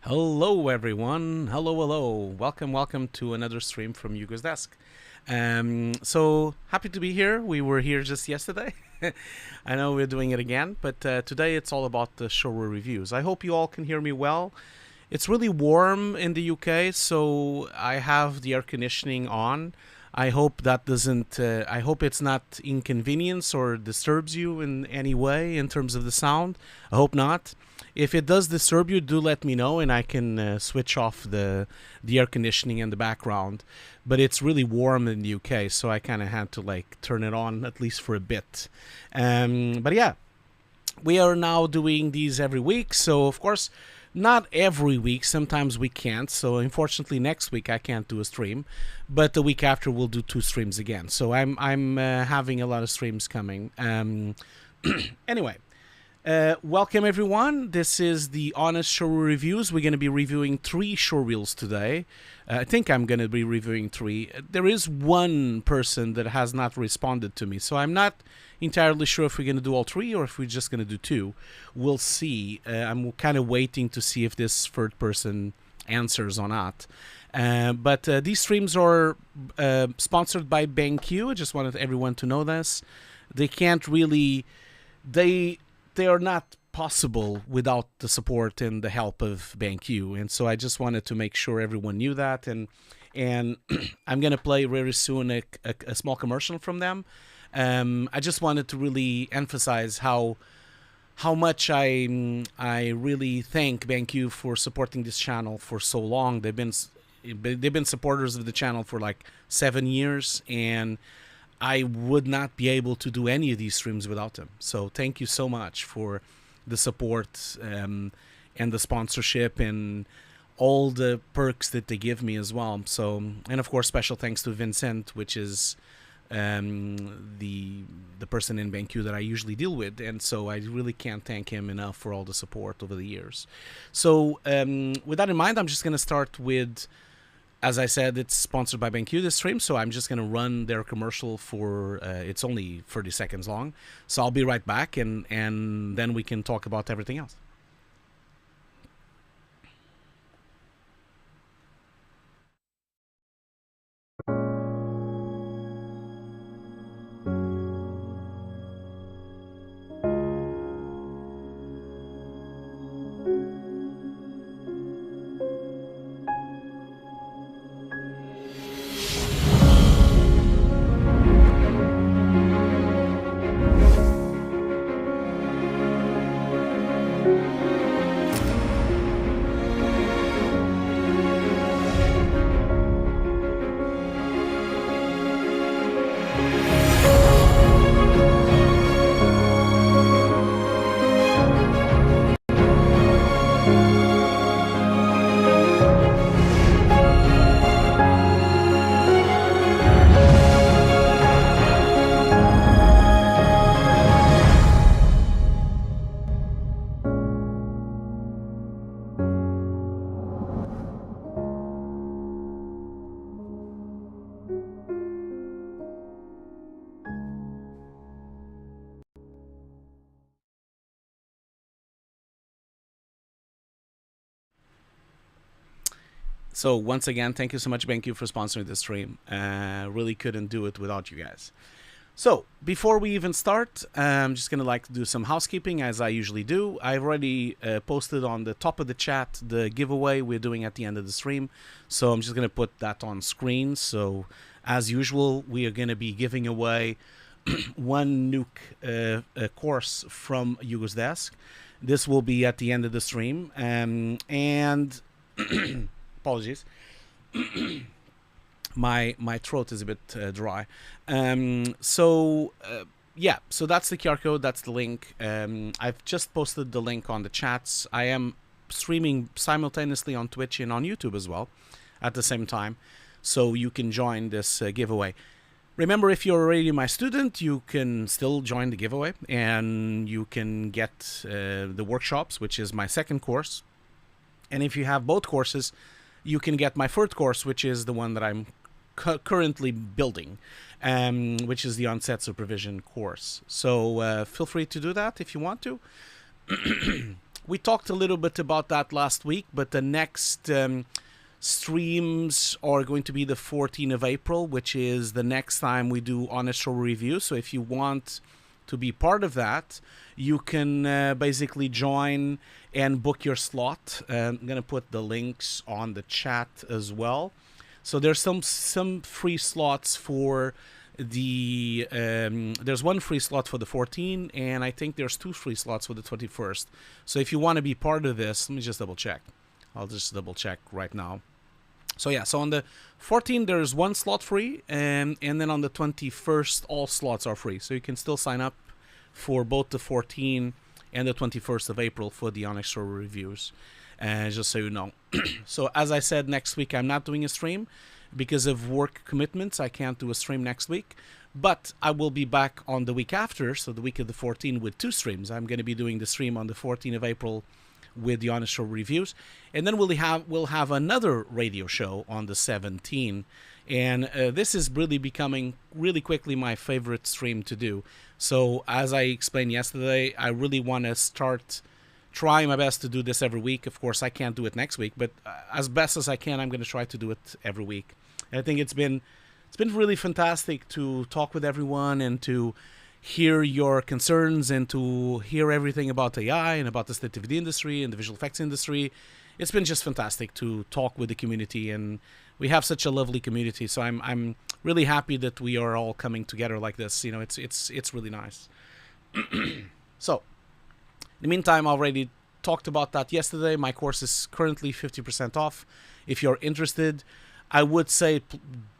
Hello everyone, hello, welcome to another stream from Hugo's desk. So happy to be here. We were here just yesterday. I know we're doing it again, but today it's all about the showreel reviews. I hope you all can hear me well. It's really warm in the UK, so I have the air conditioning on. I hope that doesn't, I hope it's not inconvenience or disturbs you in any way in terms of the sound. I hope not. If it does disturb you, do let me know and I can switch off the air conditioning in the background. But it's really warm in the UK, so I kind of had to like turn it on at least for a bit. But yeah, we are now doing these every week, so of course not every week, sometimes we can't, so unfortunately next week I can't do a stream, but the week after we'll do 2 streams again. So I'm having a lot of streams coming. Anyway, welcome everyone. This is the Honest Showreel Reviews. We're going to be reviewing 3 showreels today. I think I'm going to be reviewing 3. There is one person that has not responded to me, so I'm not entirely sure if we're going to do all 3 or if we're just going to do 2. We'll see. I'm kind of waiting to see if this third person answers or not. But these streams are sponsored by BenQ. I just wanted everyone to know this. They can't really... They are not possible without the support and the help of BenQ, and so I just wanted to make sure everyone knew that. And I'm gonna play very soon a small commercial from them. I just wanted to really emphasize how much I really thank BenQ for supporting this channel for so long. They've been supporters of the channel for like 7 years, and I would not be able to do any of these streams without them. So thank you so much for the support and the sponsorship and all the perks that they give me as well. So, and of course, special thanks to Vincent, which is the person in BenQ that I usually deal with. And so I really can't thank him enough for all the support over the years. So with that in mind, I'm just going to start with... As I said, it's sponsored by BenQ, this stream, so I'm just going to run their commercial for, it's only 30 seconds long. So I'll be right back, and then we can talk about everything else. So once again, thank you so much, BenQ, for sponsoring this stream. Really couldn't do it without you guys. So before we even start, I'm just gonna like to do some housekeeping as I usually do. I've already posted on the top of the chat the giveaway we're doing at the end of the stream. So I'm just gonna put that on screen. So as usual, we are gonna be giving away one Nuke course from Hugo's desk. This will be at the end of the stream, and apologies. My throat is a bit dry. Yeah, so that's the QR code, that's the link. I've just posted the link on the chats. I am streaming simultaneously on Twitch and on YouTube as well at the same time, so you can join this giveaway. Remember, if you're already my student, you can still join the giveaway, and you can get the workshops, which is my second course. And if you have both courses, you can get my third course, which is the one that I'm currently building, which is the on-set supervision course. So feel free to do that if you want to. we talked a little bit about that last week, but the next streams are going to be the 14th of April, which is the next time we do Honest Showreel Reviews. So if you want to be part of that, you can basically join and book your slot. I'm going to put the links on the chat as well. So there's some free slots for the there's one free slot for the 14th, and I think there's 2 free slots for the 21st. So if you want to be part of this, let me just double check. I'll just double check right now. So yeah, so on the 14th there's 1 slot free, and then on the 21st all slots are free. So you can still sign up for both the 14th and the 21st of April for the Honest Showreel Reviews, just so you know. So as I said, next week I'm not doing a stream because of work commitments. I can't do a stream next week, but I will be back on the week after, so the week of the 14th, with 2 streams. I'm going to be doing the stream on the 14th of April with the Honest Showreel Reviews, and then we'll have another radio show on the 17th. And this is really becoming really quickly my favorite stream to do. So as I explained yesterday, I really want to start trying my best to do this every week. Of course, I can't do it next week, but as best as I can, I'm going to try to do it every week. And I think it's been really fantastic to talk with everyone and to hear your concerns and to hear everything about AI and about the state of the industry and the visual effects industry. It's been just fantastic to talk with the community, and we have such a lovely community. So I'm really happy that we are all coming together like this. You know, it's really nice. So, in the meantime, I already talked about that yesterday. My course is currently 50% off. If you're interested, I would say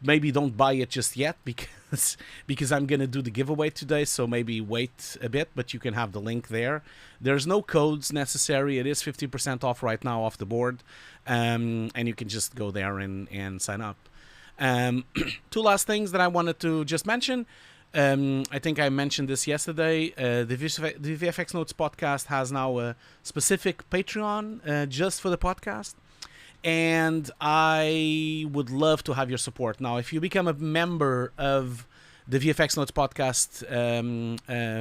maybe don't buy it just yet because I'm going to do the giveaway today. So maybe wait a bit, but you can have the link there. There's no codes necessary. It is 50% off right now off the board. And you can just go there and sign up. 2 last things that I wanted to just mention. I think I mentioned this yesterday. The VFX Notes podcast has now a specific Patreon just for the podcast. And I would love to have your support. Now, if you become a member of the VFX Notes podcast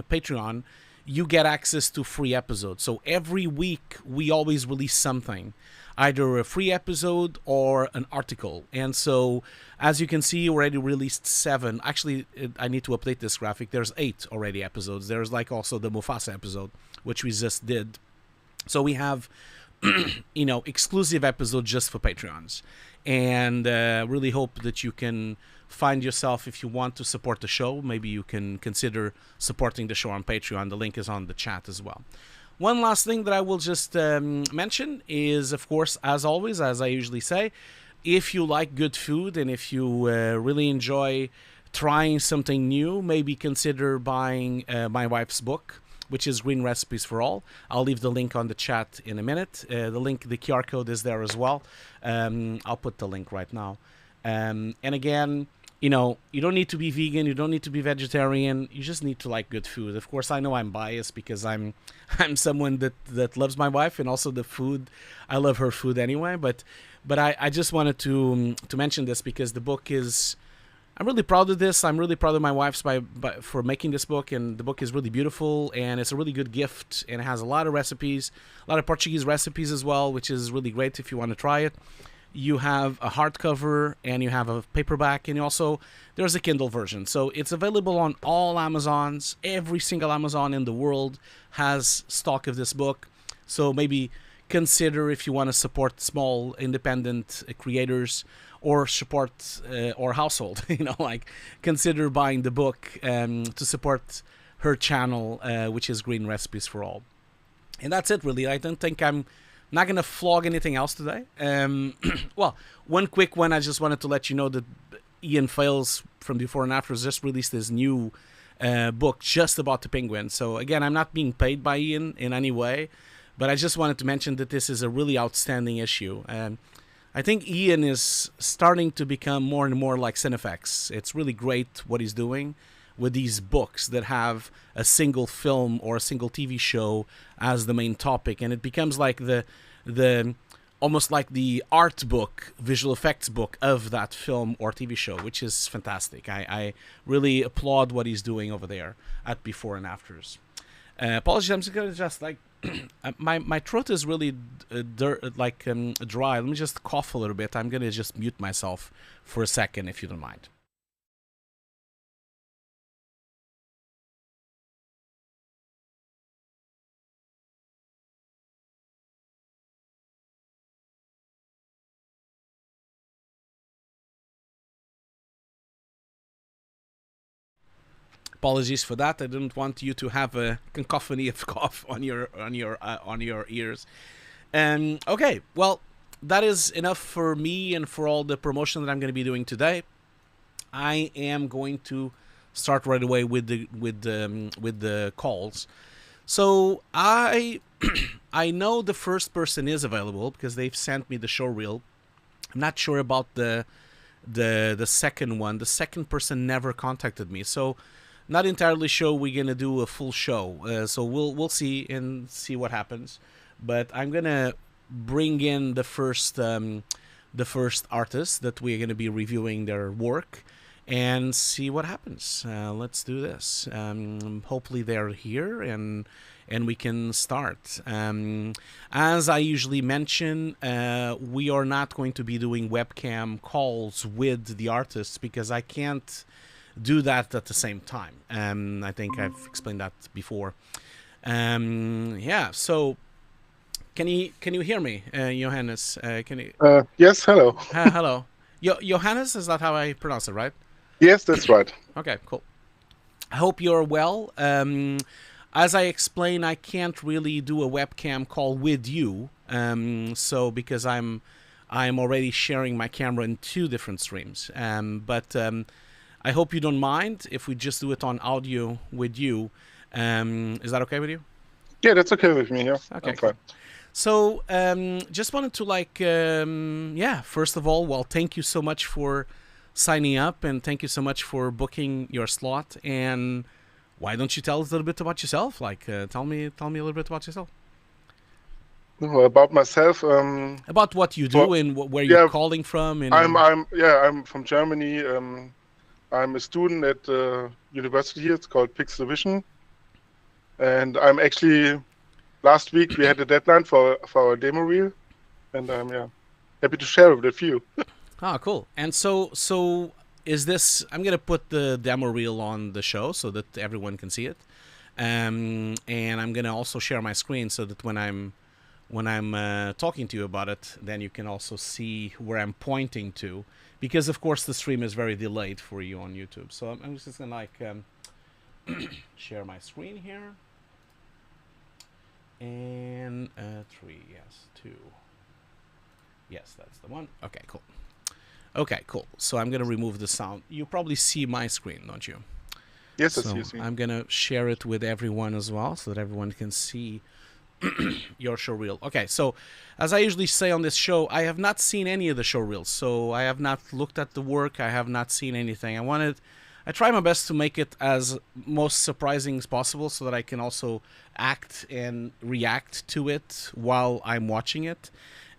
Patreon, you get access to free episodes. So every week, we always release something, either a free episode or an article. And so, as you can see, we already released 7. Actually, I need to update this graphic. There's 8 already episodes. There's like also the Mufasa episode, which we just did. So we have exclusive episode just for Patreons, and really hope that you can find yourself, if you want to support the show, maybe you can consider supporting the show on Patreon. The link is on the chat as well. One last thing that I will just mention is, of course, as always, as I usually say, if you like good food and if you really enjoy trying something new, maybe consider buying my wife's book, which is Green Recipes for All. I'll leave the link on the chat in a minute. The QR code is there as well. I'll put the link right now. And again, you don't need to be vegan, you don't need to be vegetarian, you just need to like good food. Of course, I know I'm biased because I'm someone that loves my wife, and also the food. I love her food anyway, but I just wanted to mention this because the book is, I'm really proud of this. I'm really proud of my wife for making this book, and the book is really beautiful, and it's a really good gift, and it has a lot of recipes, a lot of Portuguese recipes as well, which is really great if you want to try it. You have a hardcover, and you have a paperback, and also there's a Kindle version. So it's available on all Amazons. Every single Amazon in the world has stock of this book. So maybe consider, if you want to support small independent creators, or support or household, consider buying the book to support her channel, which is Green Recipes for All. And that's it, really. I don't think I'm not going to flog anything else today. Well, one quick one, I just wanted to let you know that Ian Fales from Before and After just released his new book just about the penguin. So again, I'm not being paid by Ian in any way, but I just wanted to mention that this is a really outstanding issue. I think Ian is starting to become more and more like Cinefx. It's really great what he's doing with these books that have a single film or a single TV show as the main topic, and it becomes like the almost like the art book, visual effects book of that film or TV show, which is fantastic. I really applaud what he's doing over there at Before and Afters. Apologies, I'm just gonna just like my throat is really dry. Let me just cough a little bit. I'm gonna just mute myself for a second, if you don't mind. Apologies for that. I didn't want you to have a cacophony of cough on your ears. Okay, well, that is enough for me and for all the promotion that I'm going to be doing today. I am going to start right away with the calls. So I I know the first person is available because they've sent me the show reel. I'm not sure about the second one. The second person never contacted me, so not entirely sure we're gonna do a full show. So we'll see and see what happens. But I'm gonna bring in the first artist that we're gonna be reviewing their work and see what happens. Let's do this. Hopefully they're here and we can start. As I usually mention, we are not going to be doing webcam calls with the artists because I can't do that at the same time. I think I've explained that before. Yeah, so can you hear me, Johannes? Can you? Yes, hello. Hello. Johannes, is that how I pronounce it, right? Yes, that's right. Okay, cool. I hope you're well. As I explained, I can't really do a webcam call with you, so because I'm already sharing my camera in 2 different streams. But I hope you don't mind if we just do it on audio with you. Is that okay with you? Yeah, that's okay with me. Yeah, okay, I'm fine. So just wanted to yeah, first of all, well, thank you so much for signing up and thank you so much for booking your slot. And why don't you tell us a little bit about yourself? Like, tell me a little bit about yourself. About myself. About what you do and where you're calling from. And I'm from Germany. I'm a student at the university here. It's called Pixel Vision, and I'm actually last week we had a deadline for our demo reel, and I'm happy to share it with you. Ah, cool. And so is this? I'm gonna put the demo reel on the show so that everyone can see it, and I'm gonna also share my screen so that when I'm talking to you about it, then you can also see where I'm pointing to. Because of course the stream is very delayed for you on YouTube, so I'm just gonna like share my screen here. And 3, yes, 2, yes, that's the one. Okay, cool. Okay, cool. So I'm gonna remove the sound. You probably see my screen, don't you? Yes, so I see. I'm gonna share it with everyone as well, so that everyone can see your show reel. Okay, so as I usually say on this show, I have not seen any of the show reels, so I have not looked at the work. I have not seen anything. I try my best to make it as most surprising as possible so that I can also act and react to it while I'm watching it.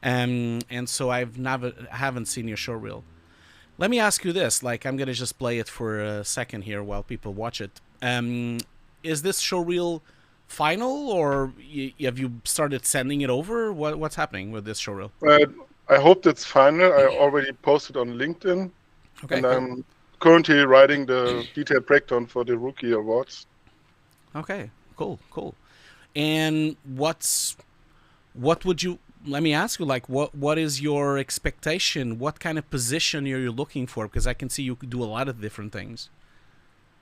And so haven't seen your show reel. Let me ask you this, like I'm gonna just play it for a second here while people watch it. Is this show reel final, or have you started sending it over? What's happening with this show reel? I hope that's final. I already posted on LinkedIn, okay, and cool. I'm currently writing the detailed breakdown for the Rookie Awards. Okay, cool. And what would you? Let me ask you, like, what is your expectation? What kind of position are you looking for? Because I can see you could do a lot of different things.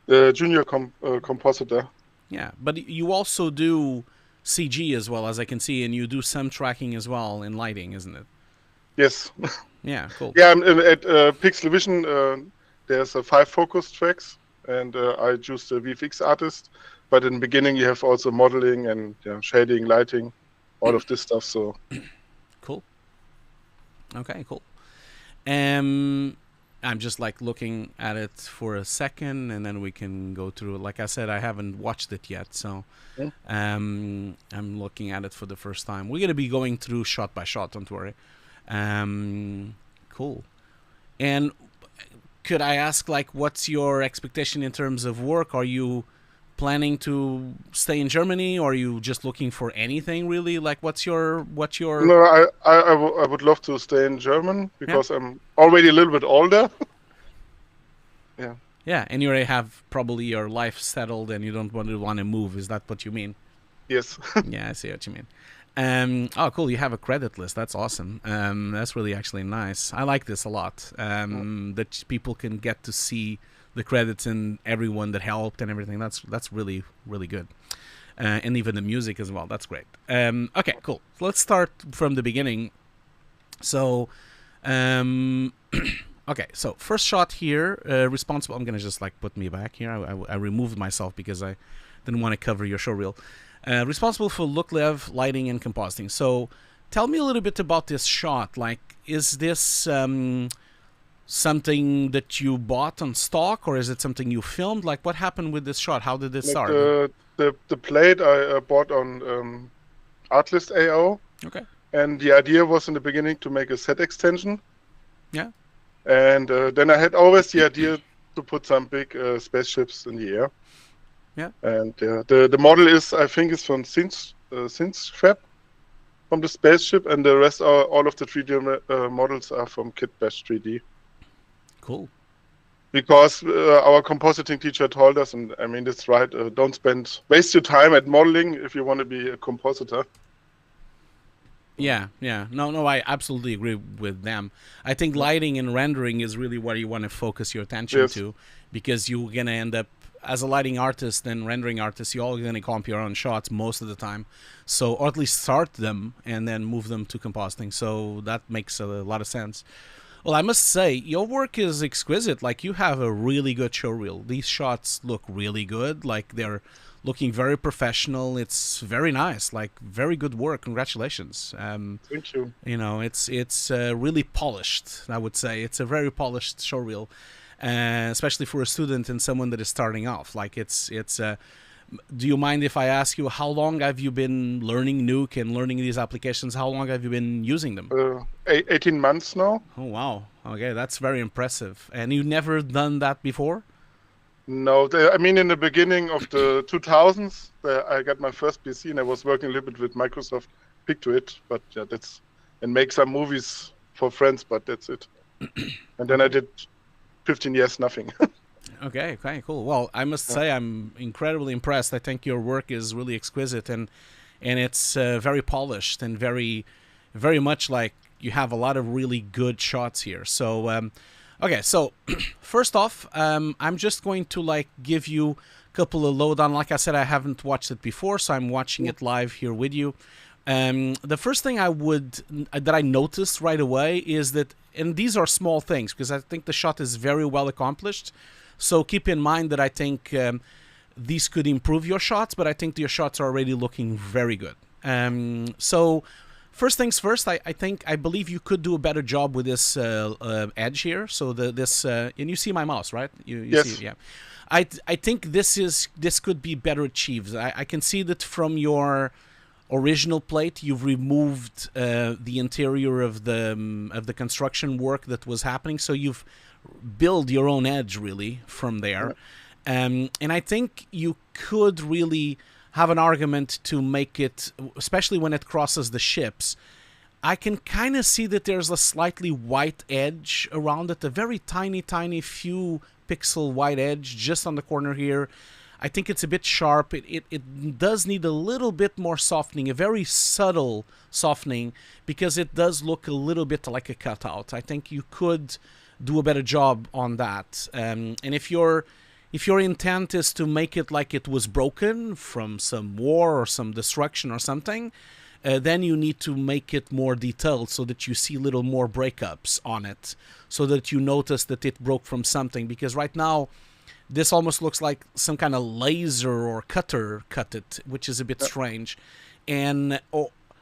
Junior compositor. Yeah, but you also do CG as well, as I can see, and you do some tracking as well in lighting, isn't it? Yes. Yeah, cool. Yeah, I'm at Pixel Vision. There's 5 focus tracks, and I choose the VFX artist. But in the beginning, you have also modeling and shading, lighting, all of this stuff. So cool. Okay, cool. I'm just like looking at it for a second, and then we can go through it. Like I said, I haven't watched it yet, so I'm looking at it for the first time. We're gonna be going through shot by shot. Don't worry. Cool. And could I ask, like, what's your expectation in terms of work? Are you planning to stay in Germany, or are you just looking for anything really? Like, what's your? No, I would love to stay in German because I'm already a little bit older. Yeah. Yeah, and you already have probably your life settled, and you don't want to move. Is that what you mean? Yes. Yeah, I see what you mean. Oh, cool. You have a credit list. That's awesome. That's really actually nice. I like this a lot. That people can get to see the credits and everyone that helped and everything. That's really, really good. And even the music as well. That's great. Okay, cool. So let's start from the beginning. So, okay. So first shot here, responsible. I'm gonna just like put me back here. I removed myself because I didn't want to cover your showreel. Responsible for look, lev, lighting, and compositing. So, tell me a little bit about this shot. Like, is this something that you bought on stock, or is it something you filmed? Like, what happened with this shot? How did this start? The plate I bought on Artlist AO. Okay. And the idea was in the beginning to make a set extension. Yeah. And then I had always the idea to put some big spaceships in the air. Yeah. And the model is, I think, is from Sin's Fab, from the spaceship, and the rest are all of the 3D models are from Kitbash 3D. Cool. Because our compositing teacher told us, and I mean that's right, don't waste your time at modeling if you want to be a compositor. Yeah, yeah. No, I absolutely agree with them. I think lighting and rendering is really where you want to focus your attention to, because you're going to end up, as a lighting artist and rendering artist, you're all going to comp your own shots most of the time. So, or at least start them and then move them to compositing. So that makes a lot of sense. Well, I must say, your work is exquisite. Like, you have a really good showreel. These shots look really good. Like, they're looking very professional. It's very nice. Like, very good work. Congratulations. Thank you. You know, it's really polished, I would say. It's a very polished showreel. Especially for a student and someone that is starting off. Like, it's do you mind if I ask you, how long have you been learning Nuke and learning these applications? How long have you been using them? 18 months now. Oh, wow. Okay, that's very impressive. And you've never done that before? No, I mean, in the beginning of the 2000s, I got my first PC and I was working a little bit with Microsoft Pictoid, but yeah, and make some movies for friends, but that's it. And then I did 15 years, nothing. Okay, cool. Well, I must say I'm incredibly impressed. I think your work is really exquisite, and it's very polished and very, very much like you have a lot of really good shots here. So, okay, so first off, I'm just going to like give you a couple of lowdown. Like I said, I haven't watched it before, so I'm watching it live here with you. The first thing that I noticed right away is that, and these are small things because I think the shot is very well accomplished. So keep in mind that I think these could improve your shots, but I think your shots are already looking very good. So first things first, I believe you could do a better job with this edge here. So and you see my mouse, right? You yes. See it, yeah. I think this could be better achieved. I can see that from your original plate, you've removed the interior of the construction work that was happening. So you've build your own edge really from there. And I think you could really have an argument to make it, especially when it crosses the ships. I can kind of see that there's a slightly white edge around it, a very tiny few pixel white edge just on the corner here. I think it's a bit sharp. It does need a little bit more softening, a very subtle softening, because it does look a little bit like a cutout. I think you could do a better job on that. And if your intent is to make it like it was broken from some war or some destruction or something, then you need to make it more detailed so that you see little more breakups on it, so that you notice that it broke from something. Because right now, this almost looks like some kind of laser or cutter cut it, which is a bit strange. And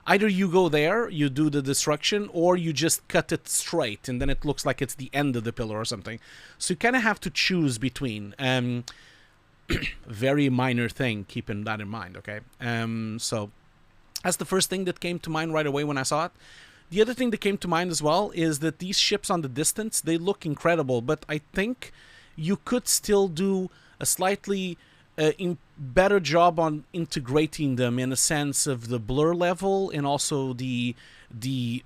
either you go there, you do the destruction, or you just cut it straight, and then it looks like it's the end of the pillar or something. So you kind of have to choose between. Very minor thing, keeping that in mind, okay? So that's the first thing that came to mind right away when I saw it. The other thing that came to mind as well is that these ships on the distance, they look incredible, but I think you could still do a slightly better job on integrating them in a sense of the blur level and also the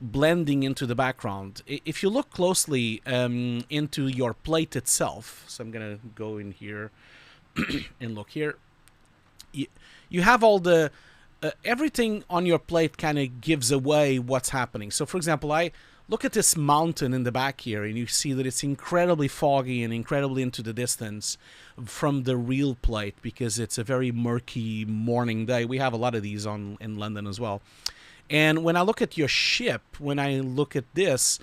blending into the background. If you look closely into your plate itself, so I'm gonna go in here and look here. You have all the everything on your plate kind of gives away what's happening. So, for example, I look at this mountain in the back here, and you see that it's incredibly foggy and incredibly into the distance from the real plate because it's a very murky morning day. We have a lot of these in London as well. And when I look at your ship, when I look at this,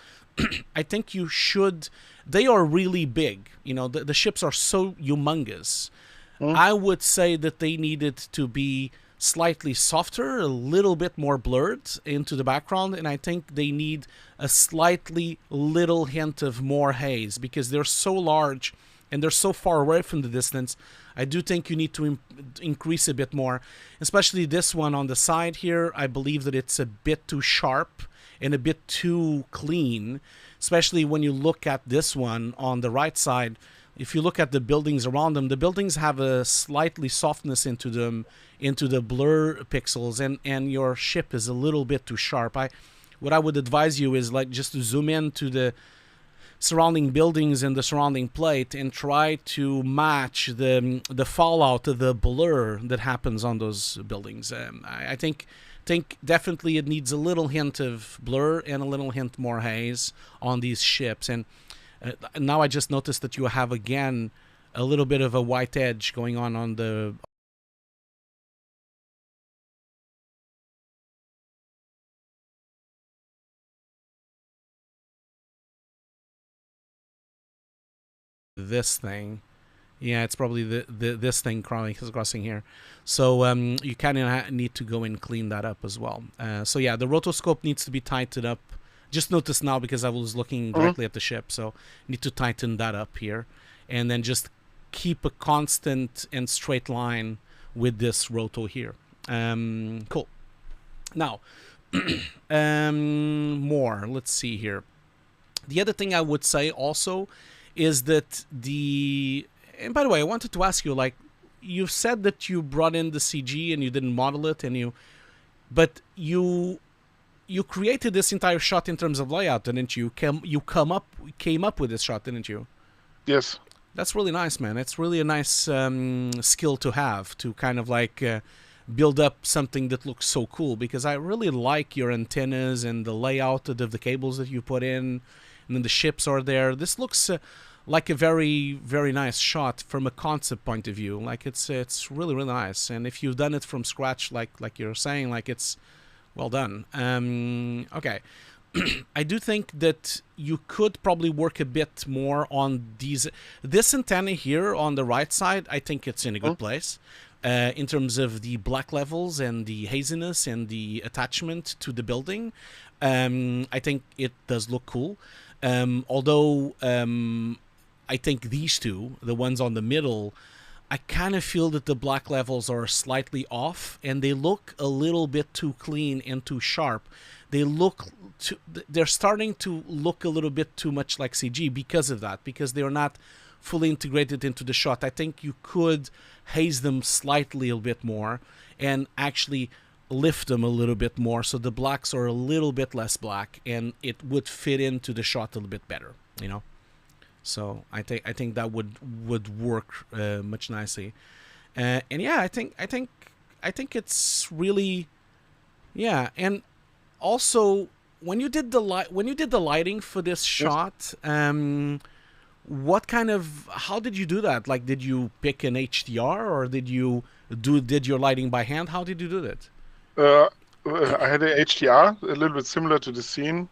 I think you should... They are really big. You know, the ships are so humongous. I would say that they needed to be slightly softer, a little bit more blurred into the background, and I think they need a slightly little hint of more haze because they're so large and they're so far away from the distance. I do think you need to increase a bit more, especially this one on the side here. I believe that it's a bit too sharp and a bit too clean, especially when you look at this one on the right side. If you look at the buildings around them, the buildings have a slightly softness into them, into the blur pixels, and your ship is a little bit too sharp. What I would advise you is like just to zoom in to the surrounding buildings and the surrounding plate and try to match the fallout of the blur that happens on those buildings. I think definitely it needs a little hint of blur and a little hint more haze on these ships. And now I just noticed that you have again a little bit of a white edge going on the this thing. Yeah, it's probably this thing crossing here. So you kind of need to go and clean that up as well. So yeah, the rotoscope needs to be tightened up. Just notice now because I was looking directly at the ship, so need to tighten that up here, and then just keep a constant and straight line with this roto here. Cool. Now, more. Let's see here. The other thing I would say also is that and by the way, I wanted to ask you, like, you said that you brought in the CG and you didn't model it, but you created this entire shot in terms of layout, didn't you? Came up with this shot, didn't you? Yes. That's really nice, man. It's really a nice skill to have, to kind of like build up something that looks so cool, because I really like your antennas and the layout of the cables that you put in, and then the ships are there. This looks like a very, very nice shot from a concept point of view. Like it's really, really nice. And if you've done it from scratch, like you're saying, like it's well done. Okay. I do think that you could probably work a bit more on this antenna here on the right side. I think it's in a good place in terms of the black levels and the haziness and the attachment to the building. I think it does look cool. Although I think these two, the ones on the middle, I kind of feel that the black levels are slightly off and they look a little bit too clean and too sharp. They're starting to look a little bit too much like CG because of that, because they're not fully integrated into the shot. I think you could haze them slightly a bit more and actually lift them a little bit more so the blacks are a little bit less black and it would fit into the shot a little bit better, you know. So I think that would work much nicely, and yeah, I think it's really, yeah. And also when you did the lighting for this shot, how did you do that? Like, did you pick an HDR or did your lighting by hand? How did you do that? I had a HDR, a little bit similar to the scene.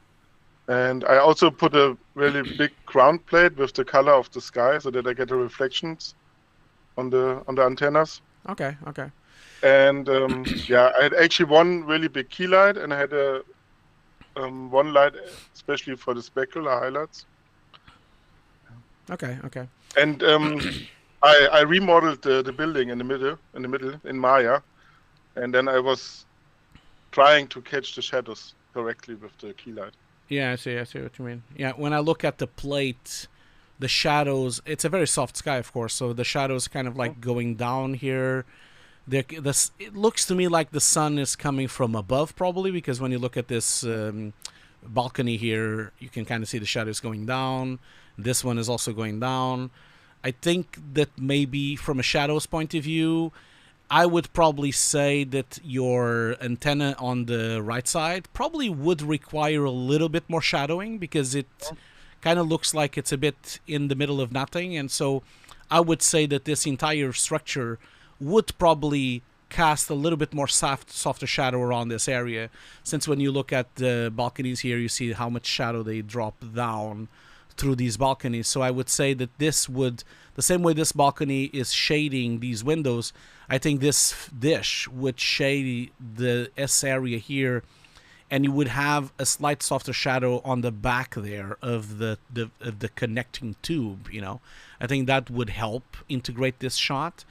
And I also put a really big ground plate with the color of the sky so that I get the reflections on the antennas. Okay. And yeah, I had actually one really big key light, and I had a one light especially for the specular highlights. Okay. And I remodeled the building in the middle in Maya, and then I was trying to catch the shadows correctly with the key light. Yeah, I see what you mean. Yeah, when I look at the plate the shadows. It's a very soft sky, of course, so the shadows kind of like going down here. It looks to me like the sun is coming from above, probably, because when you look at this balcony here, you can kind of see the shadows going down. This one is also going down. I think that maybe from a shadows point of view, I would probably say that your antenna on the right side probably would require a little bit more shadowing, because it kind of looks like it's a bit in the middle of nothing. And so I would say that this entire structure would probably cast a little bit more softer shadow around this area, since when you look at the balconies here, you see how much shadow they drop down through these balconies. So I would say that this would, the same way this balcony is shading these windows, I think this dish would shade the S area here, and you would have a slight softer shadow on the back there of the connecting tube, you know. I think that would help integrate this shot.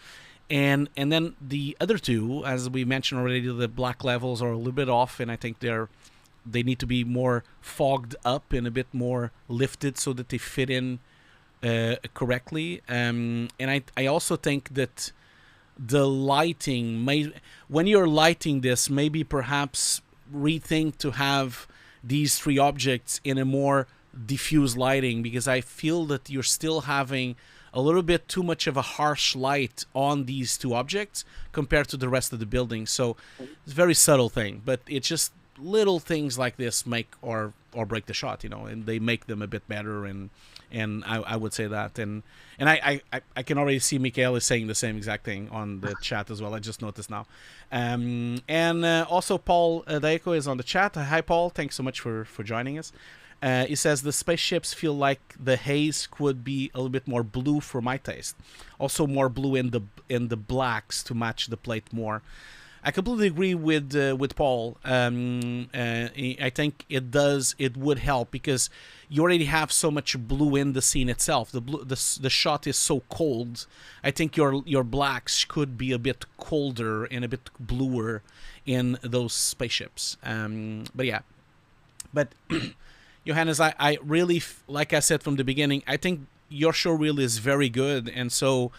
And then the other two, as we mentioned already, the black levels are a little bit off, and I think they need to be more fogged up and a bit more lifted so that they fit in correctly. And I also think that the lighting when you're lighting this, maybe perhaps rethink to have these three objects in a more diffuse lighting, because I feel that you're still having a little bit too much of a harsh light on these two objects compared to the rest of the building. So it's a very subtle thing, but it's just little things like this make or break the shot, you know, and they make them a bit better. And I would say that. And I can already see Mikael is saying the same exact thing on the chat as well. I just noticed now. And also Paul Daiko is on the chat. Hi, Paul. Thanks so much for joining us. He says the spaceships feel like the haze could be a little bit more blue for my taste. Also more blue in the blacks to match the plate more. I completely agree with Paul. I think it would help, because you already have so much blue in the scene itself. The shot is so cold. I think your blacks could be a bit colder and a bit bluer in those spaceships. But yeah, but. Johannes, I really, like I said from the beginning, I think your showreel is very good, and so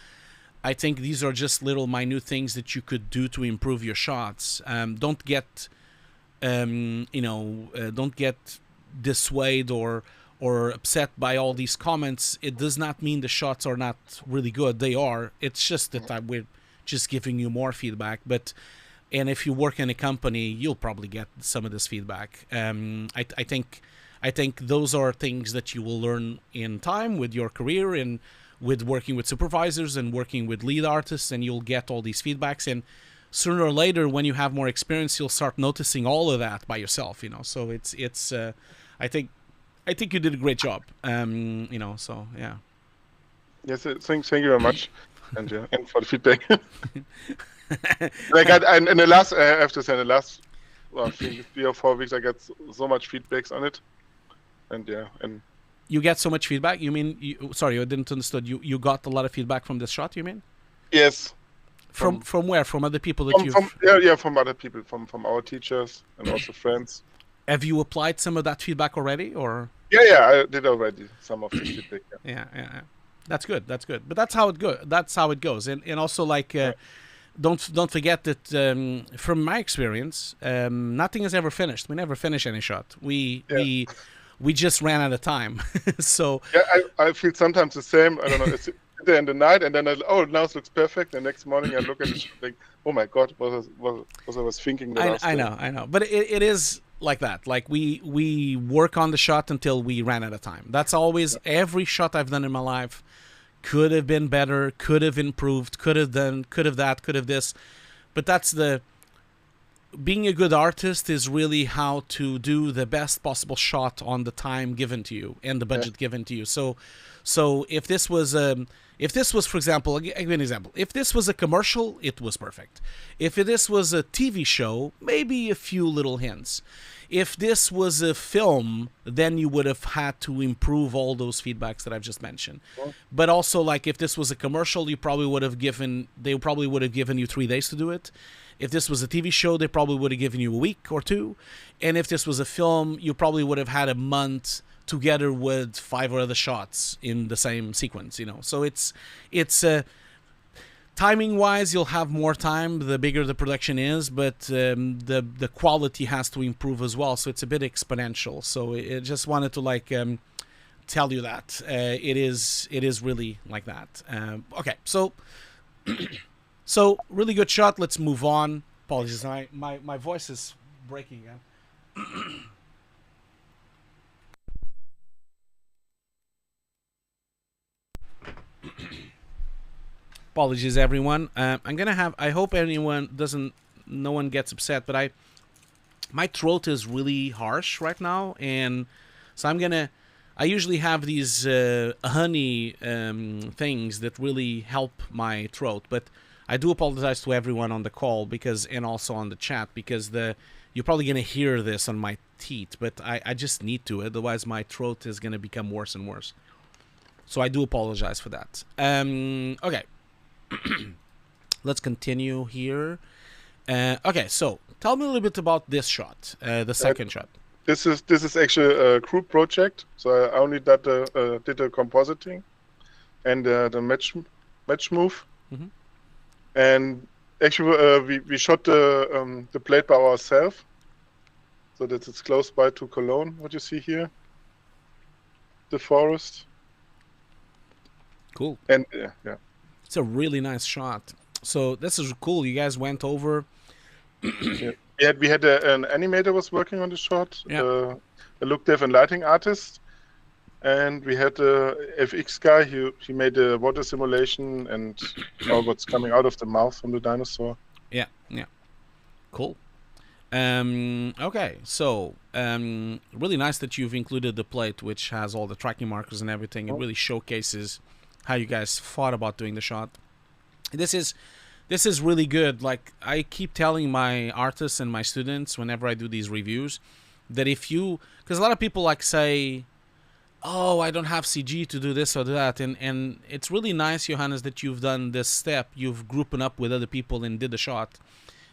I think these are just little minute things that you could do to improve your shots. Don't get, don't get dissuaded or upset by all these comments. It does not mean the shots are not really good. They are. It's just that we're just giving you more feedback. And if you work in a company, you'll probably get some of this feedback. I think those are things that you will learn in time with your career and with working with supervisors and working with lead artists, and you'll get all these feedbacks. And sooner or later, when you have more experience, you'll start noticing all of that by yourself, you know. So it's I think you did a great job, you know. So yeah. Yes, thank you very much, and for the feedback. In the last, I have to say, in the last 3 or 4 weeks, I got so much feedbacks on it. And you get so much feedback? You mean? Sorry, I didn't understand. You got a lot of feedback from this shot? You mean? Yes. From where? From other people that from other people, from our teachers and also friends. Have you applied some of that feedback already, or? Yeah, I did already some of the feedback. Yeah. That's good. But that's how it goes. And also like. Don't forget that from my experience, nothing is ever finished. We never finish any shot. We just ran out of time. So yeah, I feel sometimes the same. I don't know. It's there in the night, and then now it looks perfect. The next morning I look at it and think, oh my God, what I was thinking. I know. But it is like that. Like we work on the shot until we ran out of time. That's always every shot I've done in my life. Could have been better, could have improved, could have this. But that's being a good artist is really how to do the best possible shot on the time given to you and the budget given to you. So if this was, for example, I'll give you an example. If this was a commercial, it was perfect. If this was a TV show, maybe a few little hints. If this was a film, then you would have had to improve all those feedbacks that I've just mentioned. Yeah. But also, like, if this was a commercial, they probably would have given you 3 days to do it. If this was a TV show, they probably would have given you a week or 2. And if this was a film, you probably would have had a month together with 5 other shots in the same sequence, you know. So it's timing wise, you'll have more time the bigger the production is, but the quality has to improve as well. So it's a bit exponential. So I just wanted to like tell you that it is really like that. Okay, so so really good shot. Let's move on. Apologies, my voice is breaking again. Apologies, everyone. I'm gonna have. I hope no one gets upset, but my throat is really harsh right now, and so I usually have these honey things that really help my throat, but I do apologize to everyone on the call and also on the chat, because you're probably gonna hear this on my teeth, but I just need to, otherwise my throat is gonna become worse and worse. So I do apologize for that. Okay. Let's continue here. Okay, so tell me a little bit about this shot, the second shot. This is actually a group project, so I only did the compositing and the match move, and actually we shot the plate by ourselves, so that it's close by to Cologne. What you see here, the forest. Cool. And yeah. It's a really nice shot. So this is cool. You guys went over. Yeah. We had an animator was working on the shot, yeah. A look dev and lighting artist, and we had a FX guy. He made a water simulation and all what's coming out of the mouth from the dinosaur. Yeah. Cool. Okay, so really nice that you've included the plate, which has all the tracking markers and everything. It really showcases how you guys thought about doing the shot. This is really good. Like, I keep telling my artists and my students whenever I do these reviews that because a lot of people like say, oh, I don't have CG to do this or that, and it's really nice, Johannes, that you've done this step. You've grouped up with other people and did the shot.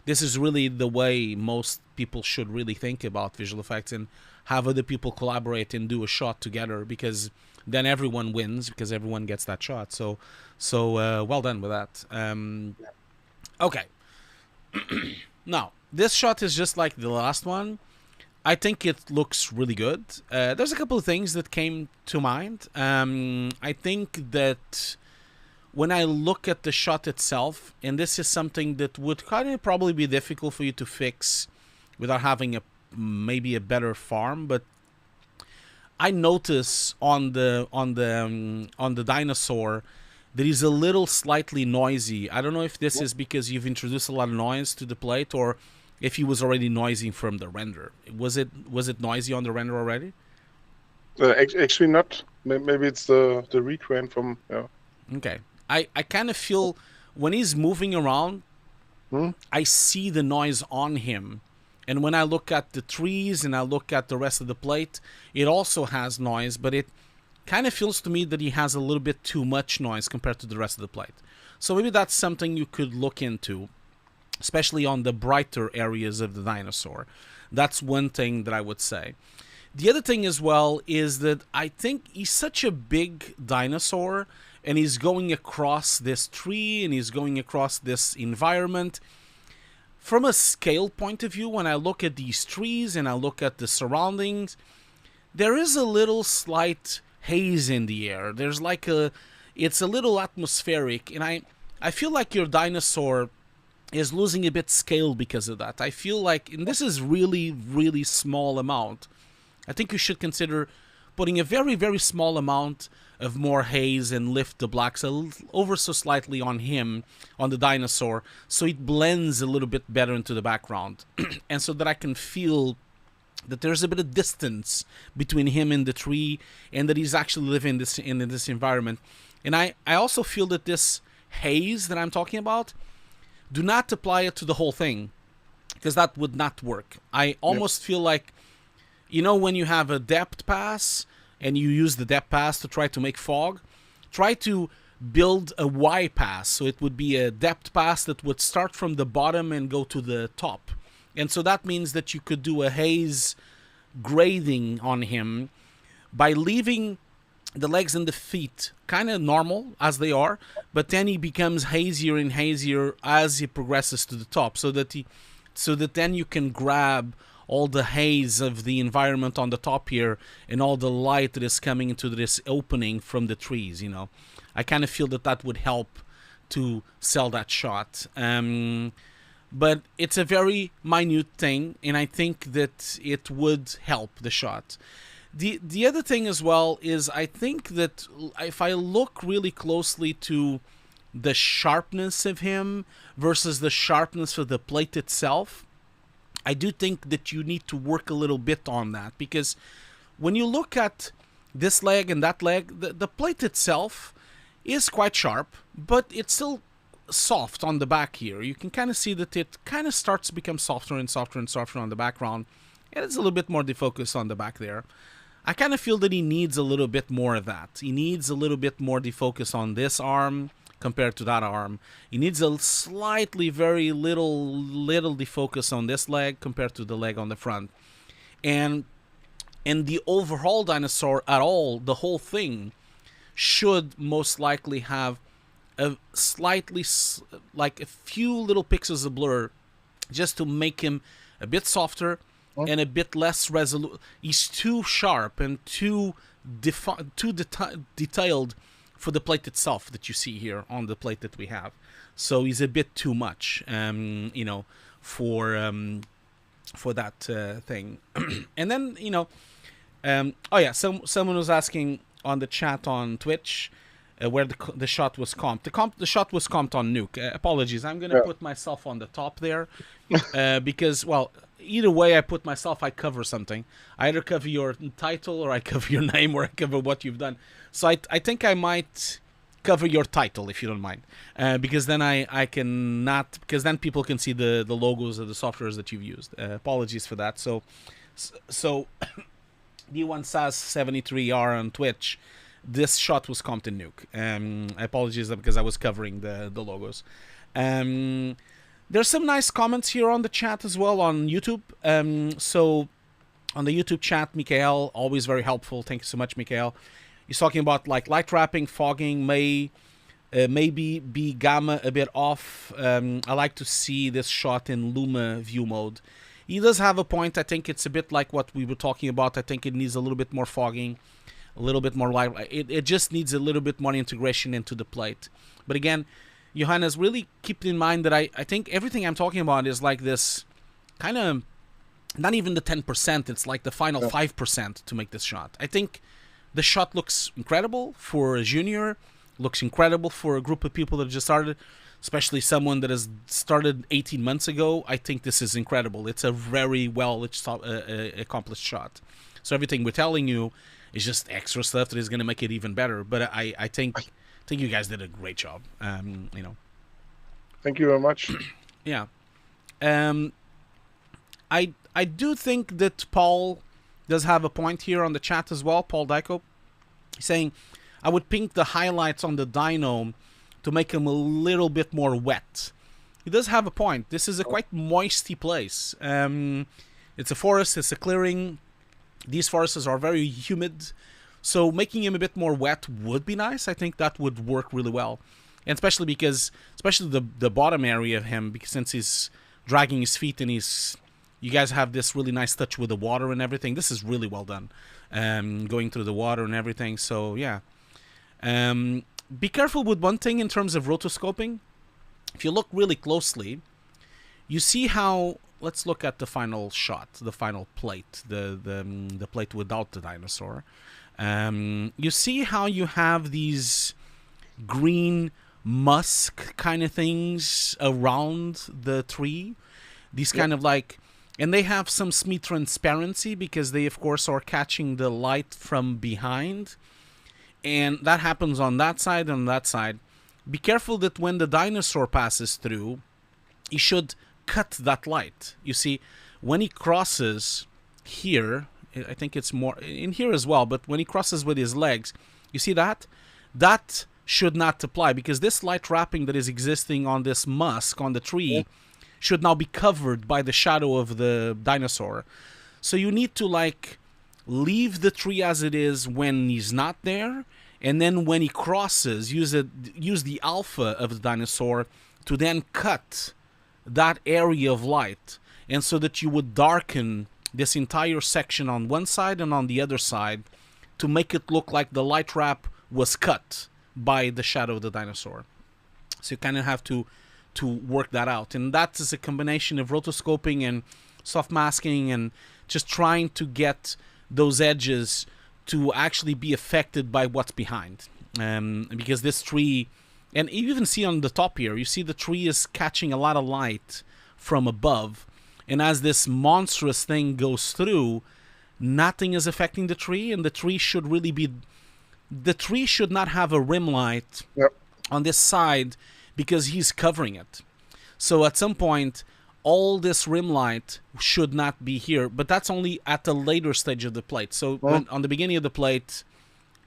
This is really the way most people should really think about visual effects, and have other people collaborate and do a shot together, because then everyone wins, because everyone gets that shot. So well done with that. Okay. Now, this shot is just like the last one. I think it looks really good. There's a couple of things that came to mind. I think that when I look at the shot itself, and this is something that would kind of probably be difficult for you to fix without having maybe a better farm, but I notice on the dinosaur that he's a little slightly noisy. I don't know if this is because you've introduced a lot of noise to the plate, or if he was already noisy from the render. Was it noisy on the render already? Actually not. Maybe it's the recrain from. Yeah. Okay. I kind of feel when he's moving around, I see the noise on him. And when I look at the trees and I look at the rest of the plate, it also has noise, but it kind of feels to me that he has a little bit too much noise compared to the rest of the plate. So maybe that's something you could look into, especially on the brighter areas of the dinosaur. That's one thing that I would say. The other thing as well is that I think he's such a big dinosaur, and he's going across this tree and he's going across this environment. From a scale point of view, when I look at these trees and I look at the surroundings, there is a little slight haze in the air. There's like it's a little atmospheric, and I feel like your dinosaur is losing a bit scale because of that. I feel like, and this is really, really small amount, I think you should consider putting a very, very small amount of more haze and lift the blacks over so slightly on him, on the dinosaur, so it blends a little bit better into the background. And so that I can feel that there's a bit of distance between him and the tree, and that he's actually living in this environment. And I also feel that this haze that I'm talking about, do not apply it to the whole thing, because that would not work. I almost feel like, you know, when you have a depth pass and you use the depth pass to try to make fog, try to build a Y pass. So it would be a depth pass that would start from the bottom and go to the top. And so that means that you could do a haze grading on him by leaving the legs and the feet kind of normal as they are, but then he becomes hazier and hazier as he progresses to the top, so that then you can grab all the haze of the environment on the top here and all the light that is coming into this opening from the trees. I kind of feel that would help to sell that shot. But it's a very minute thing, and I think that it would help the shot. The other thing as well is I think that if I look really closely to the sharpness of him versus the sharpness of the plate itself, I do think that you need to work a little bit on that, because when you look at this leg and that leg, the plate itself is quite sharp, but it's still soft on the back here. You can kind of see that it kind of starts to become softer and softer and softer on the background, and it's a little bit more defocus on the back there. I kind of feel that he needs a little bit more of that. He needs a little bit more defocus on this arm compared to that arm. He needs a slightly, very little defocus on this leg compared to the leg on the front. And the overall dinosaur at all, the whole thing, should most likely have a slightly, like a few little pixels of blur, just to make him a bit softer and a bit less resolute. He's too sharp and too detailed for the plate itself that you see here on the plate that we have. So he's a bit too much, for that thing. And then, someone was asking on the chat on Twitch where the shot was comped. The shot was comped on Nuke. Apologies, I'm going to put myself on the top there because, well, either way I put myself, I cover something. I either cover your title or I cover your name or I cover what you've done. So I think I might cover your title if you don't mind, because then I cannot, because then people can see the logos of the softwares that you've used. Apologies for that. So D1 SAS 73R on Twitch. This shot was comped in Nuke. I apologize because I was covering the logos. There's some nice comments here on the chat as well on YouTube. So on the YouTube chat, Mikhail, always very helpful. Thank you so much, Mikhail. He's talking about like light wrapping, fogging, maybe be gamma a bit off. I like to see this shot in Luma view mode. He does have a point. I think it's a bit like what we were talking about. I think it needs a little bit more fogging, a little bit more light. It just needs a little bit more integration into the plate. But again, Johannes, really keep in mind that I think everything I'm talking about is like this kind of, not even the 10%, it's like the final 5% to make this shot. I think the shot looks incredible for a junior, looks incredible for a group of people that just started, especially someone that has started 18 months ago. I think this is incredible. It's a very well accomplished shot. So everything we're telling you is just extra stuff that is going to make it even better. But I think you guys did a great job. Thank you very much. Yeah. I do think that Paul does have a point here on the chat as well. Paul Dyko, he's saying, I would pink the highlights on the dino to make him a little bit more wet. He does have a point. This is a quite moisty place. It's a forest, it's a clearing. These forests are very humid. So making him a bit more wet would be nice. I think that would work really well. And especially the bottom area of him, because since he's dragging his feet and you guys have this really nice touch with the water and everything. This is really well done. Going through the water and everything. So yeah. Be careful with one thing in terms of rotoscoping. If you look really closely, you see how, let's look at the final shot, the final plate, the plate without the dinosaur. You see how you have these green musk kind of things around the tree? These kind of like, and they have some semi-transparency because they, of course, are catching the light from behind. And that happens on that side and on that side. Be careful that when the dinosaur passes through, he should cut that light. You see, when he crosses here, I think it's more in here as well, but when he crosses with his legs, you see that? That should not apply, because this light wrapping that is existing on this musk on the tree should now be covered by the shadow of the dinosaur. So you need to like leave the tree as it is when he's not there, and then when he crosses, use the alpha of the dinosaur to then cut that area of light, and so that you would darken this entire section on one side and on the other side to make it look like the light wrap was cut by the shadow of the dinosaur. So you kind of have to work that out, and that is a combination of rotoscoping and soft masking and just trying to get those edges to actually be affected by what's behind. Because this tree, and you even see on the top here, you see the tree is catching a lot of light from above, and as this monstrous thing goes through, nothing is affecting the tree, and the tree should not have a rim light on this side because he's covering it. So at some point, all this rim light should not be here, but that's only at the later stage of the plate. So when, on the beginning of the plate,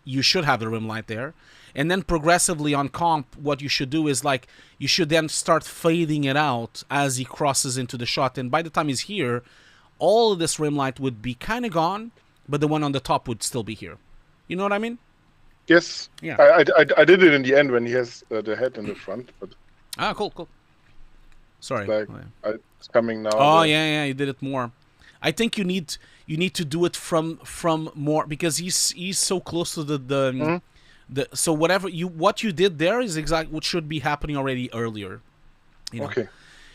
you should have the rim light there. And then progressively on comp, what you should do is like, you should then start fading it out as he crosses into the shot. And by the time he's here, all of this rim light would be kind of gone, but the one on the top would still be here. You know what I mean? Yes. Yeah. I did it in the end when he has the head in the front. But cool. Sorry. It's coming now. Oh, yeah, you did it more. I think you need to do it from more, because he's so close to the so what you did there is exactly what should be happening already earlier. You know? Okay.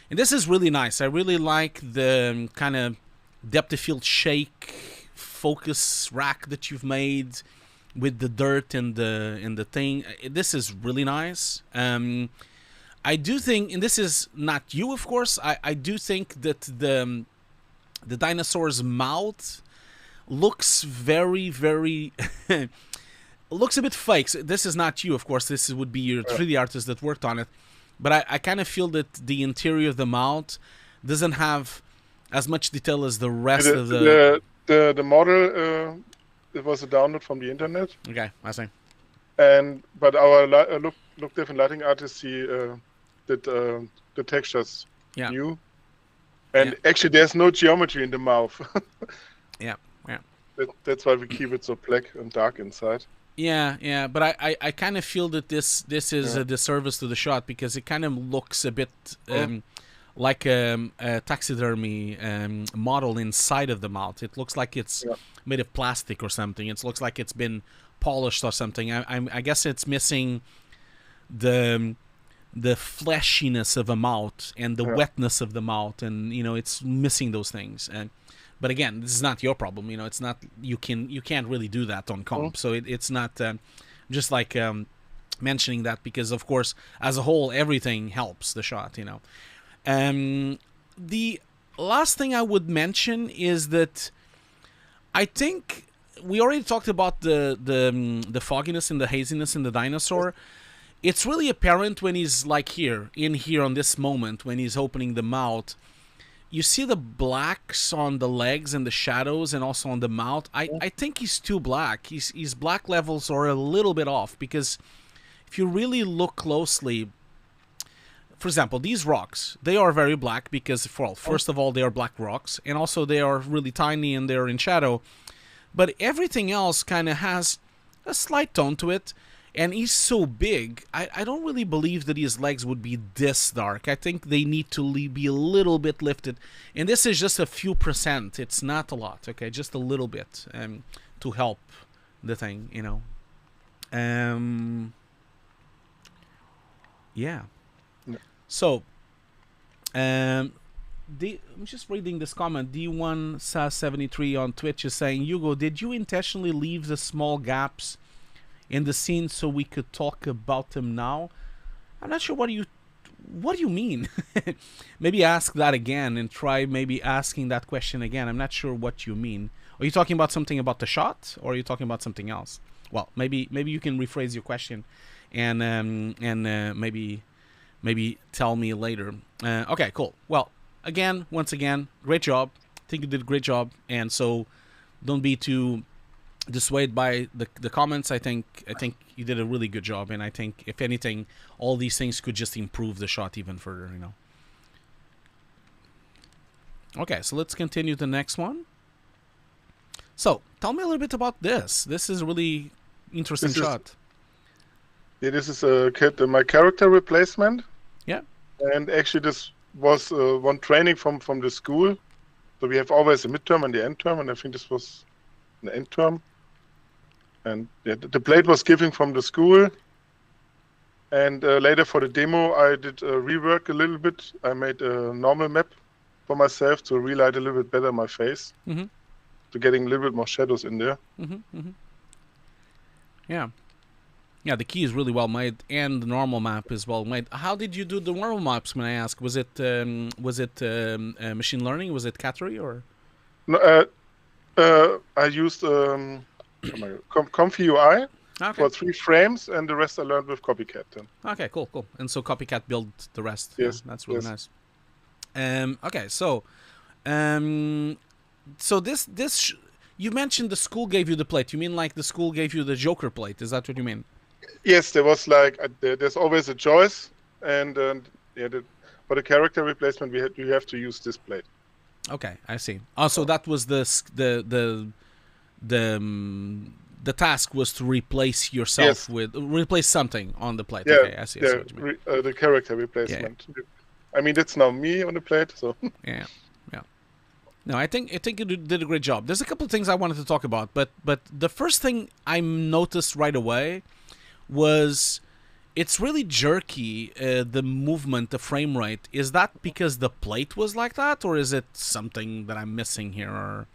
And this is really nice. I really like the kind of depth of field shake focus rack that you've made with the dirt and the thing. This is really nice. I do think, and this is not you, of course, I do think that the dinosaur's mouth looks very, very looks a bit fake. So this is not you, of course. This would be your 3D artist that worked on it. But I kind of feel that the interior of the mouth doesn't have as much detail as the rest of the model. It was a download from the internet. Okay, I see. But our look different lighting artist, he did the textures new, and actually there's no geometry in the mouth. Yeah. That's why we keep it so black and dark inside. Yeah, but I kind of feel that this is a disservice to the shot, because it kind of looks a bit like a taxidermy model inside of the mouth. It looks like it's made of plastic or something. It looks like it's been polished or something. I guess it's missing the fleshiness of a mouth and the wetness of the mouth, and it's missing those things. But again, this is not your problem. It's not you can't really do that on comp. So it's not just like mentioning that, because of course as a whole everything helps the shot. The last thing I would mention is that I think we already talked about the fogginess and the haziness in the dinosaur. It's really apparent when he's like here on this moment when he's opening the mouth. You see the blacks on the legs and the shadows, and also on the mouth. I think he's too black. His black levels are a little bit off, because if you really look closely, for example, these rocks, they are very black because, first of all, they are black rocks, and also they are really tiny and they're in shadow. But everything else kind of has a slight tone to it. And he's so big, I don't really believe that his legs would be this dark. I think they need to be a little bit lifted. And this is just a few percent. It's not a lot, okay? Just a little bit to help the thing, Yeah. So, I'm just reading this comment. D1SAS73 on Twitch is saying, Hugo, did you intentionally leave the small gaps in the scene so we could talk about them now? I'm not sure what do you mean. Maybe ask that again and try maybe asking that question again. I'm not sure what you mean. Are you talking about something about the shot, or are you talking about something else? Well, maybe you can rephrase your question and maybe tell me later. Okay, cool. Well, once again, great job. I think you did a great job, and so don't be too dissuaded by the comments. I think you did a really good job, and I think if anything, all these things could just improve the shot even further. Okay, so let's continue the next one. So tell me a little bit about this. This is a really interesting shot. This is my character replacement. Yeah. And actually, this was one training from the school. So we have always a midterm and the end term, and I think this was an end term. And yeah, the plate was given from the school. And later for the demo, I did rework a little bit. I made a normal map for myself to relight a little bit better my face, to getting a little bit more shadows in there. Yeah. Yeah, the key is really well made, and the normal map is well made. How did you do the normal maps, may I ask? Was it machine learning? Was it Cattery or? No, I used Comfy UI for 3 frames, and the rest I learned with Copycat. Then. Okay, cool. And so Copycat built the rest. Yes, yeah, that's really nice. Okay, so this you mentioned the school gave you the plate. You mean like the school gave you the Joker plate? Is that what you mean? Yes, there was like there's always a choice, and for the character replacement, you have to use this plate. Okay, I see. Also, that was the task was to replace yourself with replace something on the plate. Yeah, okay, I see. The character replacement. Yeah. I mean, that's now me on the plate, so. Yeah. No, I think you did a great job. There's a couple of things I wanted to talk about, but the first thing I noticed right away was it's really jerky, the movement, the frame rate. Is that because the plate was like that, or is it something that I'm missing here? Or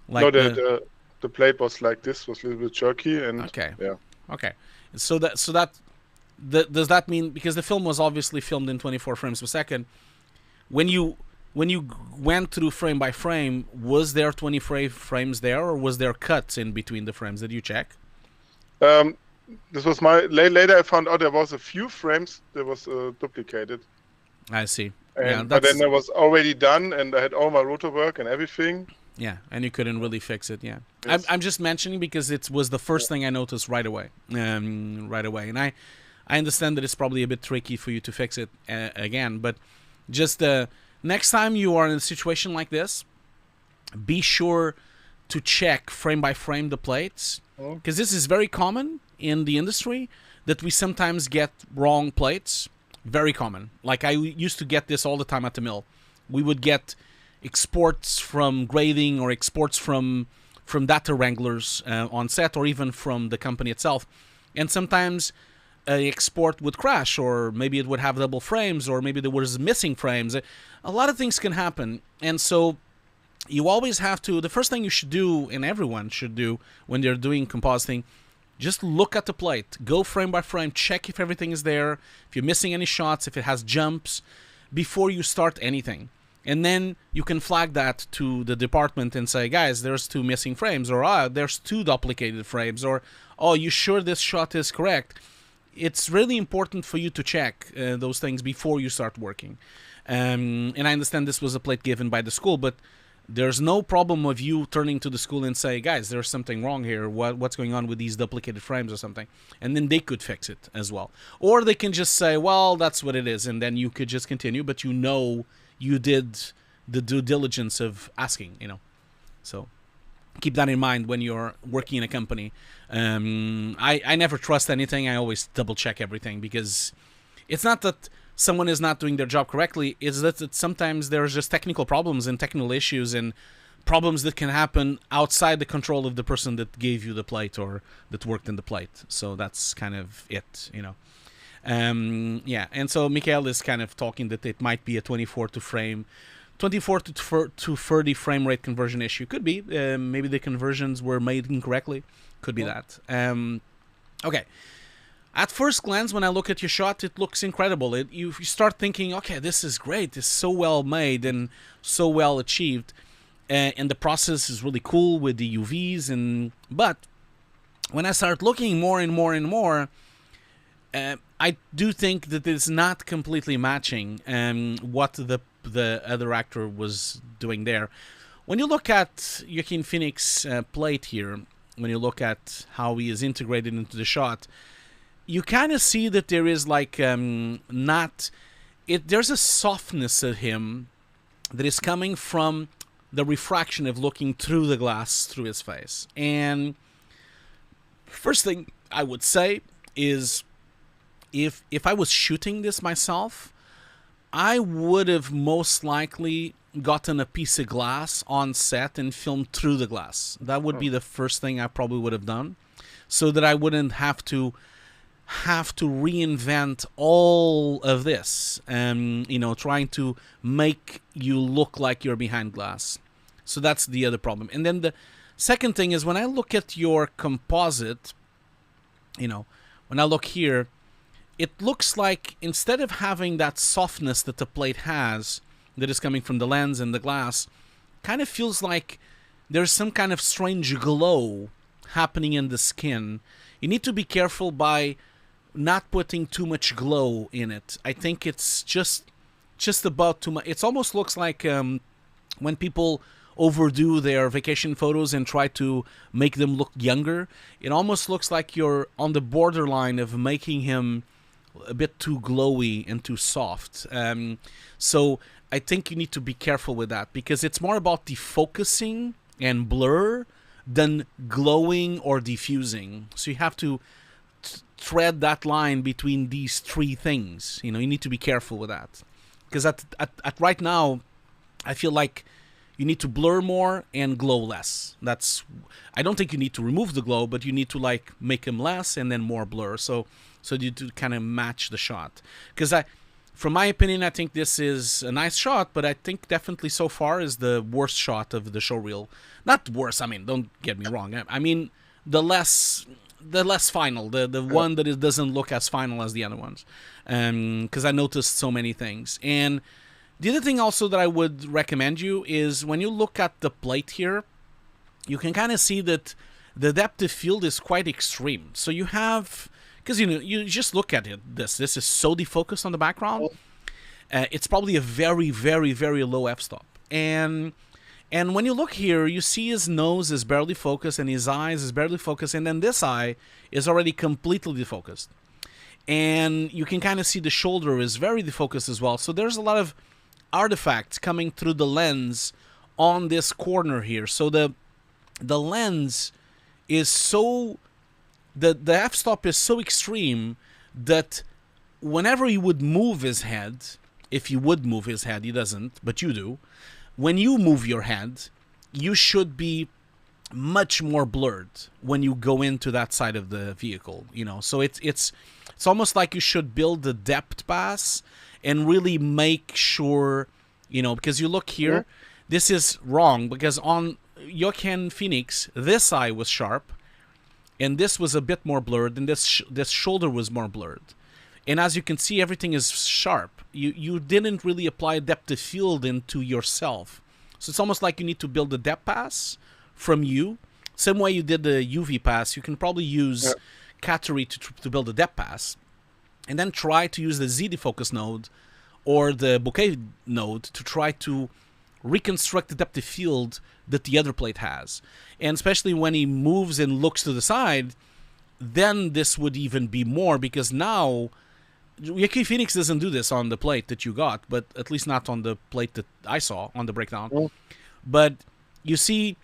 like no, the plate was like this, was a little bit jerky, and okay, yeah, okay. So that does that mean, because the film was obviously filmed in 24 frames per second, when you went through frame by frame, was there 24 frames there, or was there cuts in between the frames? Did you check? This was my later. I found out there was a few frames that was duplicated. I see. But then it was already done, and I had all my rotor work and everything. Yeah, and you couldn't really fix it. Yeah, yes. I'm just mentioning because it was the first thing I noticed right away. And I understand that it's probably a bit tricky for you to fix it again, but just next time you are in a situation like this, be sure to check frame by frame the plates, because this is very common in the industry that we sometimes get wrong plates. Very common. Like I used to get this all the time at the mill. We would get exports from grading or exports from data wranglers on set, or even from the company itself, and sometimes an export would crash, or maybe it would have double frames, or maybe there was missing frames. A lot of things can happen, and so you always have to, the first thing you should do, and everyone should do when they're doing compositing, just look at the plate, go frame by frame, check if everything is there, if you're missing any shots, if it has jumps, before you start anything. And then you can flag that to the department and say, guys, there's 2 missing frames, or there's 2 duplicated frames, or, oh, you sure this shot is correct? It's really important for you to check those things before you start working. And I understand this was a plate given by the school, but there's no problem of you turning to the school and say, guys, there's something wrong here. What's going on with these duplicated frames or something? And then they could fix it as well. Or they can just say, well, that's what it is. And then you could just continue, but you know you did the due diligence of asking, So keep that in mind when you're working in a company. I never trust anything. I always double check everything, because it's not that someone is not doing their job correctly, is that sometimes there's just technical problems and technical issues and problems that can happen outside the control of the person that gave you the plate or that worked in the plate. So that's kind of it, Yeah, and so Mikael is kind of talking that it might be a 24 to 30 frame rate conversion issue. Could be. Maybe the conversions were made incorrectly. Could be that. Okay. At first glance, when I look at your shot, it looks incredible. You start thinking, okay, this is great. It's so well made and so well achieved. And the process is really cool with the UVs. But when I start looking more and more and more, I do think that it's not completely matching what the other actor was doing there. When you look at Joaquin Phoenix's plate here, when you look at how he is integrated into the shot, you kind of see that there is like there's a softness of him that is coming from the refraction of looking through the glass through his face. And first thing I would say is, if I was shooting this myself, I would have most likely gotten a piece of glass on set and filmed through the glass. That would be the first thing I probably would have done, so that I wouldn't have to reinvent all of this, trying to make you look like you're behind glass. So that's the other problem. And then the second thing is, when I look at your composite, when I look here, it looks like instead of having that softness that the plate has, that is coming from the lens and the glass, kind of feels like there's some kind of strange glow happening in the skin. You need to be careful by not putting too much glow in it. I think it's just about too much. It almost looks like when people overdo their vacation photos and try to make them look younger. It almost looks like you're on the borderline of making him a bit too glowy and too soft. So I think you need to be careful with that, because it's more about defocusing and blur than glowing or diffusing. So you have to thread that line between these three things. You need to be careful with that, because at right now, I feel like you need to blur more and glow less. I don't think you need to remove the glow, but you need to make him less and then more blur. So you to kind of match the shot. Because from my opinion, I think this is a nice shot, but I think definitely so far is the worst shot of the showreel. Not worse, don't get me wrong. I mean the less final, the one that it doesn't look as final as the other ones. Because I noticed so many things. And the other thing also that I would recommend you is, when you look at the plate here, you can kind of see that the depth of field is quite extreme. So you have, because you just look at it, this is so defocused on the background. It's probably a very, very, very low f-stop. And when you look here, you see his nose is barely focused and his eyes is barely focused, and then this eye is already completely defocused. And you can kind of see the shoulder is very defocused as well. So there's a lot of artifacts coming through the lens on this corner here. So the lens is so, the f-stop is so extreme that whenever he would move his head, if he would move his head, he doesn't, but you do. When you move your head, you should be much more blurred when you go into that side of the vehicle, So it's almost like you should build the depth pass and really make sure, because you look here, this is wrong, because on Johannes Phoenix, this eye was sharp, and this was a bit more blurred, and this shoulder was more blurred. And as you can see, everything is sharp. You didn't really apply depth of field into yourself. So it's almost like you need to build a depth pass from you. Same way you did the UV pass, you can probably use Cattery to build a depth pass. And then try to use the Z defocus node or the bokeh node to try to reconstruct the depth of field that the other plate has. And especially when he moves and looks to the side, then this would even be more, because now Johannes Phoenix doesn't do this on the plate that you got, but at least not on the plate that I saw on the breakdown. But you see,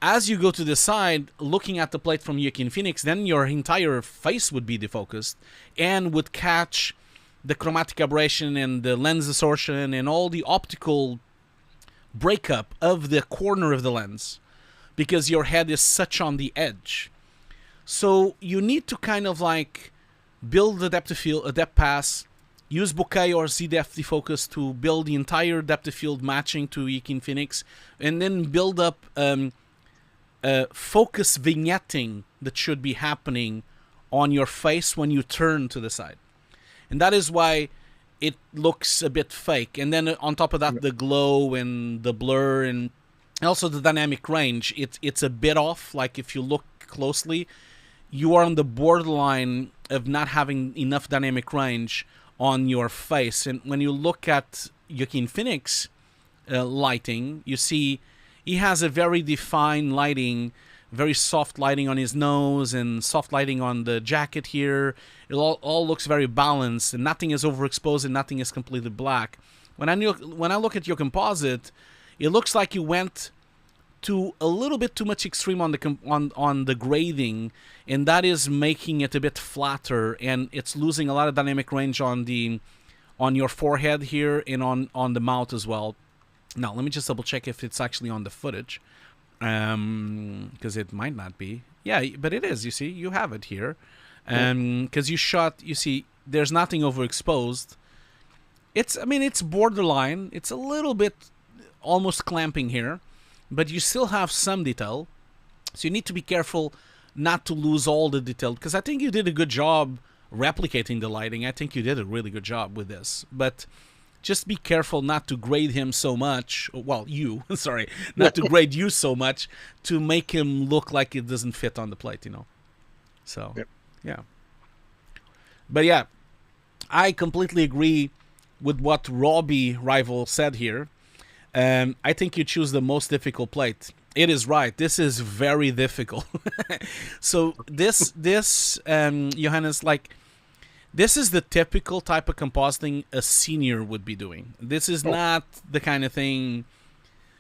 as you go to the side, looking at the plate from Johannes Phoenix, then your entire face would be defocused and would catch the chromatic aberration and the lens distortion and all the optical breakup of the corner of the lens, because your head is such on the edge. So you need to kind of build the depth of field, a depth pass, use bokeh or Z depth defocus to build the entire depth of field matching to Johannes Phoenix, and then build up focus vignetting that should be happening on your face when you turn to the side. And that is why it looks a bit fake. And then on top of that, the glow and the blur and also the dynamic range, it's a bit off. Like if you look closely, you are on the borderline of not having enough dynamic range on your face. And when you look at Johannes Phoenix lighting, you see he has a very defined lighting, very soft lighting on his nose and soft lighting on the jacket here. It all looks very balanced, and nothing is overexposed and nothing is completely black. When I look at your composite, it looks like you went to a little bit too much extreme on the on the grading, and that is making it a bit flatter, and it's losing a lot of dynamic range on your forehead here and on the mouth as well. Now let me just double check if it's actually on the footage, because it might not be. Yeah, but it is. You see, you have it here, because you shot. You see, there's nothing overexposed. I mean, it's borderline. It's a little bit almost clamping here, but you still have some detail. So you need to be careful not to lose all the detail, because I think you did a good job replicating the lighting. I think you did a really good job with this. But just be careful not to grade him so much. Well, you, sorry, not to grade you so much to make him look like it doesn't fit on the plate, you know. So, yeah. But yeah, I completely agree with what Robbie Rival said here. I think you choose the most difficult plate. It is right. This is very difficult. So this Johannes, like, this is the typical type of compositing a senior would be doing. This is not the kind of thing,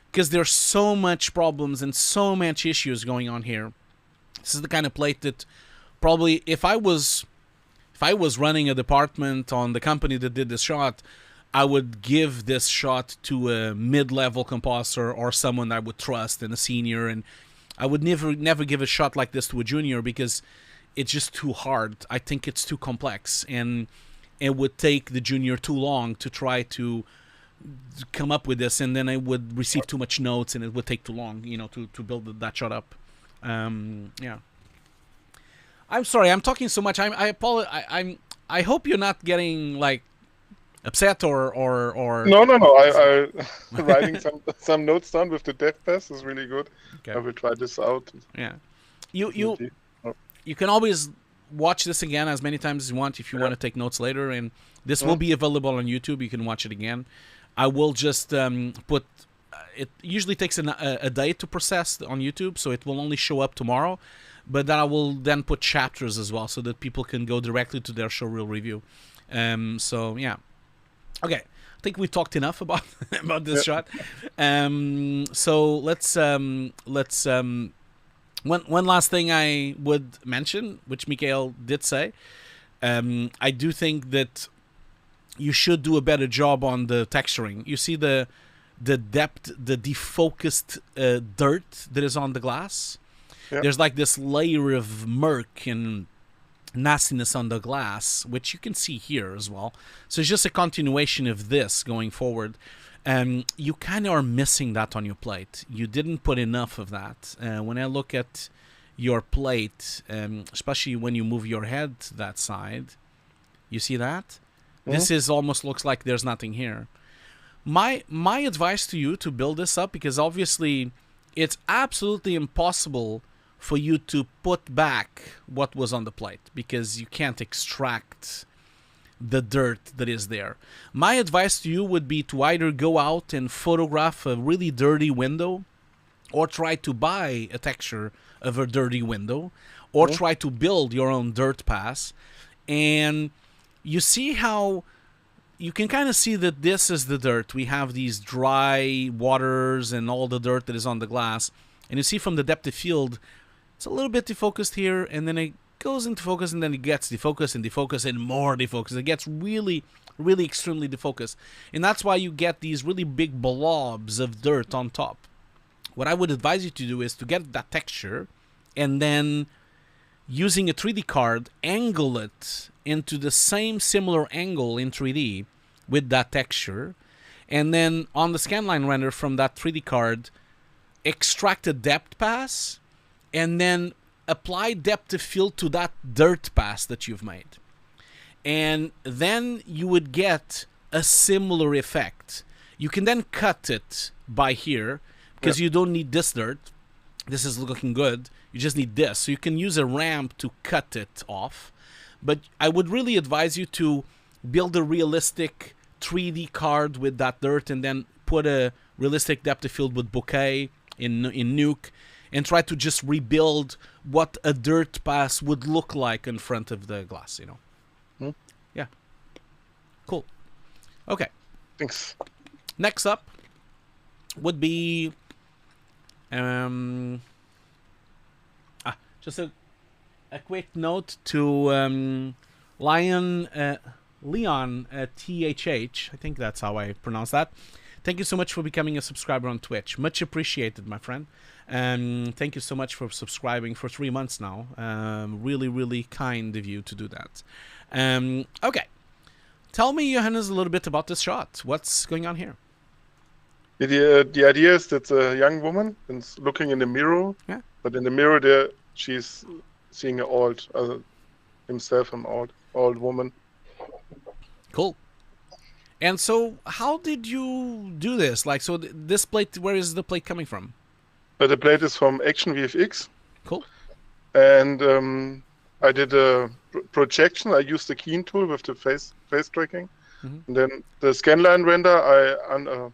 because there's so much problems and so much issues going on here. This is the kind of plate that probably if I was running a department on the company that did this shot, I would give this shot to a mid-level composer or someone I would trust and a senior, and I would never give a shot like this to a junior, because it's just too hard. I think it's too complex, and it would take the junior too long to try to come up with this, and then I would receive too much notes, and it would take too long, you know, to build that shot up. Yeah. I'm sorry, I'm talking so much. I apologize. I hope you're not getting like upset or. No. I writing some notes down with the depth pass is really good. Okay. I will try this out. Yeah. You can always watch this again as many times as you want if you want to take notes later, and this will be available on YouTube. You can watch it again. I will just put. It usually takes a day to process on YouTube, so it will only show up tomorrow. But then I will then put chapters as well, so that people can go directly to their showreel review. So yeah, okay. I think we talked enough about this shot. So let's one last thing I would mention, which Mikhail did say. I do think that you should do a better job on the texturing. You see the depth, the defocused dirt that is on the glass. Yep. There's like this layer of murk and nastiness on the glass, which you can see here as well. So it's just a continuation of this going forward. You kind of are missing that on your plate. You didn't put enough of that. When I look at your plate, especially when you move your head to that side, you see that? Mm-hmm. This is almost looks like there's nothing here. My advice to you to build this up, because obviously it's absolutely impossible for you to put back what was on the plate, because you can't extract the dirt that is there. My advice to you would be to either go out and photograph a really dirty window, or try to buy a texture of a dirty window, or try to build your own dirt pass. And you see how you can kind of see that this is the dirt. We have these dry waters and all the dirt that is on the glass. And you see from the depth of field, it's a little bit defocused here, and then it goes into focus, and then it gets defocused and defocused and more defocused. It gets really, really extremely defocused. And that's why you get these really big blobs of dirt on top. What I would advise you to do is to get that texture, and then using a 3D card, angle it into the same similar angle in 3D with that texture, and then on the scanline render from that 3D card, extract a depth pass, and then apply depth of field to that dirt pass that you've made. And then you would get a similar effect. You can then cut it by here, because you don't need this dirt. This is looking good. You just need this. So you can use a ramp to cut it off. But I would really advise you to build a realistic 3D card with that dirt, and then put a realistic depth of field with bouquet in Nuke, and try to just rebuild what a dirt pass would look like in front of the glass, you know. Yeah. Cool. Okay. Thanks. Next up, would be just a quick note to Leon THH. I think that's how I pronounce that. Thank you so much for becoming a subscriber on Twitch. Much appreciated, my friend. Thank you so much for subscribing for 3 months now. Really, really kind of you to do that. Okay. Tell me, Johannes, a little bit about this shot. What's going on here? The idea is that a young woman is looking in the mirror, Yeah. but in the mirror there she's seeing an old, himself an old woman. Cool. And so, how did you do this? Like, so this plate, where is the plate coming from? The plate is from Action VFX. Cool. And I did a projection. I used the keying tool with the face tracking. Mm-hmm. And then the scanline render, I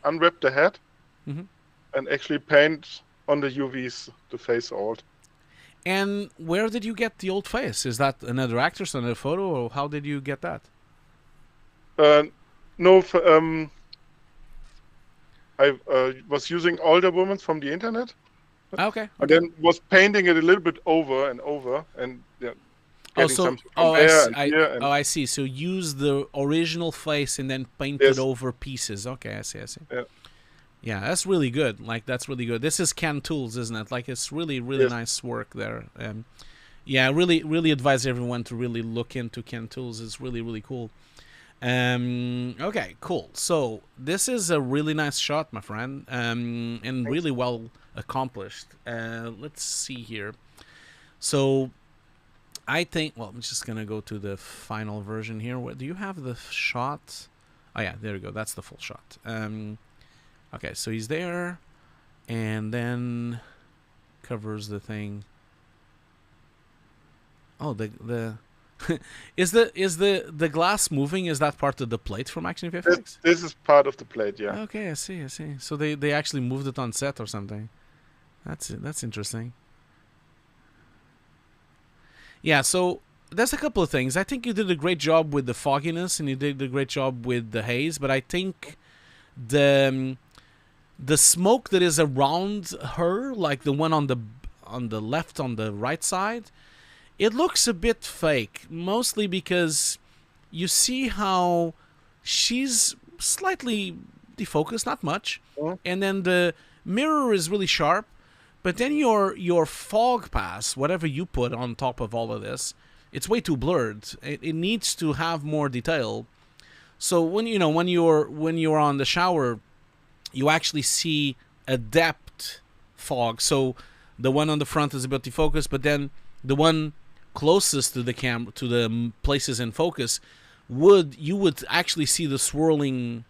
unwrapped the head and actually paint on the UVs the face old. And where did you get the old face? Is that another actress, another photo, or how did you get that? No, I was using older women from the internet. Okay. And then was painting it a little bit over and over, and getting something from I see. So use the original face and then paint it over pieces. Okay, I see. Yeah, that's really good. Like, that's really good. This is Ken Tools, isn't it? Like, it's really, really nice work there. Yeah, really advise everyone to really look into Ken Tools. It's really, really cool. Okay, cool. So this is a really nice shot, my friend, and Thanks. Really well accomplished. Let's see here. So I think, well, I'm just gonna go to the final version here. Where do you have the shot? Oh yeah, there we go. That's the full shot. Okay, so he's there, and then covers the thing. Oh, the is the glass moving? Is that part of the plate from Action VFX? This is part of the plate, yeah. Okay, I see. So they actually moved it on set or something. That's interesting. Yeah, so there's a couple of things. I think you did a great job with the fogginess, and you did a great job with the haze. But I think the smoke that is around her, like the one on the left, on the right side, it looks a bit fake, mostly because you see how she's slightly defocused, not much, and then the mirror is really sharp, but then your fog pass, whatever you put on top of all of this, it's way too blurred. It needs to have more detail. So when you're on the shower, you actually see a depth fog. So the one on the front is a bit defocused, but then the one closest to the camera, to the places in focus, you would actually see the swirling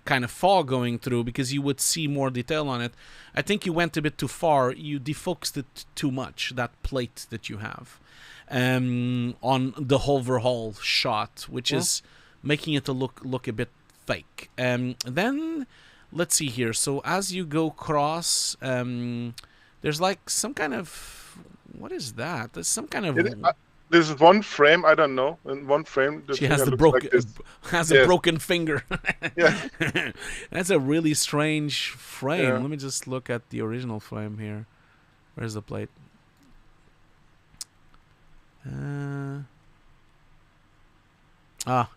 kind of fog going through, because you would see more detail on it. I think you went a bit too far. You defocused it too much, that plate that you have on the overall shot, which is making it look a bit fake. Then let's see here. So as you go across, there's like some kind of, what is that? There's some kind of. There's one frame. I don't know. In one frame, she has a broken finger. Yeah, that's a really strange frame. Yeah. Let me just look at the original frame here. Where's the plate?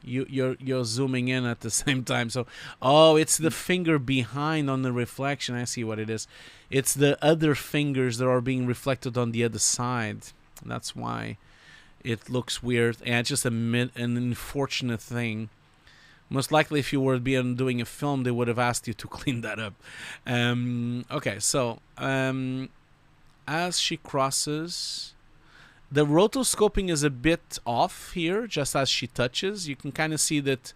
You're zooming in at the same time. So, it's the finger behind on the reflection. I see what it is. It's the other fingers that are being reflected on the other side. That's why it looks weird. And it's just an unfortunate thing. Most likely, if you were doing a film, they would have asked you to clean that up. Okay, so as she crosses, the rotoscoping is a bit off here, just as she touches. You can kind of see that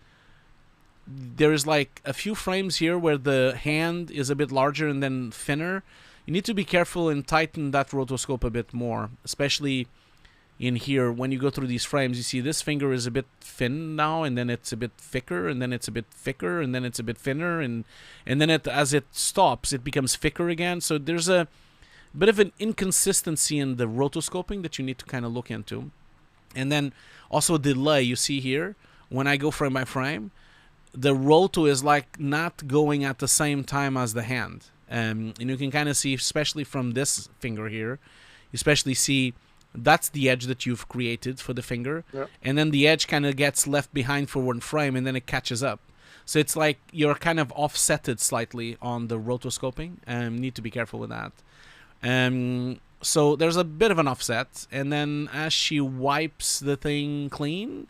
there is like a few frames here where the hand is a bit larger and then thinner. You need to be careful and tighten that rotoscope a bit more, especially in here. When you go through these frames, you see this finger is a bit thin now, and then it's a bit thicker, and then it's a bit thicker, and then it's a bit thinner, and then as it stops, it becomes thicker again. So there's a bit of an inconsistency in the rotoscoping that you need to kind of look into. And then also delay, you see here, when I go frame by frame, the roto is like not going at the same time as the hand. And you can kind of see, especially from this finger here, you especially see that's the edge that you've created for the finger. Yeah. And then the edge kind of gets left behind for one frame, and then it catches up. So it's like you're kind of offsetted slightly on the rotoscoping. Need to be careful with that. So there's a bit of an offset. And then as she wipes the thing clean,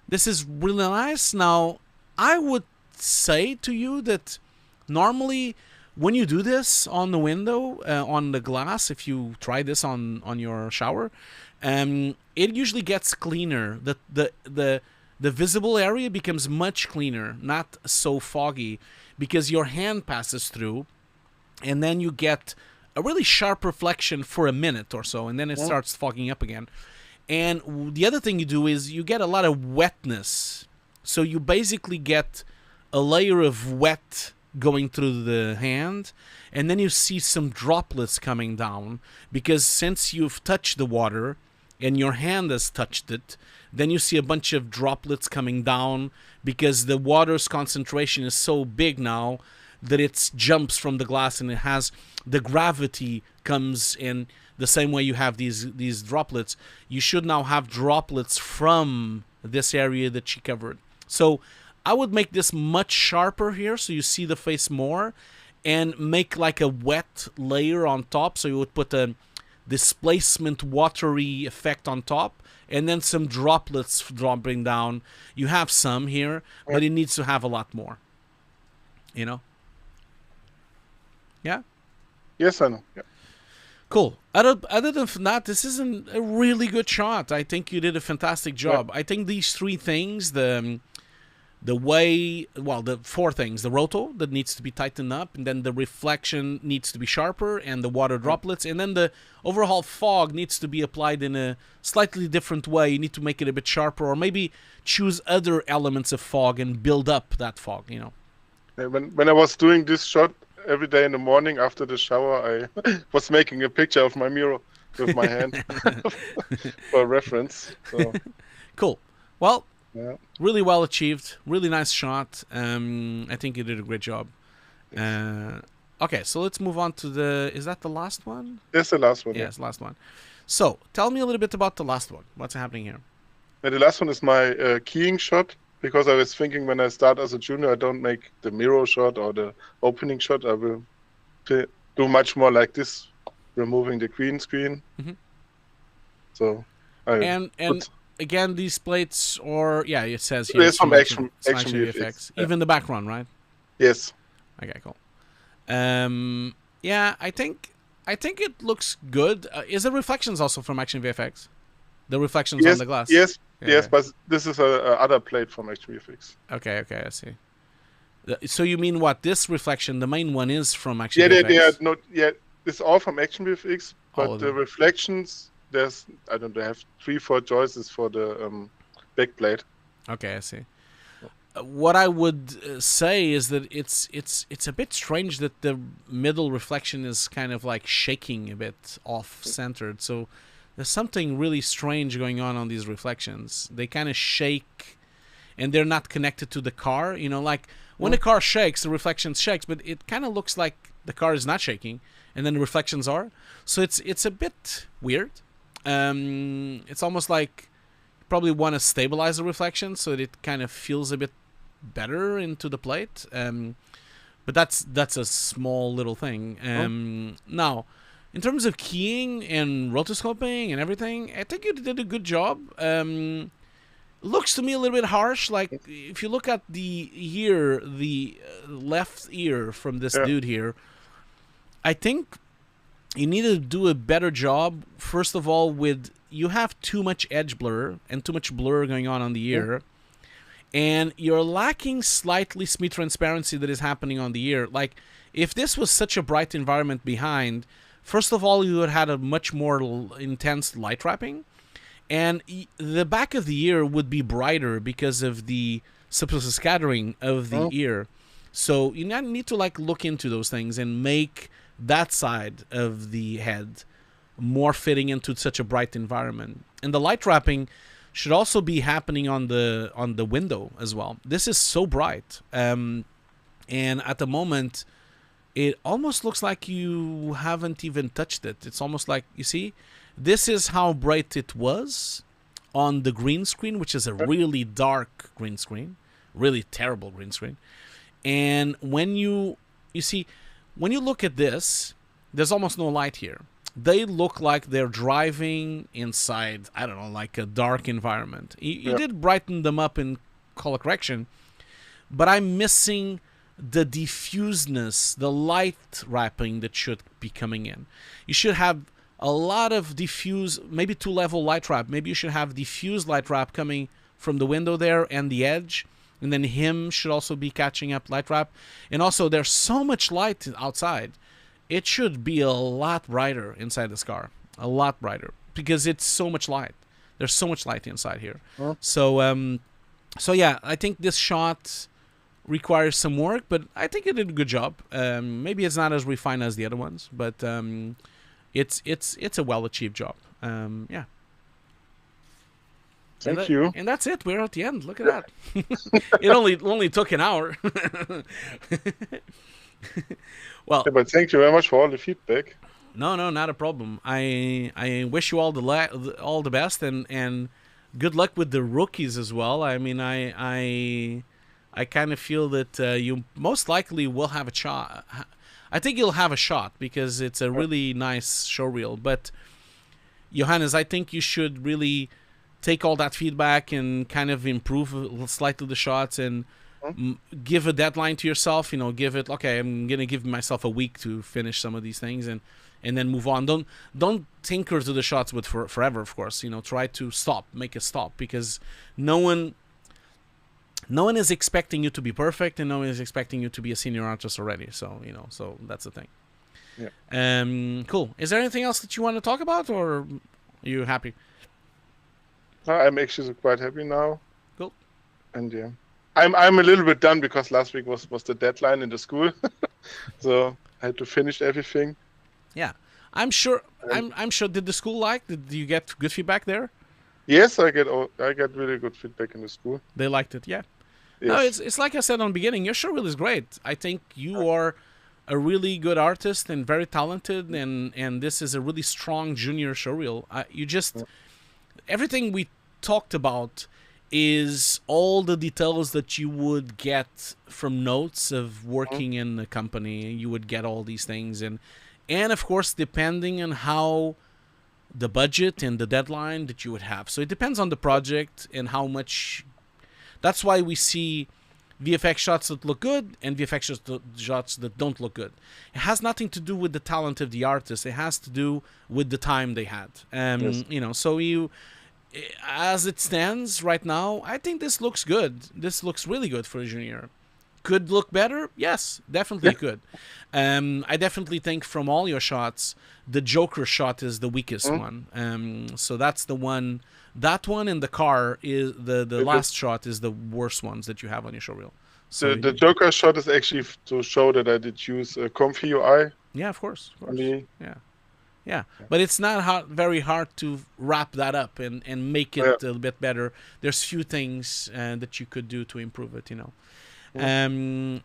this is really nice. Now, I would say to you that normally when you do this on the window, on the glass, if you try this on your shower, it usually gets cleaner. The visible area becomes much cleaner, not so foggy, because your hand passes through, and then you get a really sharp reflection for a minute or so, and then it starts fogging up again. And the other thing you do is you get a lot of wetness. So you basically get a layer of wet going through the hand, and then you see some droplets coming down, because since you've touched the water and your hand has touched it, then you see a bunch of droplets coming down, because the water's concentration is so big now that it jumps from the glass, and it has the gravity comes in the same way you have these droplets. You should now have droplets from this area that she covered. So I would make this much sharper here, so you see the face more, and make like a wet layer on top. So you would put a displacement watery effect on top, and then some droplets dropping down. You have some here, but it needs to have a lot more. You know? Yeah? Yes, I know. Yeah. Cool. Other than that, this is a really good shot. I think you did a fantastic job. I think these three things, the four things: the roto that needs to be tightened up, and then the reflection needs to be sharper, and the water droplets, and then the overall fog needs to be applied in a slightly different way. You need to make it a bit sharper, or maybe choose other elements of fog and build up that fog, you know. When I was doing this shot every day in the morning after the shower, I was making a picture of my mirror with my hand for reference. So. Cool. Well, yeah. Really well achieved. Really nice shot. I think you did a great job. Okay, so let's move on to the... Is that the last one? That's the last one. Yeah, it's the last one. So, tell me a little bit about the last one. What's happening here? The last one is my keying shot, because I was thinking when I start as a junior, I don't make the mirror shot or the opening shot. I will do much more like this, removing the green screen. Mm-hmm. So, again, these plates, or it says here. There's some action VFX. Even the background, right? Yes. Okay, cool. I think it looks good. Is the reflections also from Action VFX? The reflections on the glass. Yes, but this is a other plate from Action VFX. Okay, I see. So you mean what? This reflection, the main one, is from Action VFX? They are not. Yeah, it's all from Action VFX, but the reflections. I have 3-4 choices for the back plate. Okay, I see. What I would say is that it's a bit strange that the middle reflection is kind of like shaking a bit off-centered. So there's something really strange going on these reflections. They kind of shake, and they're not connected to the car. You know, like when the car shakes, the reflection shakes, but it kind of looks like the car is not shaking, and then the reflections are. So it's a bit weird. It's almost like you probably want to stabilize the reflection so that it kind of feels a bit better into the plate. But that's a small little thing. Now, in terms of keying and rotoscoping and everything, I think you did a good job. Looks to me a little bit harsh. Like if you look at the ear, the left ear from this dude here, I think you need to do a better job, first of all, you have too much edge blur and too much blur going on the ear, and you're lacking slightly semi-transparency that is happening on the ear. Like, if this was such a bright environment behind, first of all, you would have had a much more intense light wrapping, and the back of the ear would be brighter because of the scattering of the ear. So you need to look into those things and make that side of the head more fitting into such a bright environment. And the light wrapping, should also be happening on the window as well. This is so bright, and at the moment, it almost looks like you haven't even touched it. It's almost like, you see, this is how bright it was on the green screen, which is a really dark green screen, really terrible green screen. And when you see, when you look at this, there's almost no light here. They look like they're driving inside, I don't know, like a dark environment. You did brighten them up in color correction, but I'm missing the diffuseness, the light wrapping that should be coming in. You should have a lot of diffuse, maybe 2-level light wrap. Maybe you should have diffuse light wrap coming from the window there and the edge. And then him should also be catching up light wrap. And also, there's so much light outside. It should be a lot brighter inside this car. A lot brighter. Because it's so much light. There's so much light inside here. So yeah, I think this shot requires some work, but I think it did a good job. Maybe it's not as refined as the other ones, but it's a well-achieved job. Yeah. Thank you. And that's it. We're at the end. Look at that. It only took an hour. Well, but thank you very much for all the feedback. No, not a problem. I wish you all the best and good luck with the rookies as well. I mean, I kind of feel that you most likely will have a shot. I think you'll have a shot because it's a really nice showreel. But Johannes, I think you should really take all that feedback and kind of improve slightly the shots and give a deadline to yourself. You know, give it, okay, I'm gonna give myself a week to finish some of these things and then move on. Don't tinker to the shots with forever, of course. You know, try to make a stop because no one is expecting you to be perfect, and no one is expecting you to be a senior artist already. So, you know, so that's the thing. Yeah. Cool. Is there anything else that you want to talk about, or are you happy? I'm actually quite happy now. Cool. And yeah, I'm a little bit done because last week was the deadline in the school, so I had to finish everything. Yeah, I'm sure. I'm sure. Did the school did you get good feedback there? Yes, I get really good feedback in the school. They liked it, yeah. Yes. No, it's like I said on the beginning, your showreel is great. I think you are a really good artist and very talented, and this is a really strong junior showreel. Everything we talked about is all the details that you would get from notes of working in the company. You would get all these things, and of course, depending on how the budget and the deadline that you would have. So it depends on the project and how much. That's why we see VFX shots that look good and VFX shots that don't look good. It has nothing to do with the talent of the artist. It has to do with the time they had. Yes. You know, so as it stands right now, I think this looks good. This looks really good for a junior. Could look better? Yes, definitely could. I definitely think from all your shots, the Joker shot is the weakest one. So that's the one. That one in the car is the last shot is the worst ones that you have on your showreel. So the Joker shot is actually to show that I did use a comfy UI. Yeah, of course. Yeah. But it's not very hard to wrap that up and make it a little bit better. There's few things that you could do to improve it, you know. And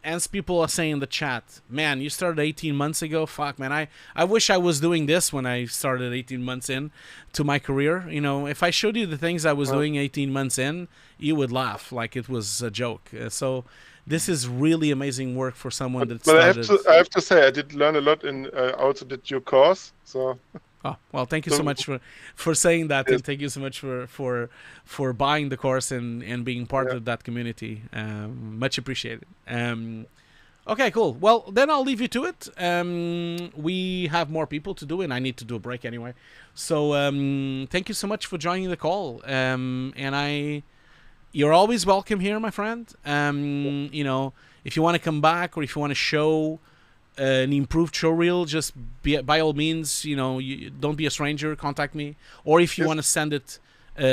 as people are saying in the chat, man, you started 18 months ago. Fuck, man, I wish I was doing this when I started 18 months in to my career. You know, if I showed you the things I was doing 18 months in, you would laugh like it was a joke. So this is really amazing work for someone that started. But I have to say, I did learn a lot in also did your course. So. Oh, well, thank you so much for saying that, and thank you so much for buying the course and being part of that community. Much appreciated. Okay, cool. Well, then I'll leave you to it. We have more people to do, and I need to do a break anyway. So thank you so much for joining the call. You're always welcome here, my friend. You know, if you want to come back or if you want to show an improved showreel, just by all means, you know, don't be a stranger, contact me. Or if you want to send it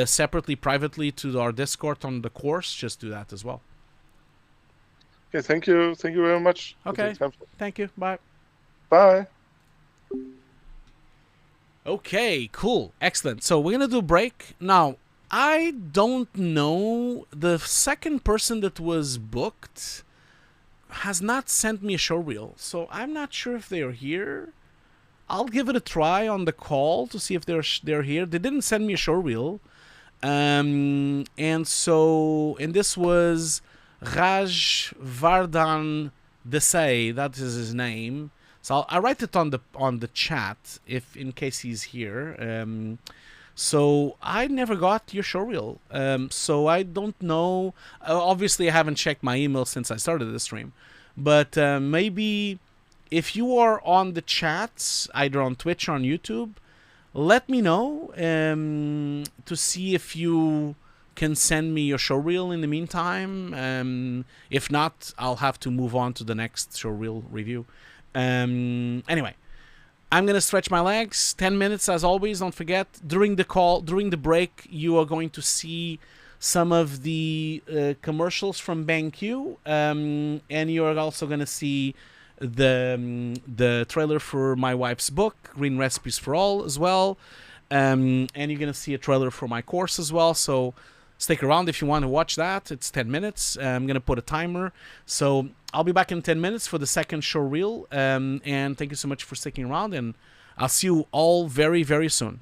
separately, privately to our Discord on the course, just do that as well. Okay, thank you very much. Okay, thank you. Bye. Bye. Okay, cool. Excellent. So we're going to do a break. Now, I don't know. The second person that was booked has not sent me a showreel. So I'm not sure if they're here. I'll give it a try on the call to see if they're here. They didn't send me a showreel. And this was Raj Vardhan Desai. That is his name. So I'll write it on the chat if in case he's here. So I never got your showreel. So I don't know. Obviously, I haven't checked my email since I started the stream. But maybe if you are on the chats, either on Twitch or on YouTube, let me know to see if you can send me your showreel in the meantime. If not, I'll have to move on to the next showreel review. Anyway, I'm going to stretch my legs. 10 minutes as always. Don't forget, during the break, you are going to see some of the commercials from BenQ. And you're also going to see the trailer for my wife's book, Green Recipes for All, as well. And you're going to see a trailer for my course as well. So stick around if you want to watch that. It's 10 minutes. I'm going to put a timer. So I'll be back in 10 minutes for the second showreel. And thank you so much for sticking around. And I'll see you all very, very soon.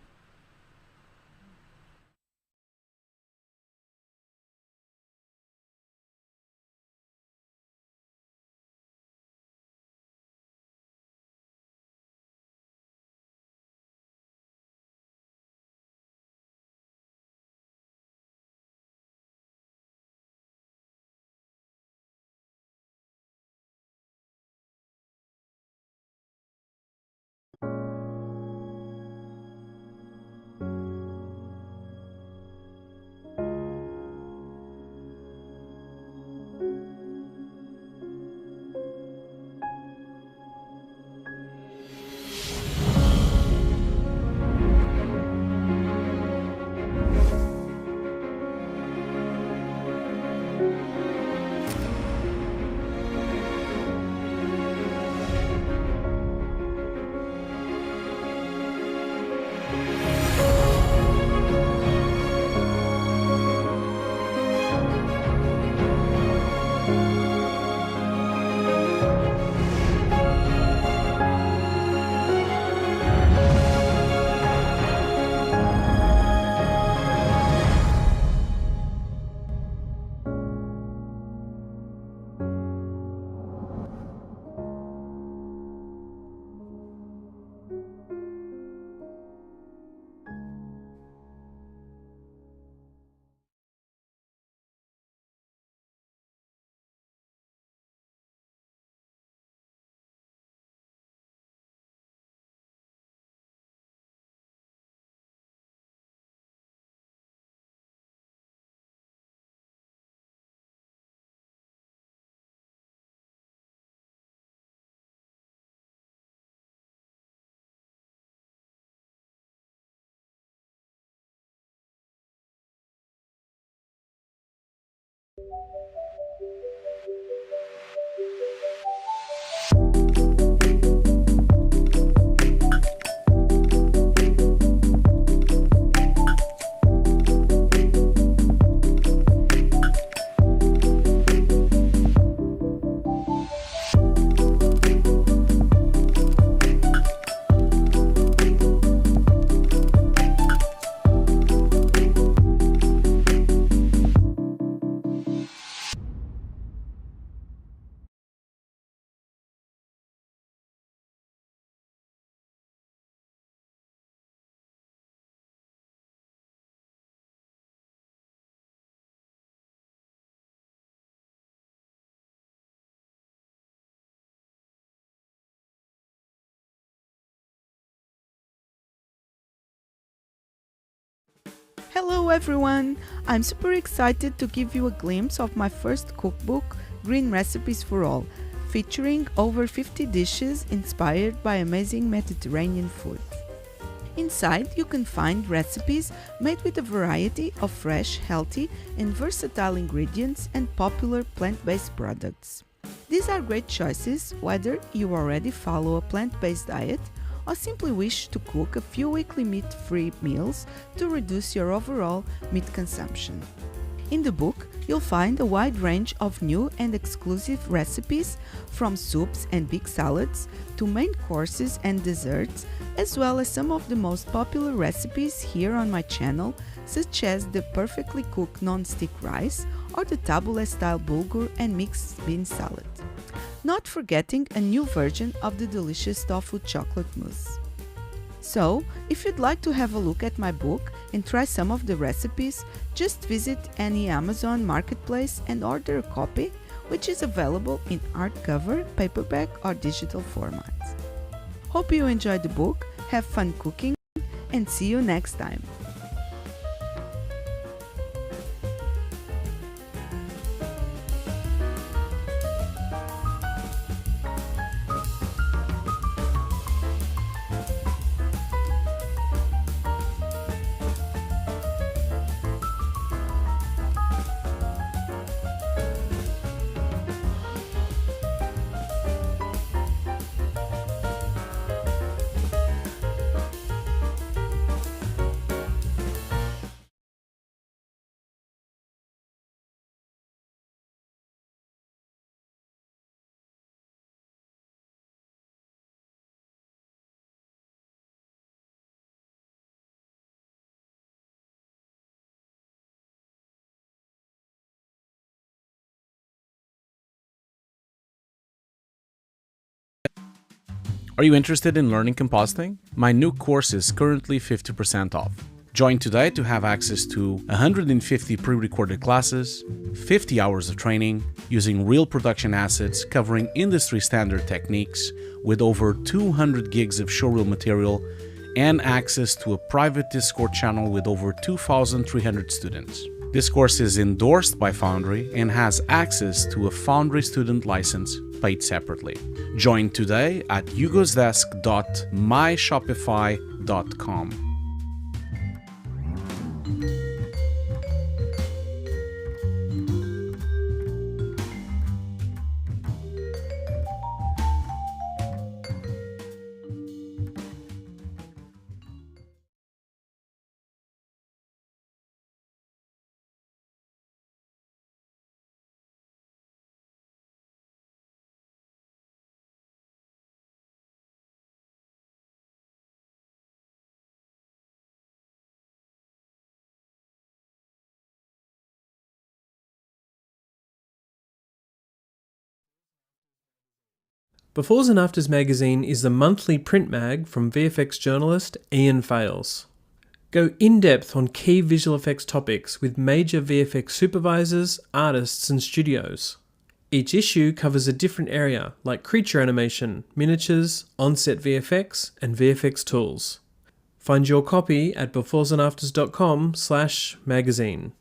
Hello everyone! I'm super excited to give you a glimpse of my first cookbook, Green Recipes for All, featuring over 50 dishes inspired by amazing Mediterranean food. Inside you can find recipes made with a variety of fresh, healthy and versatile ingredients and popular plant-based products. These are great choices whether you already follow a plant-based diet or simply wish to cook a few weekly meat-free meals to reduce your overall meat consumption. In the book, you'll find a wide range of new and exclusive recipes, from soups and big salads to main courses and desserts, as well as some of the most popular recipes here on my channel, such as the perfectly cooked non-stick rice or the tabbouleh-style bulgur and mixed bean salad. Not forgetting a new version of the delicious tofu chocolate mousse. So, if you'd like to have a look at my book and try some of the recipes, just visit any Amazon marketplace and order a copy, which is available in hardcover, paperback, or digital formats. Hope you enjoyed the book, have fun cooking, and see you next time. Are you interested in learning compositing? My Nuke course is currently 50% off. Join today to have access to 150 pre-recorded classes, 50 hours of training, using real production assets covering industry standard techniques, with over 200 gigs of showreel material, and access to a private Discord channel with over 2,300 students. This course is endorsed by Foundry and has access to a Foundry student license paid separately. Join today at hugosdesk.myshopify.com. Befores and Afters magazine is the monthly print mag from VFX journalist Ian Fales. Go in-depth on key visual effects topics with major VFX supervisors, artists and studios. Each issue covers a different area like creature animation, miniatures, on-set VFX and VFX tools. Find your copy at beforesandafters.com/magazine.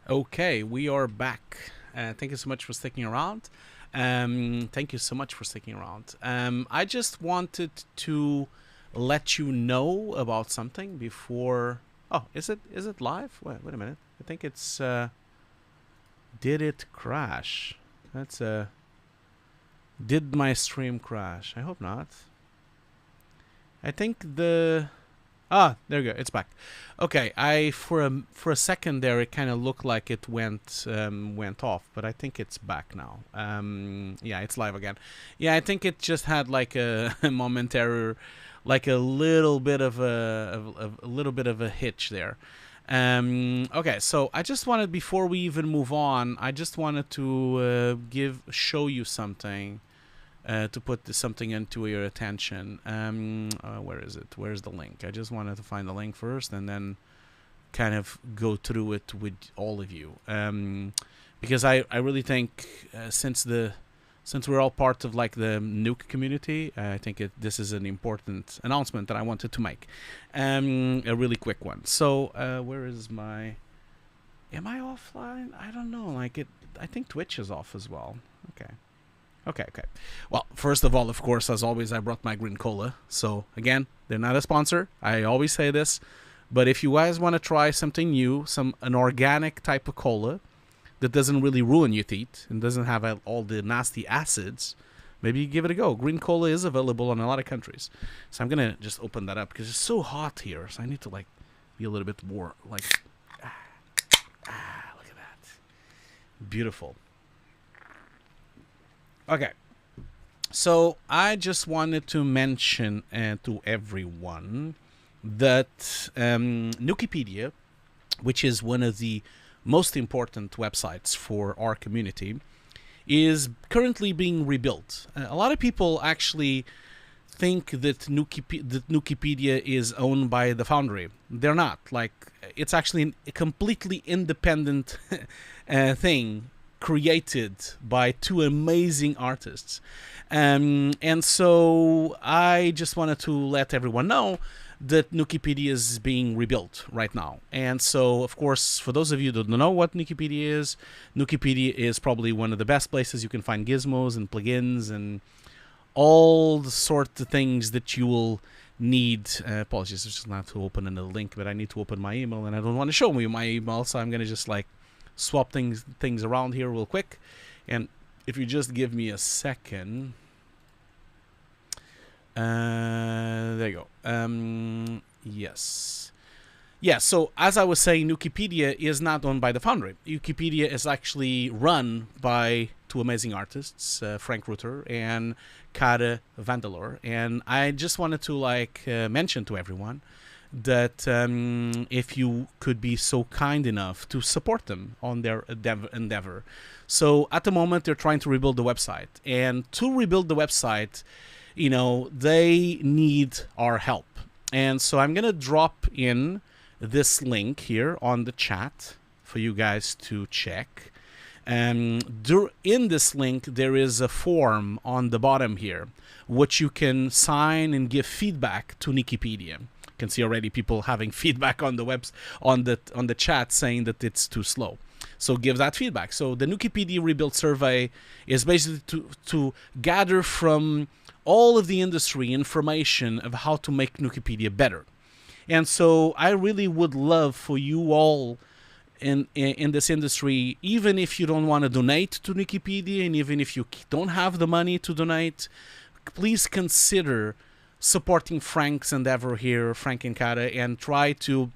Okay, we are back. Thank you so much for sticking around. Thank you so much for sticking around. I just wanted to let you know about something before. Oh, is it live? Wait a minute. I think it's. Did it crash? That's Did my stream crash? I hope not. I think the. There you go. It's back. Okay. For a second there, it kind of looked like it went off, but I think it's back now. Yeah, it's live again. Yeah, I think it just had like a momentary, like a little bit of a hitch there. Okay, so I just wanted, before we even move on, I just wanted to show you something. To put something into your attention. Where is it? Where's the link? I just wanted to find the link first and then kind of go through it with all of you. Because I really think since we're all part of like the Nuke community, I think this is an important announcement that I wanted to make. A really quick one. So where is my? Am I offline? I don't know. Like it. I think Twitch is off as well. Okay. Well, first of all, of course, as always, I brought my green cola. So, again, they're not a sponsor. I always say this. But if you guys want to try something new, an organic type of cola that doesn't really ruin your teeth and doesn't have all the nasty acids, maybe give it a go. Green cola is available in a lot of countries. So I'm going to just open that up because it's so hot here. So I need to, like, be a little bit more, like, look at that. Beautiful. Okay, so I just wanted to mention to everyone that Nukepedia, which is one of the most important websites for our community, is currently being rebuilt. A lot of people actually think that Nukepedia is owned by the Foundry. They're not. Like, it's actually a completely independent thing, created by two amazing artists. And so I just wanted to let everyone know that Nukepedia is being rebuilt right now. And so, of course, for those of you that don't know what Nukepedia is probably one of the best places you can find gizmos and plugins and all the sorts of things that you will need. Apologies, I just not to open another link, but I need to open my email, and I don't want to show you my email, so I'm going to just like swap things around here real quick. And if you just give me a second, there you go. Yes, so as I was saying, Nukepedia is not owned by the Foundry. Nukepedia is actually run by two amazing artists, Frank Rutter and Kare Vandelor. And I just wanted to mention to everyone that if you could be so kind enough to support them on their endeavor. So at the moment, they're trying to rebuild the website. And to rebuild the website, they need our help. And so I'm going to drop in this link here on the chat for you guys to check. In this link, there is a form on the bottom here, which you can sign and give feedback to Nukepedia. You can see already people having feedback on the on the chat saying that it's too slow. So give that feedback. So the Nukepedia rebuild survey is basically to gather from all of the industry information of how to make Nukepedia better. And so I really would love for you all in this industry, even if you don't want to donate to Nukepedia, and even if you don't have the money to donate, please consider supporting Frank's endeavor here, Frank and Kara, and try to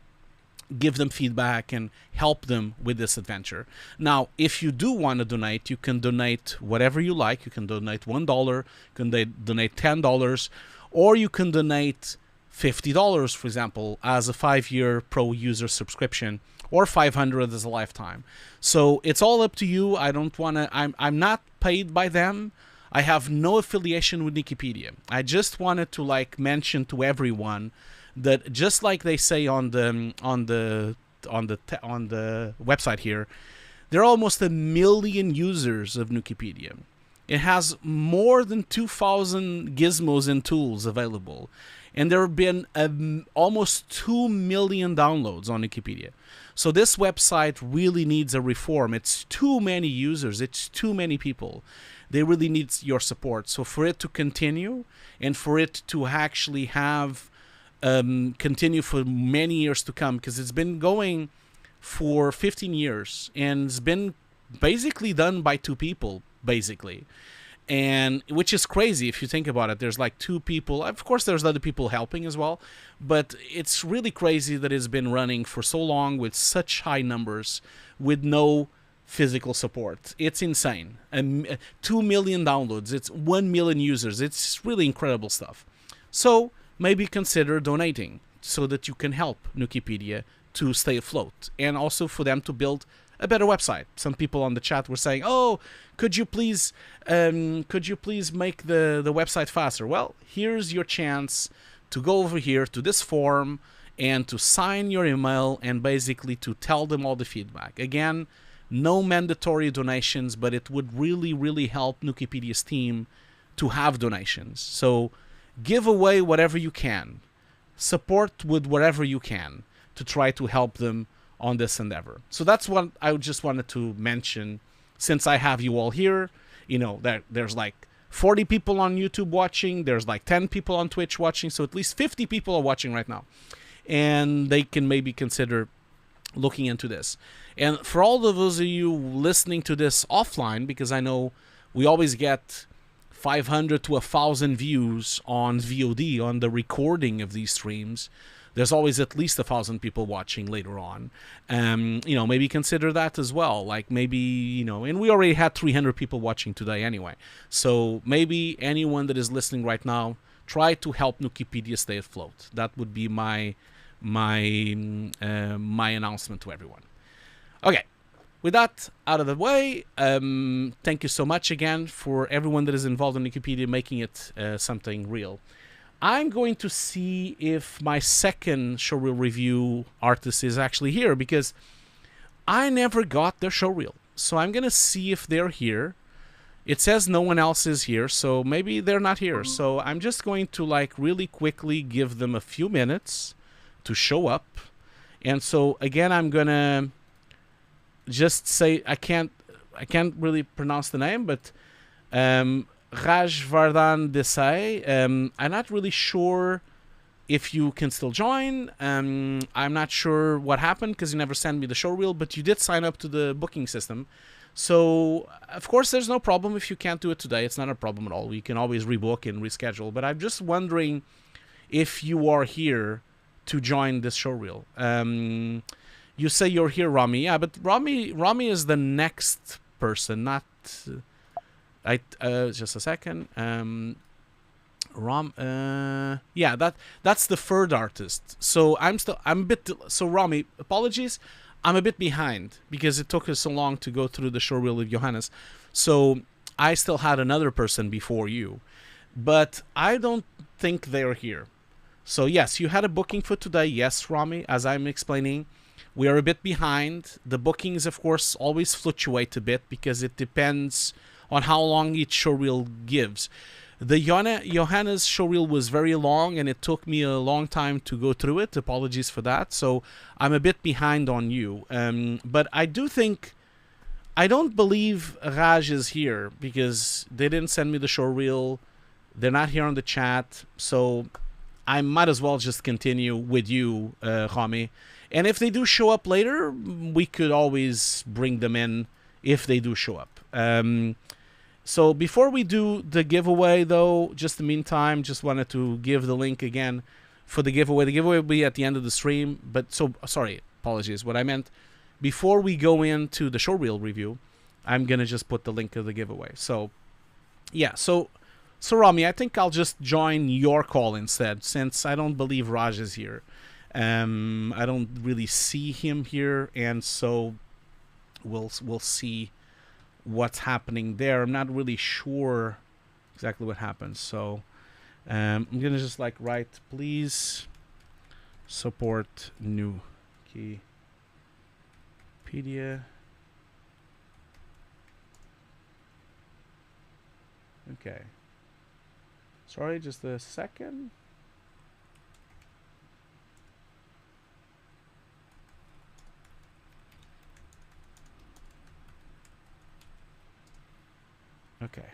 give them feedback and help them with this adventure. Now, if you do want to donate, you can donate whatever you like. You can donate $1, you can donate $10, or you can donate $50, for example, as a 5-year pro user subscription, or $500 as a lifetime. So it's all up to you. I don't want to. I'm not paid by them. I have no affiliation with Nukepedia. I just wanted to mention to everyone that just like they say on the website here, there are almost 1 million users of Nukepedia. It has more than 2,000 gizmos and tools available. and there have been almost 2 million downloads on Nukepedia. So this website really needs a reform. It's too many users. It's too many people. They really need your support. So for it to continue and for it to actually have continue for many years to come, because it's been going for 15 years and it's been basically done by 2 people, basically. And which is crazy if you think about it. There's like 2 people. Of course, there's other people helping as well. But it's really crazy that it's been running for so long with such high numbers with no physical support. It's insane. 2 million downloads. It's 1 million users. It's really incredible stuff. So maybe consider donating so that you can help Nukepedia to stay afloat and also for them to build a better website. Some people on the chat were saying, "Oh, could you please make the website faster?" Well, here's your chance to go over here to this form and to sign your email and basically to tell them all the feedback. Again, no mandatory donations, but it would really, really help Nukepedia's team to have donations. So give away whatever you can. Support with whatever you can to try to help them on this endeavor. So that's what I just wanted to mention since I have you all here. You know, there's like 40 people on YouTube watching, there's like 10 people on Twitch watching, so at least 50 people are watching right now. And they can maybe consider looking into this. And for all of those of you listening to this offline, because I know we always get 500 to 1,000 views on VOD, on the recording of these streams, there's always at least 1,000 people watching later on. You know, maybe consider that as well. Like maybe, you know, and we already had 300 people watching today anyway. So maybe anyone that is listening right now, try to help Nukepedia stay afloat. That would be my announcement to everyone. Okay, with that out of the way, thank you so much again for everyone that is involved in Nukepedia making it something real. I'm going to see if my second showreel review artist is actually here, because I never got their showreel. So I'm going to see if they're here. It says no one else is here, so maybe they're not here. So I'm just going to like really quickly give them a few minutes to show up. And so again, I'm going to just say, I can't really pronounce the name, but Rajvardhan Desai. I'm not really sure if you can still join. I'm not sure what happened because you never sent me the showreel, but you did sign up to the booking system. So, of course, there's no problem if you can't do it today. It's not a problem at all. We can always rebook and reschedule. But I'm just wondering if you are here to join this showreel. You say you're here, Romy. Yeah, but Romy is the next person, not... just a second. Yeah, that's the third artist. So I'm a bit. So Romy, apologies, I'm a bit behind because it took us so long to go through the showreel with Johannes. So I still had another person before you, but I don't think they're here. So yes, you had a booking for today. Yes, Romy, as I'm explaining, we are a bit behind. The bookings, of course, always fluctuate a bit because it depends on how long each showreel gives. The Johannes showreel was very long, and it took me a long time to go through it. Apologies for that. So I'm a bit behind on you. But I don't believe Raj is here because they didn't send me the showreel. They're not here on the chat. So I might as well just continue with you, Romy. And if they do show up later, we could always bring them in if they do show up. So before we do the giveaway, though, just in the meantime, just wanted to give the link again for the giveaway. The giveaway will be at the end of the stream. But so, sorry, apologies. What I meant, before we go into the showreel review, I'm going to just put the link of the giveaway. So, yeah. So Romy, I think I'll just join your call instead, since I don't believe Raj is here. I don't really see him here, and so we'll see what's happening there. I'm not really sure exactly what happens. So I'm gonna just like write, please support Nukepedia. Okay. Sorry, just a second. Okay.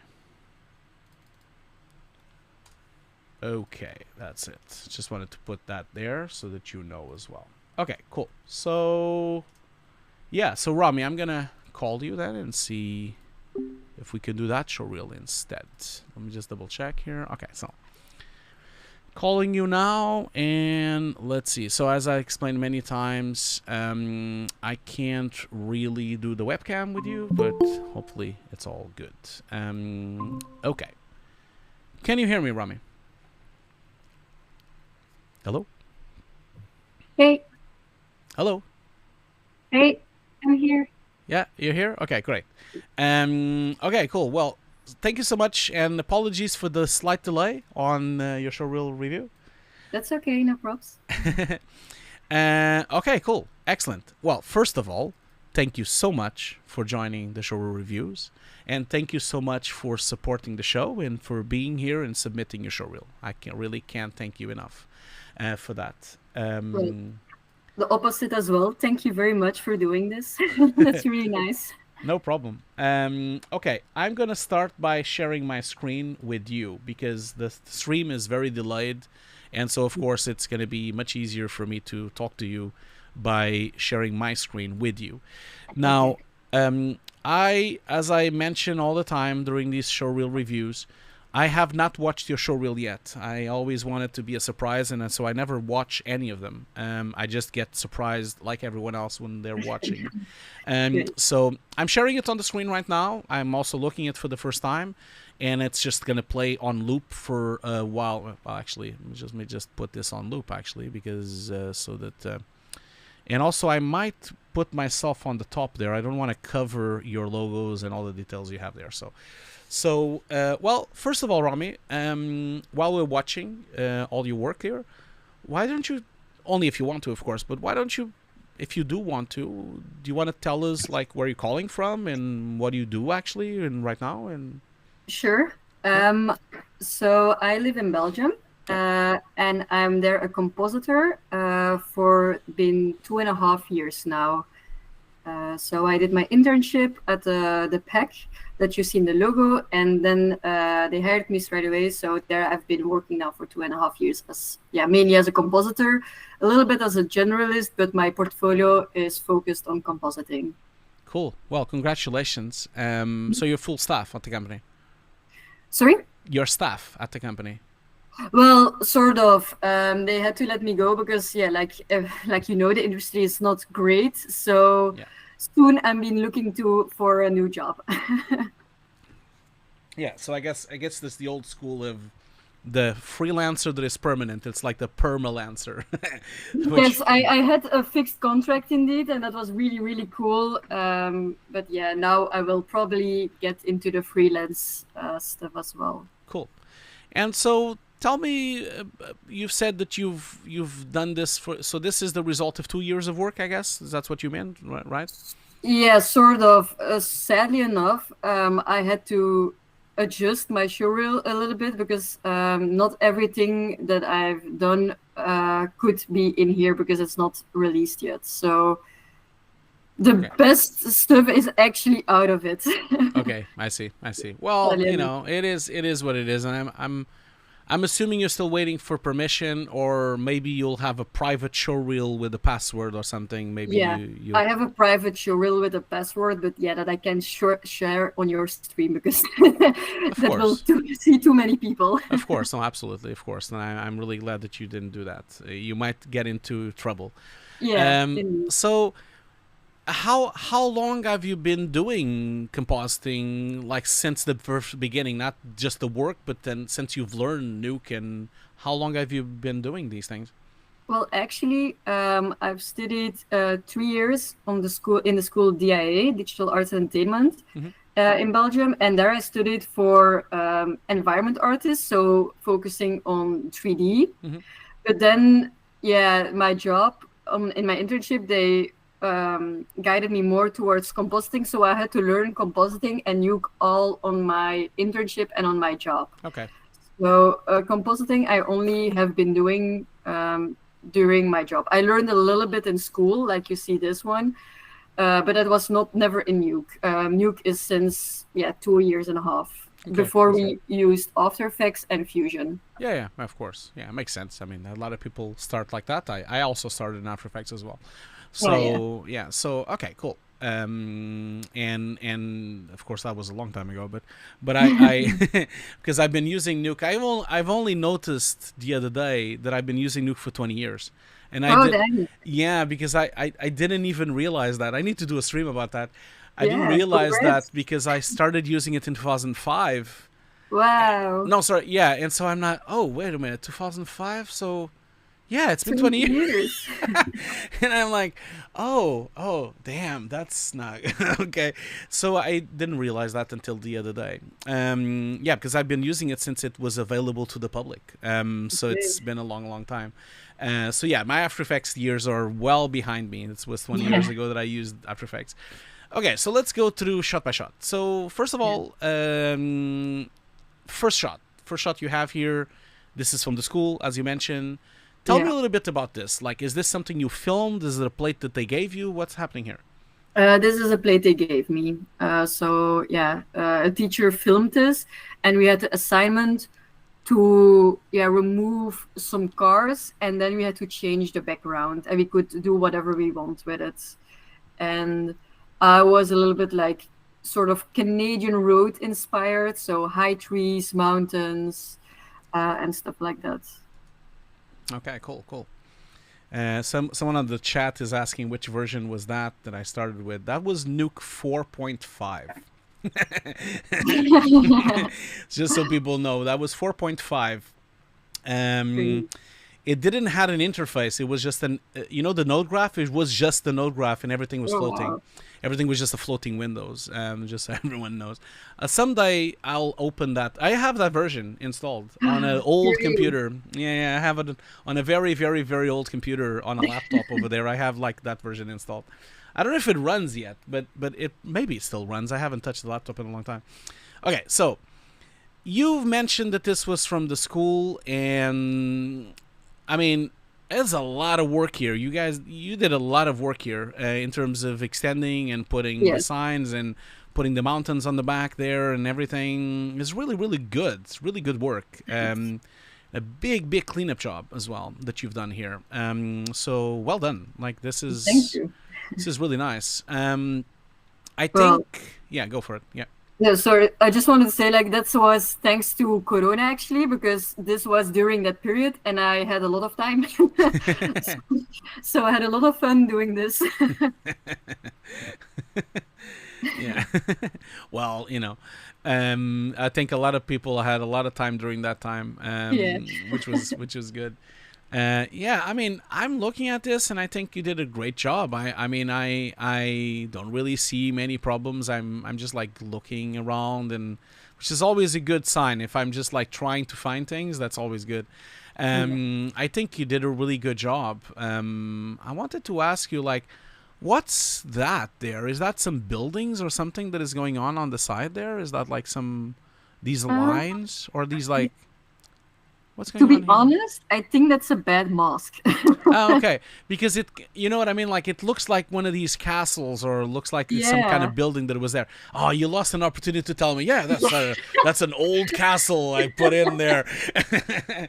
Okay, that's it. Just wanted to put that there so that you know as well. Okay, cool. So, yeah, so Romy, I'm gonna call you then and see if we can do that showreel instead. Let me just double check here. Okay, so calling you now, and let's see. So as I explained many times, I can't really do the webcam with you, but hopefully it's all good. Okay. Can you hear me, Romy? Hello? Hey. Hello? Hey, I'm here. Yeah, you're here? Okay, great. Okay, cool. Well, thank you so much, and apologies for the slight delay on your showreel review. That's okay, no props. Okay, cool. Excellent. Well, first of all, thank you so much for joining the showreel reviews, and thank you so much for supporting the show and for being here and submitting your showreel. I really can't thank you enough for that. Well, the opposite as well. Thank you very much for doing this. That's really nice. No problem. Okay, I'm going to start by sharing my screen with you because the stream is very delayed. And so, of course, it's going to be much easier for me to talk to you by sharing my screen with you. Now, as I mention all the time during these showreel reviews, I have not watched your showreel yet. I always want it to be a surprise, and so I never watch any of them. I just get surprised like everyone else when they're watching. So I'm sharing it on the screen right now. I'm also looking at it for the first time, and it's just going to play on loop for a while. Well, actually, let me just put this on loop, actually, because so that... and also, I might put myself on the top there. I don't want to cover your logos and all the details you have there. So, well, first of all, Romy, while we're watching all your work here, why don't you, only if you want to, of course, but why don't you, if you do want to, do you want to tell us, like, where you're calling from and what do you do, actually, and right now? And Sure. So I live in Belgium, and I'm there a compositor for been 2.5 years now. So I did my internship at the PEC that you see in the logo, and then they hired me straight away. So there I've been working now for 2.5 years as, mainly as a compositor, a little bit as a generalist, but my portfolio is focused on compositing. Cool. Well, congratulations. So you're full staff at the company? Sorry? Your staff at the company? Well, sort of. They had to let me go because, like you know, the industry is not great. So soon I'm been looking for a new job. Yeah. So I guess that's the old school of the freelancer that is permanent. It's like the permalancer. Yes, I had a fixed contract indeed, and that was really, really cool. But yeah, now I will probably get into the freelance stuff as well. Cool. And so tell me, you've said that you've done this for, so this is the result of 2 years of work, I guess? That's what you meant, right? Yeah, sort of. Sadly enough, I had to adjust my showreel a little bit because not everything that I've done could be in here because it's not released yet. So the best stuff is actually out of it. Okay, I see. Well, you know, it is what it is, and I'm assuming you're still waiting for permission, or maybe you'll have a private showreel with a password or something. Maybe I have a private showreel with a password, but that I can share on your stream because that will see too many people. Of course, no, absolutely, of course, and I'm really glad that you didn't do that. You might get into trouble. Yeah. So, how long have you been doing compositing, like since the first beginning, not just the work, but then since you've learned Nuke, and how long have you been doing these things? Well, actually, I've studied 3 years in the school DIA, Digital Arts and Entertainment, in Belgium, and there I studied for environment artists, so focusing on 3D. But then, my job in my internship, they guided me more towards compositing, so I had to learn compositing and Nuke all on my internship and on my job. Okay. So compositing I only have been doing during my job. I learned a little bit in school, like you see this one, but it was never in Nuke. Nuke is since 2.5 years. Okay, Before okay. we used After Effects and Fusion. Yeah, of course. Yeah, it makes sense. I mean, a lot of people start like that. I also started in After Effects as well. So so okay, cool. And of course that was a long time ago, but I because I've been using Nuke. I've only noticed the other day that I've been using Nuke for 20 years. And Dang. yeah, because I didn't even realize that. I need to do a stream about that. I didn't Yeah, realize congrats. that because I started using it in 2005. Wow. No, sorry, yeah, and so I'm not. Oh, wait a minute, 2005. So, yeah, it's been 20 20 years, years. and I'm like, oh, damn, that's not okay. So I didn't realize that until the other day. Yeah, because I've been using it since it was available to the public. So it's been a long time. So yeah, my After Effects years are well behind me. It was 20 years ago that I used After Effects. Okay, so let's go through shot by shot. So first of all, first shot you have here. This is from the school, as you mentioned. Tell me a little bit about this. Like, is this something you filmed? Is it a plate that they gave you? What's happening here? This is a plate they gave me. A teacher filmed this, and we had the assignment to remove some cars, and then we had to change the background, and we could do whatever we want with it. And I was a little bit like sort of Canadian road inspired, so high trees, mountains, and stuff like that. Okay, cool. Someone on the chat is asking which version was that I started with. That was Nuke 4.5. Just so people know, that was 4.5. It didn't have an interface. It was just the node graph. It was just the node graph, and everything was floating. Wow. Everything was just a floating windows. Just so everyone knows. Someday I'll open that. I have that version installed on an old computer. Yeah, I have it on a very, very, very old computer on a laptop over there. I have like that version installed. I don't know if it runs yet, but it maybe it still runs. I haven't touched the laptop in a long time. Okay, so you've mentioned that this was from the school, and I mean, there's a lot of work here. You did a lot of work here in terms of extending and putting the signs and putting the mountains on the back there and everything. It's really, really good. It's really good work. A big cleanup job as well that you've done here. So well done. Like Thank you. This is really nice. I think, go for it. Yeah. Yeah, sorry. I just wanted to say, like, that was thanks to Corona, actually, because this was during that period, and I had a lot of time. So I had a lot of fun doing this. Yeah. Well, I think a lot of people had a lot of time during that time, which was good. I mean, I'm looking at this and I think you did a great job. I don't really see many problems. I'm just like looking around, and which is always a good sign. If I'm just like trying to find things, that's always good. I think you did a really good job. I wanted to ask you, like, what's that there? Is that some buildings or something that is going on the side there? Is that like these lines or these like... What's going on To be here? honest, I think that's a bad mask. Oh, okay. Because you know what I mean? Like, it looks like one of these castles, or looks like it's some kind of building that was there. Oh, you lost an opportunity to tell me, that's an old castle I put in there.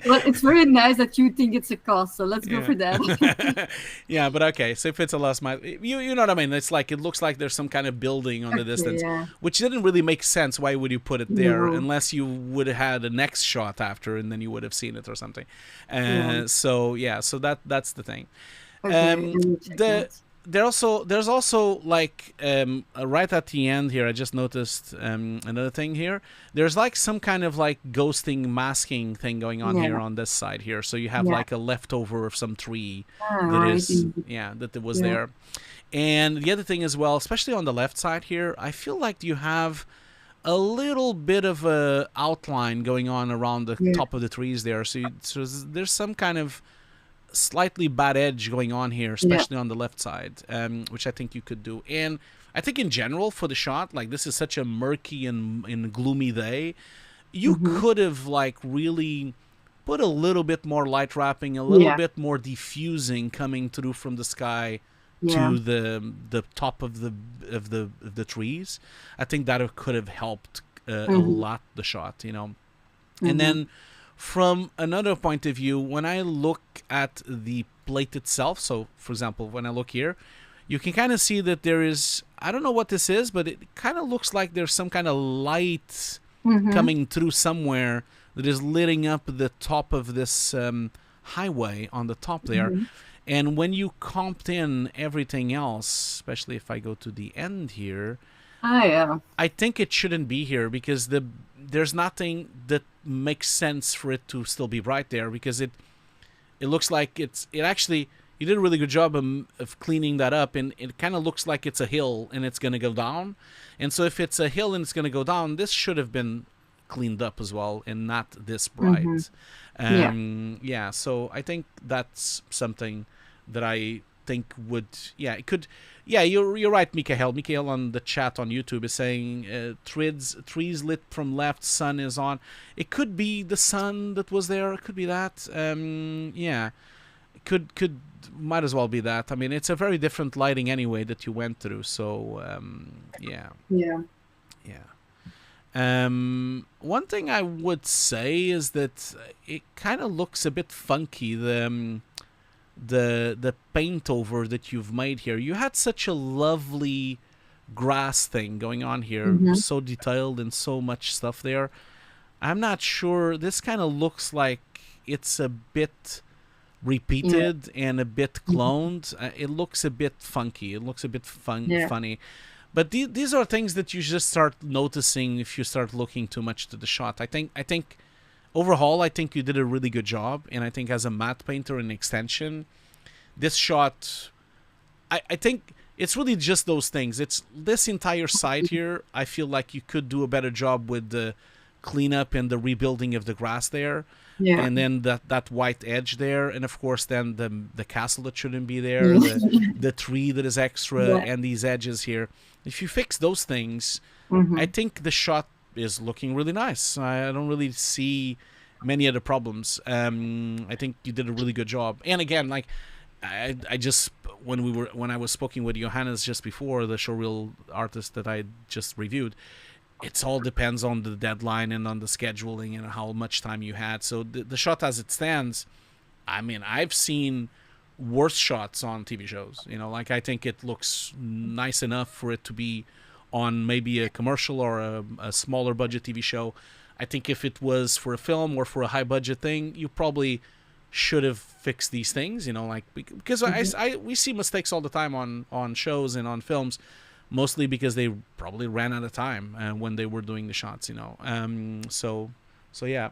Well, it's very nice that you think it's a castle. Let's go for that. Yeah, but okay. So if it's a lost mile, you know what I mean? It's like, it looks like there's some kind of building on the distance, which didn't really make sense. Why would you put it there unless you would have had a next shot after, and then you would have seen it or something. So that's the thing. There's also like right at the end here, I just noticed another thing here. There's like some kind of like ghosting masking thing going on here on this side here. So you have like a leftover of some tree that was there. And the other thing as well, especially on the left side here, I feel like you have a little bit of a outline going on around the top of the trees there. So there's some kind of slightly bad edge going on here, especially on the left side, which I think you could do. And I think in general for the shot, like, this is such a murky and gloomy day, you could have like really put a little bit more light wrapping, a little bit more diffusing coming through from the sky to the top of the trees. I think that could have helped a lot the shot, you know. And then from another point of view, when I look at the plate itself, so for example, when I look here, you can kind of see that there is, I don't know what this is, but it kind of looks like there's some kind of light coming through somewhere that is lighting up the top of this highway on the top there. And when you comped in everything else, especially if I go to the end here, I think it shouldn't be here, because there's nothing that makes sense for it to still be right there, because it looks like it actually, you did a really good job of cleaning that up, and it kind of looks like it's a hill and it's going to go down. And so if it's a hill and it's going to go down, this should have been cleaned up as well and not this bright. Yeah, so I think that's something that I think would, it could, you're right, Mikhail. Mikhail on the chat on YouTube is saying trees lit from left, sun is on. It could be the sun that was there. It could be that. Could might as well be that. I mean, it's a very different lighting anyway that you went through. So one thing I would say is that it kind of looks a bit funky. The paint over that you've made here. You had such a lovely grass thing going on here, so detailed and so much stuff there. I'm not sure. This kind of looks like it's a bit repeated and a bit cloned. It looks a bit funky. It looks a bit funny. But these are things that you just start noticing if you start looking too much to the shot. I think overall, I think you did a really good job, and I think as a matte painter and extension, this shot, I think it's really just those things. It's this entire side here. I feel like you could do a better job with the cleanup and the rebuilding of the grass there, and then that white edge there, and of course then the castle that shouldn't be there, the tree that is extra, and these edges here. If you fix those things, I think the shot is looking really nice. I don't really see many other problems. I think you did a really good job. And again, like I just when I was speaking with Johannes just before, the showreel artist that I just reviewed, it all depends on the deadline and on the scheduling and how much time you had. So the shot as it stands, I mean, I've seen worse shots on TV shows. You know, like I think it looks nice enough for it to be on maybe a commercial or a smaller budget TV show. I think if it was for a film or for a high budget thing, you probably should have fixed these things, you know, like, because we see mistakes all the time on shows and on films, mostly because they probably ran out of time when they were doing the shots, you know. So yeah.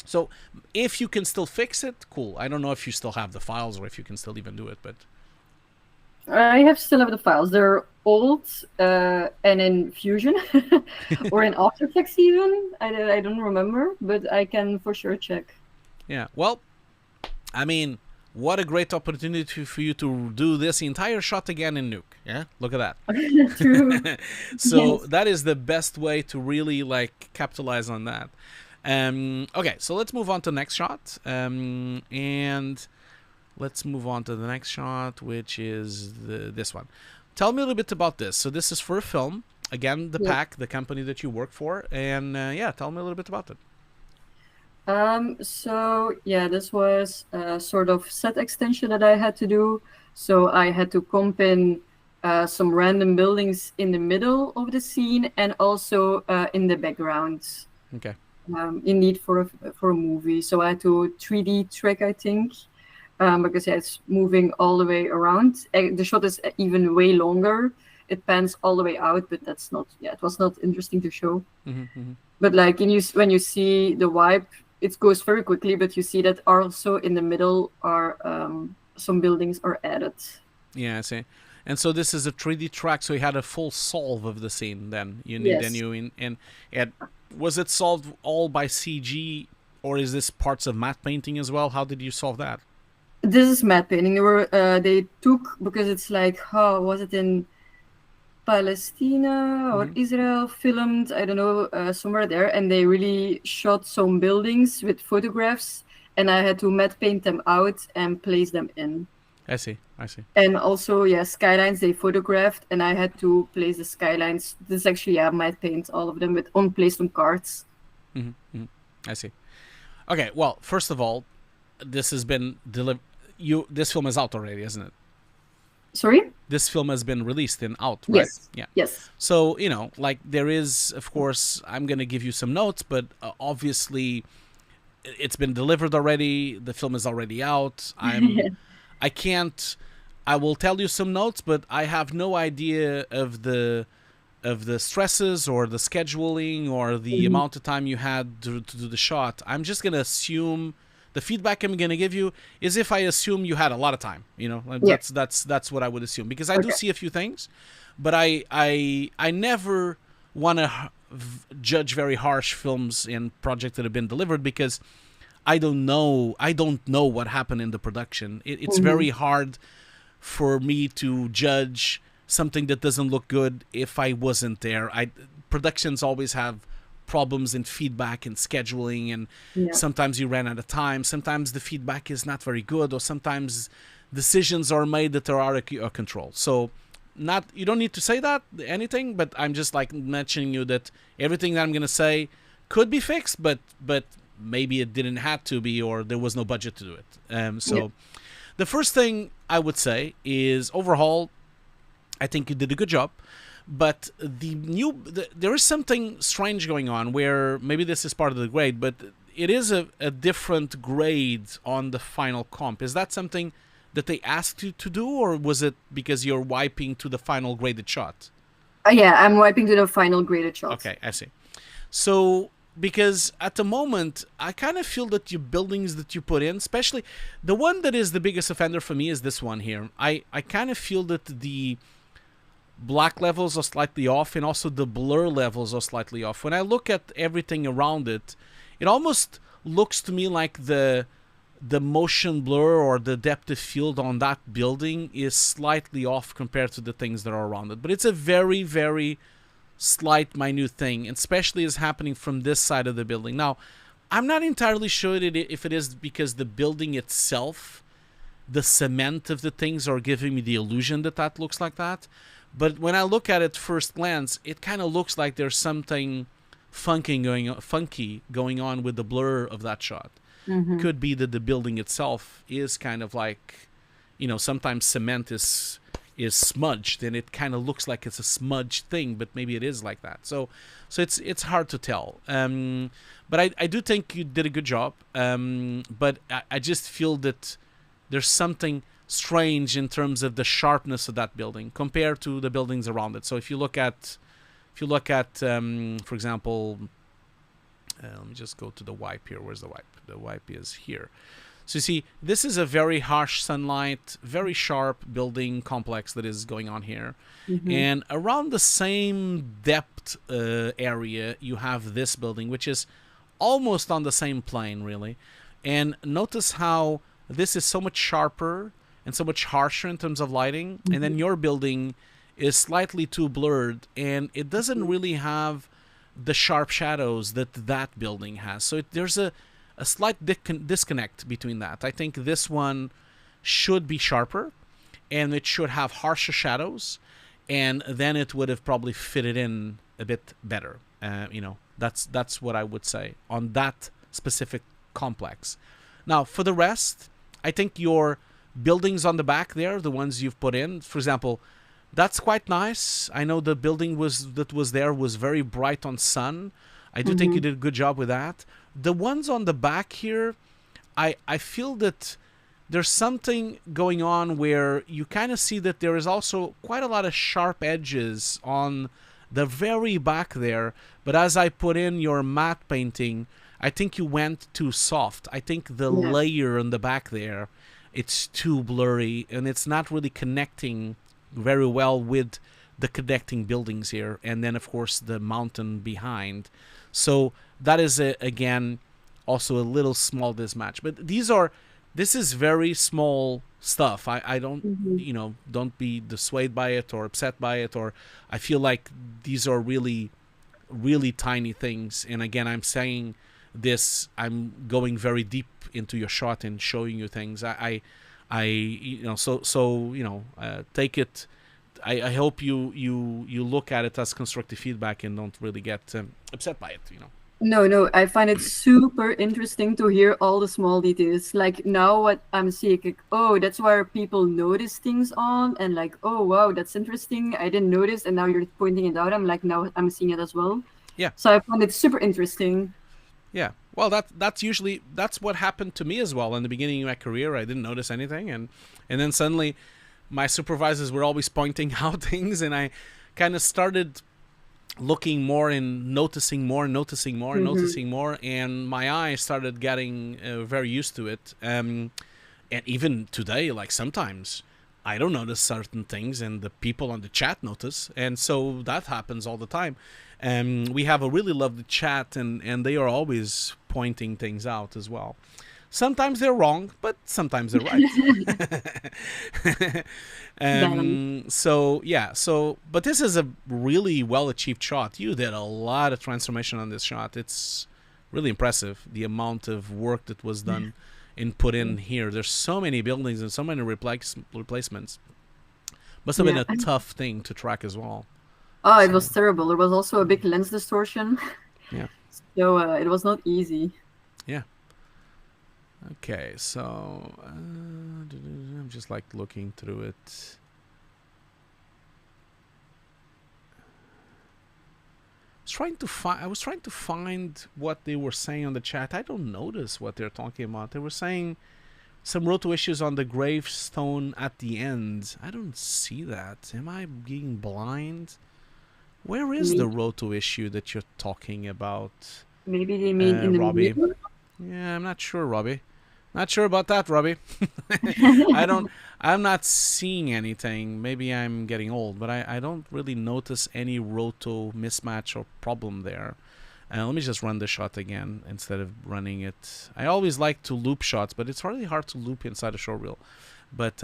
So if you can still fix it, cool. I don't know if you still have the files or if you can still even do it, but I still have the files. They're old and in Fusion or in After Effects even. I don't remember, but I can for sure check. Yeah, well, I mean, what a great opportunity for you to do this entire shot again in Nuke. Yeah, look at that. True. So that is the best way to really like capitalize on that. Okay, so let's move on to the next shot. And let's move on to the next shot, which is this one. Tell me a little bit about this. So this is for a film. Again, the PAC, the company that you work for. And tell me a little bit about it. So yeah, this was a sort of set extension that I had to do. So I had to comp in some random buildings in the middle of the scene and also in the background. Okay. Indeed for a movie. So I had to 3D track, I think, because it's moving all the way around. The shot is even way longer. It pans all the way out, but that's not. Yeah, it was not interesting to show. But like when you see the wipe, it goes very quickly. But you see that also in the middle are some buildings are added. Yeah, I see. And so this is a 3D track. So you had a full solve of the scene. Then was it solved all by CG, or is this parts of matte painting as well? How did you solve that? This is matte painting. They took, because it's like, how was it in Palestine or Israel, filmed, I don't know, somewhere there, and they really shot some buildings with photographs, and I had to matte paint them out and place them in. I see. I see. And also, yeah, skylines they photographed, and I had to place the skylines. This is actually, yeah, my paint, all of them placed on cards. I see. Okay, well, first of all, this has been this film is out already, isn't it? Sorry? This film has been released and out, right? Yes. Yeah. Yes. So, like there is, of course, I'm going to give you some notes, but obviously it's been delivered already. The film is already out. I will tell you some notes, but I have no idea of the stresses or the scheduling or the amount of time you had to do the shot. I'm just going to assume the feedback I'm going to give you is if I assume you had a lot of time, that's what I would assume, because I do see a few things, but I never want to judge very harsh films and projects that have been delivered, because I don't know what happened in the production. It's very hard for me to judge something that doesn't look good if I wasn't there. Productions always have problems in feedback and scheduling, and sometimes you ran out of time. Sometimes the feedback is not very good, or sometimes decisions are made that are out of your control. So you don't need to say anything, but I'm just like mentioning you that everything that I'm going to say could be fixed, but maybe it didn't have to be, or there was no budget to do it. The first thing I would say is, overall, I think you did a good job, but there is something strange going on, where maybe this is part of the grade, but it is a different grade on the final comp. Is that something that they asked you to do, or was it because you're wiping to the final graded shot? Yeah, I'm wiping to the final graded shot. Okay, I see. So, because at the moment, I kind of feel that your buildings that you put in, especially the one that is the biggest offender for me is this one here. I kind of feel that the black levels are slightly off, and also the blur levels are slightly off. When I look at everything around it, it almost looks to me like the motion blur or the depth of field on that building is slightly off compared to the things that are around it. But it's a very, very slight, minute thing, and especially is happening from this side of the building. Now, I'm not entirely sure if it is because the building itself, the cement of the things are giving me the illusion that looks like that. But when I look at it first glance, it kind of looks like there's something funky going on with the blur of that shot. Could be that the building itself is kind of like, sometimes cement is smudged, and it kind of looks like it's a smudged thing, but maybe it is like that. So it's hard to tell. But I do think you did a good job. But I just feel that there's something strange in terms of the sharpness of that building compared to the buildings around it. So if you look at, for example, let me just go to the wipe here. Where's the wipe? The wipe is here. So you see, this is a very harsh sunlight, very sharp building complex that is going on here. And around the same depth area, you have this building, which is almost on the same plane, really. And notice how this is so much sharper and so much harsher in terms of lighting. And then your building is slightly too blurred, and it doesn't really have the sharp shadows that building has. So there's a slight disconnect between that. I think this one should be sharper, and it should have harsher shadows, and then it would have probably fitted in a bit better. That's what I would say on that specific complex. Now, for the rest, I think your buildings on the back there, the ones you've put in, for example, that's quite nice. I know the building was very bright on sun. I do think you did a good job with that. The ones on the back here, I feel that there's something going on where you kind of see that there is also quite a lot of sharp edges on the very back there. But as I put in your matte painting, I think you went too soft. I think the layer on the back there, it's too blurry, and it's not really connecting very well with the connecting buildings here, and then of course the mountain behind. So that is again also a little small mismatch. But this is very small stuff. I don't don't be dissuaded by it or upset by it, or I feel like these are really, really tiny things. And again, I'm saying this, I'm going very deep into your shot and showing you things. take it. I hope you look at it as constructive feedback and don't really get upset by it. No, I find it super interesting to hear all the small details. Like now what I'm seeing, like, oh, that's where people notice things on, and like, oh, wow, that's interesting. I didn't notice, and now you're pointing it out. I'm like, now I'm seeing it as well. Yeah. So I find it super interesting. Yeah. Well, that's what happened to me as well. In the beginning of my career, I didn't notice anything, and then suddenly my supervisors were always pointing out things, and I kind of started looking more and noticing more, and my eyes started getting very used to it. And even today, like sometimes I don't notice certain things, and the people on the chat notice, and so that happens all the time. We have a really lovely chat, and they are always pointing things out as well. Sometimes they're wrong, but sometimes they're right. But this is a really well-achieved shot. You did a lot of transformation on this shot. It's really impressive, the amount of work that was done and put in here. There's so many buildings and so many replacements. Must have been a tough thing to track as well. Oh, it was terrible. There was also a big lens distortion. Yeah. So it was not easy. Yeah. Okay, so I'm just like looking through it. I was trying to find what they were saying on the chat. I don't notice what they're talking about. They were saying some roto issues on the gravestone at the end. I don't see that. Am I being blind? Where is the roto issue that you're talking about? Maybe they mean in the Robbie. middle? Yeah, I'm not sure, Robbie. Not sure about that, Robbie. I'm not seeing anything. Maybe I'm getting old, but I don't really notice any roto mismatch or problem there. Let me just run the shot again instead of running it. I always like to loop shots, but it's really hard to loop inside a showreel. But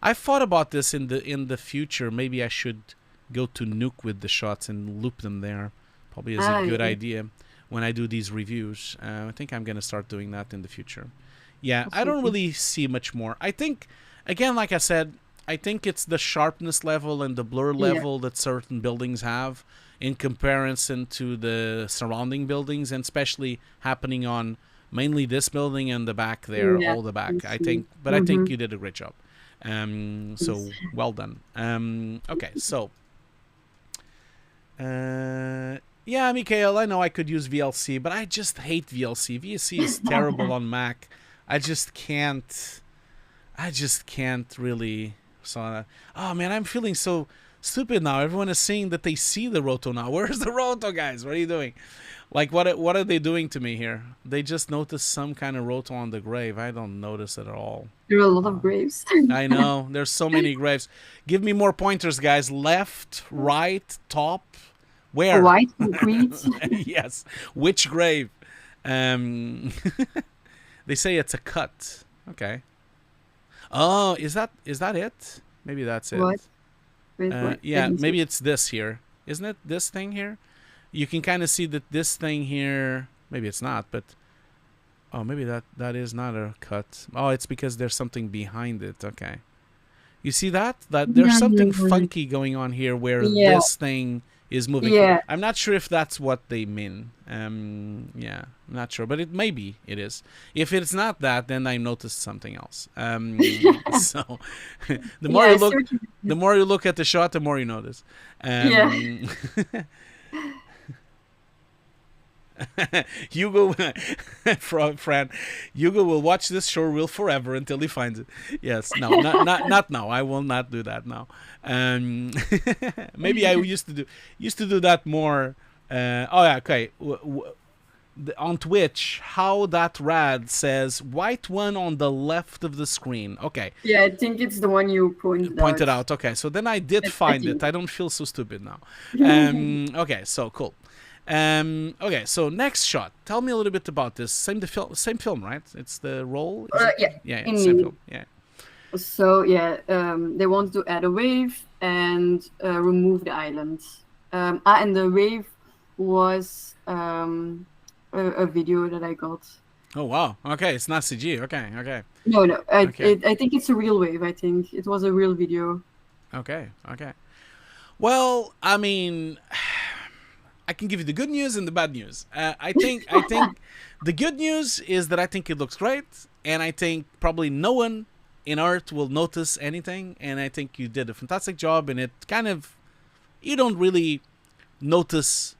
I thought about this in the future. Maybe I should go to Nuke with the shots and loop them there. Probably is a good idea when I do these reviews. I think I'm going to start doing that in the future. Yeah, I don't really see much more. I think, again, like I said, I think it's the sharpness level and the blur level that certain buildings have in comparison to the surrounding buildings, and especially happening on mainly this building and the back there, all the back. I think, but I think you did a great job. So well done. Okay, so yeah, Mikhail, I know I could use VLC, but I just hate VLC. VLC is terrible on Mac. I just can't really. So, oh man, I'm feeling so stupid now. Everyone is saying that they see the roto now. Where's the roto, guys? What are you doing? Like, what are they doing to me here? They just noticed some kind of roto on the grave. I don't notice it at all. There are a lot of graves. I know. There's so many graves. Give me more pointers, guys. Left, right, top. Where? White concrete. Yes. Which grave? They say it's a cut. Okay. Oh, is that it? Maybe that's it. What? Yeah, maybe it's this here. Isn't it this thing here? You can kind of see that this thing here, maybe it's not, but oh, maybe that is not a cut. Oh, it's because there's something behind it. Okay. You see that? That there's something funky going on here where this thing is moving. Yeah. I'm not sure if that's what they mean. Yeah, I'm not sure, but it is. If it's not that, then I noticed something else. So the more you look at the shot, the more you notice. Hugo, Fran, Hugo will watch this showreel forever until he finds it. Yes, no, not now. I will not do that now. Maybe I used to do that more. Okay. On Twitch, how that rad says white one on the left of the screen. Okay. Yeah, I think it's the one you pointed out. Okay, so then I did find it. I don't feel so stupid now. Okay, so cool. Okay, so next shot. Tell me a little bit about this. Same film, right? It's the roll. Yeah, same film. Yeah. So they wanted to add a wave and remove the island. And the wave was a video that I got. Oh wow. Okay, it's not CG. Okay, okay, No, no. okay, I think it's a real wave. I think it was a real video. okay, okay. Well, I mean, I can give you the good news and the bad news. I think the good news is that I think it looks great, and I think probably no one in art will notice anything. And I think you did a fantastic job, and it kind of you don't really notice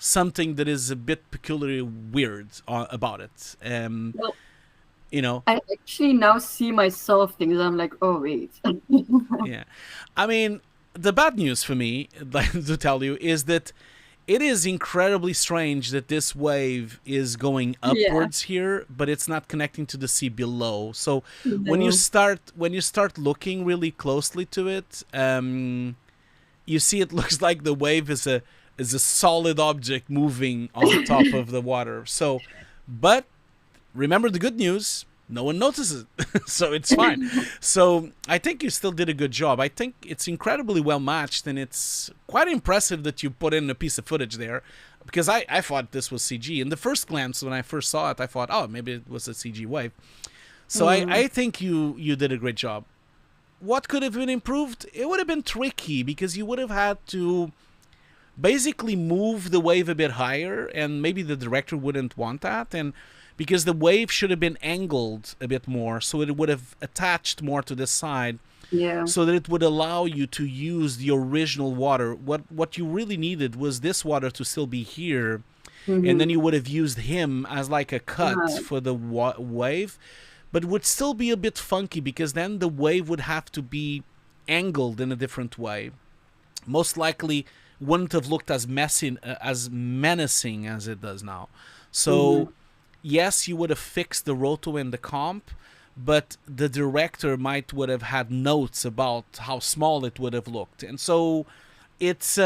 something that is a bit peculiarly weird about it. Well, You know, I actually now see myself things. I'm like, oh wait. yeah. I mean, the bad news for me, like, to tell you, is that it is incredibly strange that this wave is going Yeah. upwards here, but it's not connecting to the sea below. So when you No. start looking really closely to it, you see it looks like the wave is a solid object moving on top of the water. So, but remember the good news, no one notices it. So it's fine. So I think you still did a good job. I think it's incredibly well matched, and it's quite impressive that you put in a piece of footage there, because I thought this was CG. In the first glance, when I first saw it, I thought, oh, maybe it was a CG wave. So I think you did a great job. What could have been improved? It would have been tricky, because you would have had to basically move the wave a bit higher, and maybe the director wouldn't want that, and because the wave should have been angled a bit more, so it would have attached more to this side, Yeah. so that it would allow you to use the original water. What you really needed was this water to still be here, and then you would have used him as like a cut Right. for the wave, but it would still be a bit funky, because then the wave would have to be angled in a different way. Most likely wouldn't have looked as messy, as menacing as it does now. So yes, you would have fixed the roto and the comp, but the director would have had notes about how small it would have looked. And so it's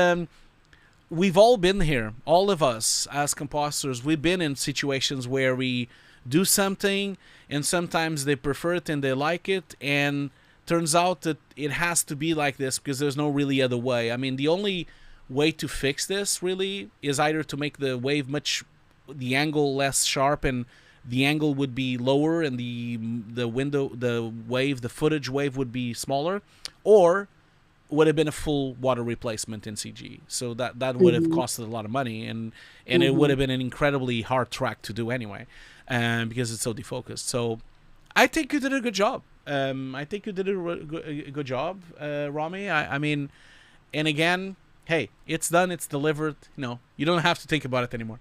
we've all been here, all of us as compositors. We've been in situations where we do something, and sometimes they prefer it and they like it, and turns out that it has to be like this because there's no really other way. I mean, the only way to fix this really is either to make the wave the angle less sharp, and the angle would be lower, and the footage wave would be smaller, or would have been a full water replacement in CG. So that would have costed a lot of money, and it would have been an incredibly hard track to do anyway, because it's so defocused. So I think you did a good job. I think you did a good job, Romy. I mean, and again, hey, it's done, it's delivered. You don't have to think about it anymore.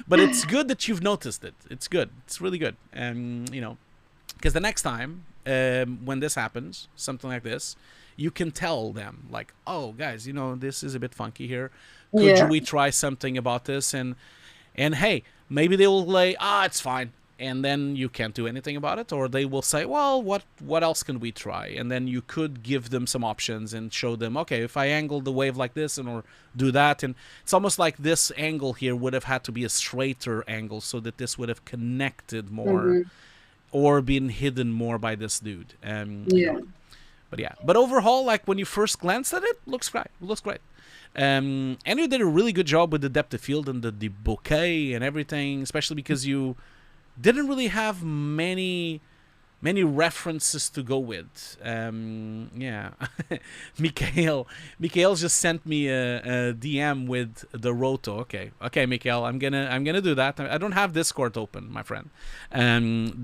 But it's good that you've noticed it. It's good. It's really good. Because the next time when this happens, something like this, you can tell them, like, oh, guys, this is a bit funky here. Could we try something about this? And hey, maybe they will say, it's fine. And then you can't do anything about it, or they will say, well, what else can we try? And then you could give them some options and show them, okay, if I angle the wave like this or do that, and it's almost like this angle here would have had to be a straighter angle so that this would have connected more or been hidden more by this dude. But overall, like when you first glanced at it, looks great. And you did a really good job with the depth of field and the bokeh and everything, especially because you didn't really have many references to go with. Mikhail just sent me a DM with the roto. Okay, Mikhail, I'm gonna do that. I don't have Discord open, my friend.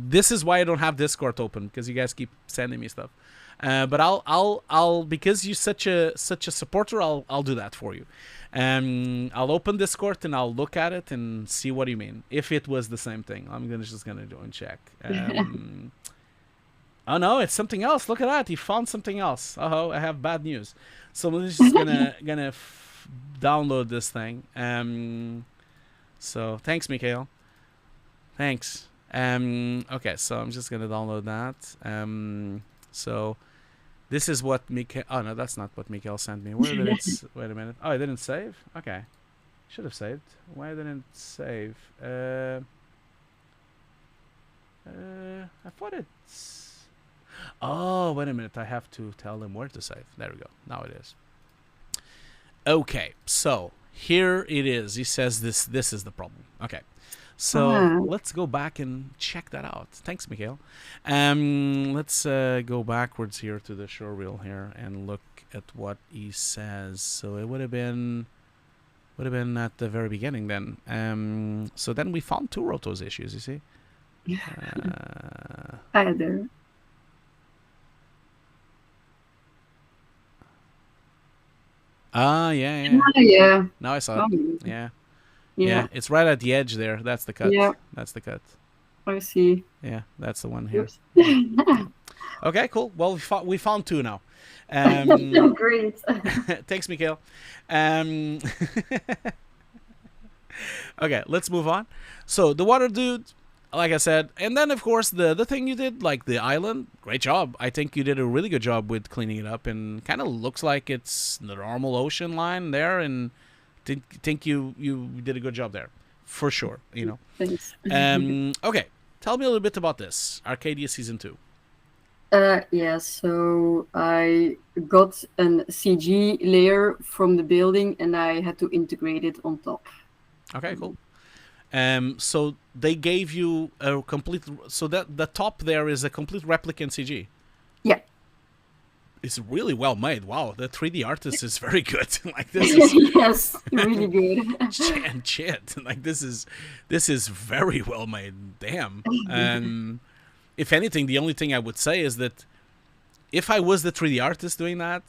This is why I don't have Discord open, because you guys keep sending me stuff. But I'll because you're such a supporter, I'll do that for you. I'll open Discord and I'll look at it and see what you mean. If it was the same thing, I'm just gonna go and check. Oh no, it's something else. Look at that, he found something else. Oh, I have bad news. So I'm just gonna download this thing. So thanks, Mikhail. Thanks. Okay, so I'm just gonna download that. So this is what Mikhail... Oh, no, that's not what Mikhail sent me. Where did it... Wait a minute. Oh, it didn't save? Okay. Should have saved. Why didn't it save? I thought it's... Oh, wait a minute. I have to tell them where to save. There we go. Now it is. Okay, so here it is. He says this is the problem. Okay. So let's go back and check that out. Thanks, Mikhail. Let's go backwards here to the showreel here and look at what he says. So it would have been at the very beginning then. So then we found two rotos issues, you see. Hi there. Yeah. Now I saw it. Oh, Yeah, it's right at the edge there. That's the cut. Yeah. That's the cut. I see. Yeah, that's the one here. Oops. Okay, cool. Well, we found two now. Great. Thanks, Mikhail. Okay, let's move on. So the water dude, like I said, and then of course the thing you did, like the island, great job. I think you did a really good job with cleaning it up, and kind of looks like it's the normal ocean line there, and think you did a good job there, for sure. You know. Thanks. Okay, tell me a little bit about this Arcadia Season 2. Yeah, so I got an CG layer from the building and I had to integrate it on top. Okay, cool. So they gave you a complete. So that the top there is a complete replicant CG. Yeah. It's really well made. Wow, the 3D artist is very good. Like this is Yes, really good. and shit. Like this is very well made. Damn. If anything, the only thing I would say is that if I was the 3D artist doing that,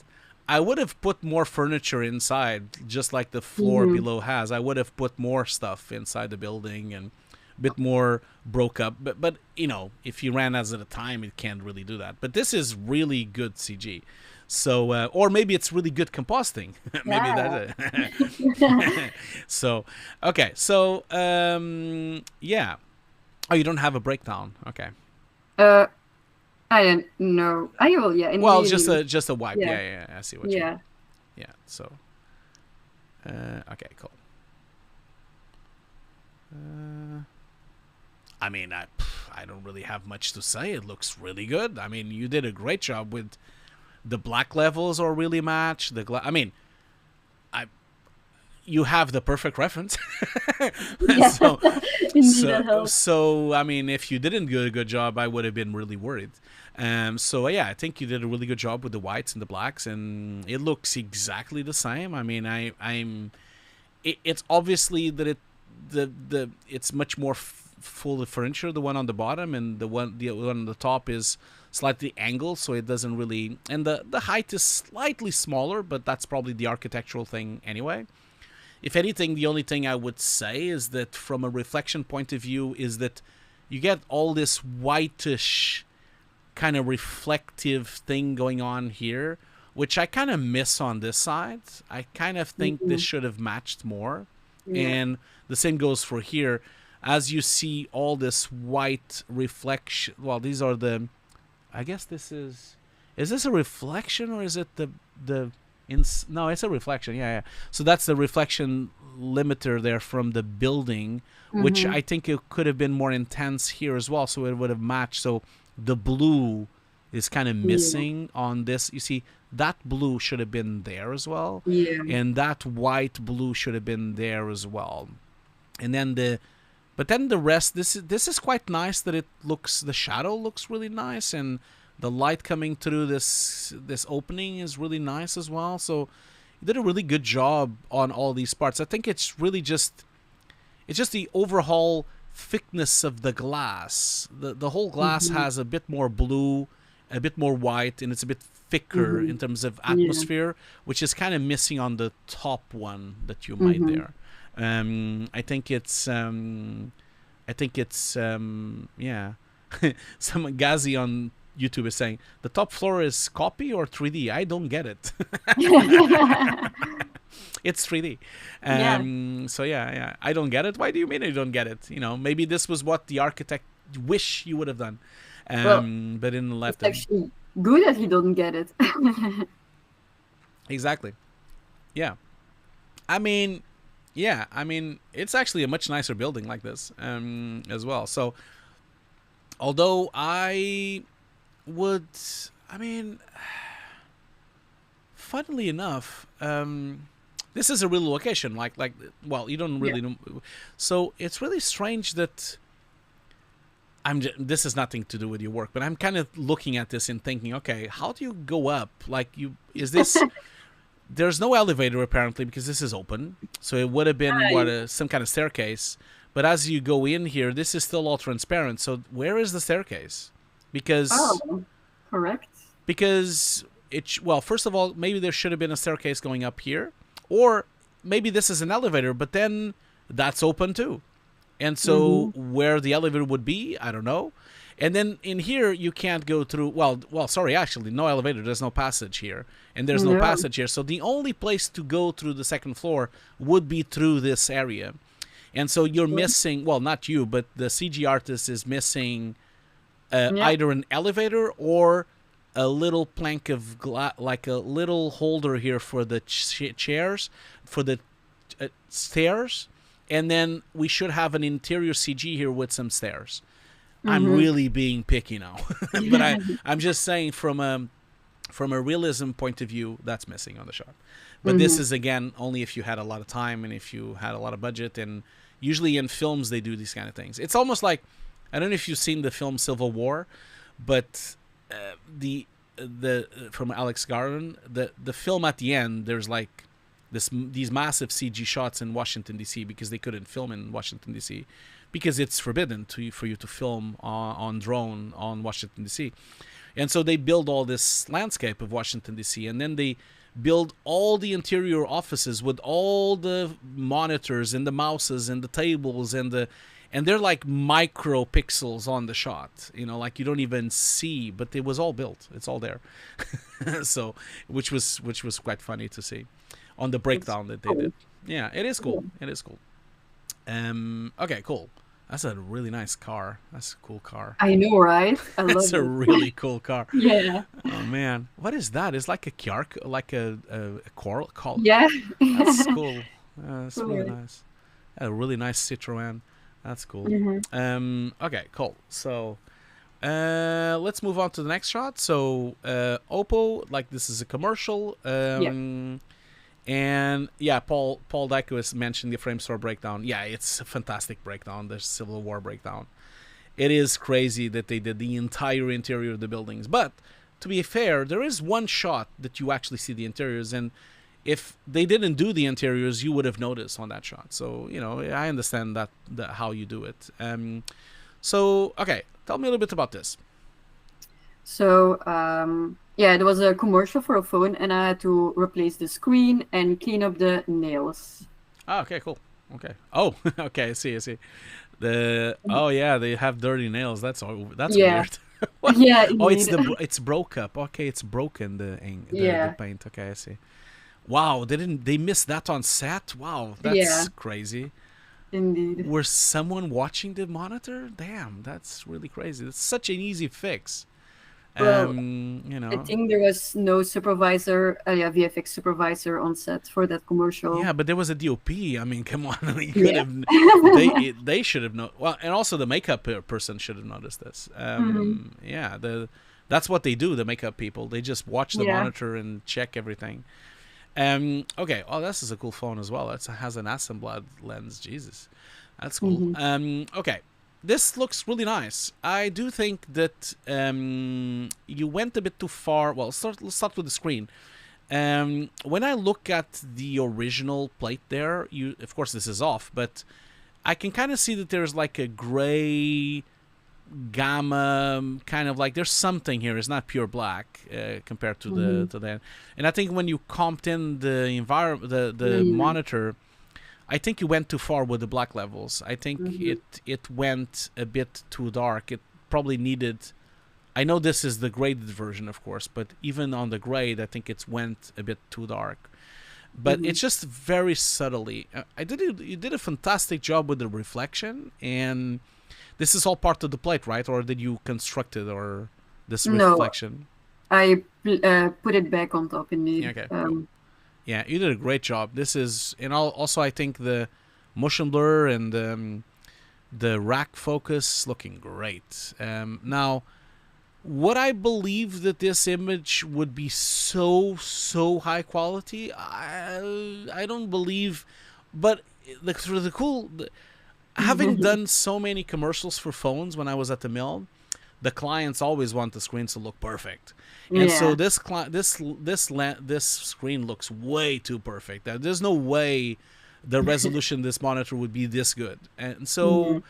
I would have put more furniture inside, just like the floor below has. I would have put more stuff inside the building and a bit more broke up. But you know, if you ran as at a time, it can't really do that. But this is really good CG. So, or maybe it's really good compositing. Maybe that's it. So, okay. So, yeah. Oh, you don't have a breakdown. Okay. I don't know. I will, yeah. Well, just a wipe. Yeah. I see what you mean. Yeah. So, okay, cool. I mean, I don't really have much to say. It looks really good. I mean, you did a great job with the black levels are really matched. I mean, you have the perfect reference. So I mean, if you didn't do a good job, I would have been really worried. So yeah, I think you did a really good job with the whites and the blacks, and it looks exactly the same. I mean, it's obviously that it's much more full differential, the one on the bottom, and the one on the top is slightly angled, so it doesn't really, and the height is slightly smaller, but that's probably the architectural thing anyway. If anything, the only thing I would say is that from a reflection point of view is that you get all this whitish kind of reflective thing going on here, which I kind of miss on this side. I kind of think this should have matched more. Yeah. And the same goes for here. As you see all this white reflection, well, these are the, I guess this is this a reflection or is it no, it's a reflection. Yeah. So that's the reflection limiter there from the building, which I think it could have been more intense here as well, so it would have matched. So the blue is kind of missing on this. You see, that blue should have been there as well, and that white blue should have been there as well. And then the rest. This is quite nice that it looks. The shadow looks really nice, and the light coming through this opening is really nice as well. So you did a really good job on all these parts. I think it's really just the overall thickness of the glass. The whole glass has a bit more blue, a bit more white, and it's a bit thicker in terms of atmosphere, which is kind of missing on the top one that you made there. I think it's Some Gazi on YouTube is saying the top floor is copy or 3D. I don't get it. It's 3D. So yeah, I don't get it. Why do you mean you don't get it? You know, maybe this was what the architect wish you would have done. But in the left. It's actually good that he doesn't get it. Exactly. Yeah. I mean, it's actually a much nicer building like this as well. So, although funnily enough, This is a real location. Well, you don't really know. So it's really strange that this has nothing to do with your work, but I'm kind of looking at this and thinking, okay, how do you go up? Is this? There's no elevator apparently because this is open, so it would have been some kind of staircase. But as you go in here, this is still all transparent. So where is the staircase? Because correct. Because first of all, maybe there should have been a staircase going up here, or maybe this is an elevator, but then that's open too. And so where the elevator would be, I don't know. And then in here, you can't go through. Well, sorry, actually, no elevator. There's no passage here, and there's no passage here. So the only place to go through the second floor would be through this area. And so you're missing. Well, not you, but the CG artist is missing either an elevator or a little plank of glass, like a little holder here for the chairs, for the stairs. And then we should have an interior CG here with some stairs. I'm really being picky now, but I'm just saying from a realism point of view, that's missing on the shot. But this is, again, only if you had a lot of time and if you had a lot of budget. And usually in films, they do these kind of things. It's almost like, I don't know if you've seen the film Civil War, but from Alex Garland, the film at the end, there's like these massive CG shots in Washington, D.C. because they couldn't film in Washington, D.C. because it's forbidden for you to film on drone on Washington, D.C. And so they build all this landscape of Washington, D.C. and then they build all the interior offices with all the monitors and the mouses and the tables and they're like micro pixels on the shot, like you don't even see, but it was all built. It's all there. So, which was quite funny to see on the breakdown that they did. Yeah, it is cool. It is cool. Okay, cool. That's a really nice car. That's a cool car. I know, right? I love it. That's a really cool car. Yeah. Oh man, what is that? It's like a Kjark, like a coral. Yeah. That's cool. That's really nice. A really nice Citroen. That's cool. Okay, cool. So let's move on to the next shot. So Oppo, like this is a commercial. And yeah, Paul Dyko has mentioned the frame store breakdown. Yeah, it's a fantastic breakdown. The Civil War breakdown. It is crazy that they did the entire interior of the buildings. But to be fair, there is one shot that you actually see the interiors, and if they didn't do the interiors, you would have noticed on that shot. So I understand that how you do it. So okay, tell me a little bit about this. So yeah, there was a commercial for a phone, and I had to replace the screen and clean up the nails. Oh, okay, cool. Okay. Oh, okay. I see. Oh yeah, they have dirty nails. That's weird. Yeah. Oh, it's broke up. Okay, it's broken the paint. Okay, I see. Wow, they missed that on set? Wow, that's crazy. Indeed. Was someone watching the monitor? Damn, that's really crazy. It's such an easy fix. Well, I think there was no supervisor, VFX supervisor on set for that commercial. Yeah, but there was a DOP. I mean, come on, they should have known. Well, and also the makeup person should have noticed this. Yeah, that's what they do. The makeup people, they just watch the monitor and check everything. Okay. Oh, this is a cool phone as well. It has an Hasselblad lens. Jesus, that's cool. Okay. This looks really nice. I do think that you went a bit too far. Well, let's start with the screen. When I look at the original plate there, of course this is off, but I can kind of see that there's like a gray gamma kind of like there's something here. It's not pure black compared to the and I think when you comped in the environment, the monitor, I think you went too far with the black levels. I think it went a bit too dark. It probably needed. I know this is the graded version, of course, but even on the grade, I think it went a bit too dark. But it's just very subtly. You did a fantastic job with the reflection, and this is all part of the plate, right? Or did you construct it, or this reflection? I put it back on top indeed. Okay. Yeah, you did a great job. This is, and also I think the motion blur and the rack focus looking great. Now, would I believe that this image would be so high quality? I don't believe, but the cool, having done so many commercials for phones when I was at the mill, the clients always want the screens to look perfect, and so this screen looks way too perfect. There's no way the resolution of this monitor would be this good, and so,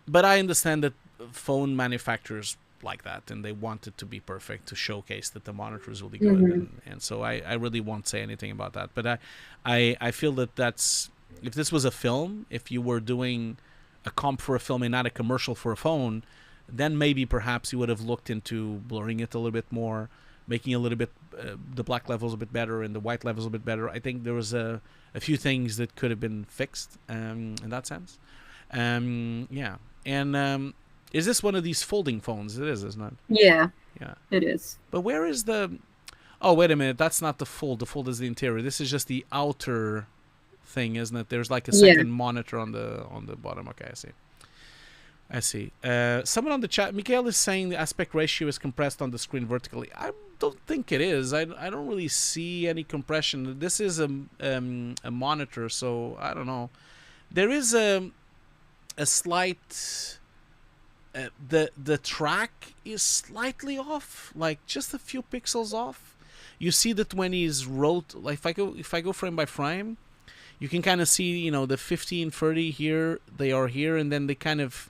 but I understand that phone manufacturers like that, and they want it to be perfect to showcase that the monitor is really good, and so I really won't say anything about that. But I feel that that's, if this was a film, if you were doing a comp for a film and not a commercial for a phone, then maybe perhaps you would have looked into blurring it a little bit more, making a little bit the black levels a bit better and the white levels a bit better. I think there was a few things that could have been fixed in that sense. Is this one of these folding phones? It is, isn't it? Yeah, yeah, it is. But where is the... Oh, wait a minute. That's not the fold. The fold is the interior. This is just the outer thing, isn't it? There's like a second monitor on the bottom. Okay, I see. Someone on the chat, Mikael, is saying the aspect ratio is compressed on the screen vertically. I don't think it is. I don't really see any compression. This is a monitor, so I don't know. There is a slight... the track is slightly off, like just a few pixels off. You see that when he's like if I go frame by frame, you can kind of see, the 15, 30 here, they are here, and then they kind of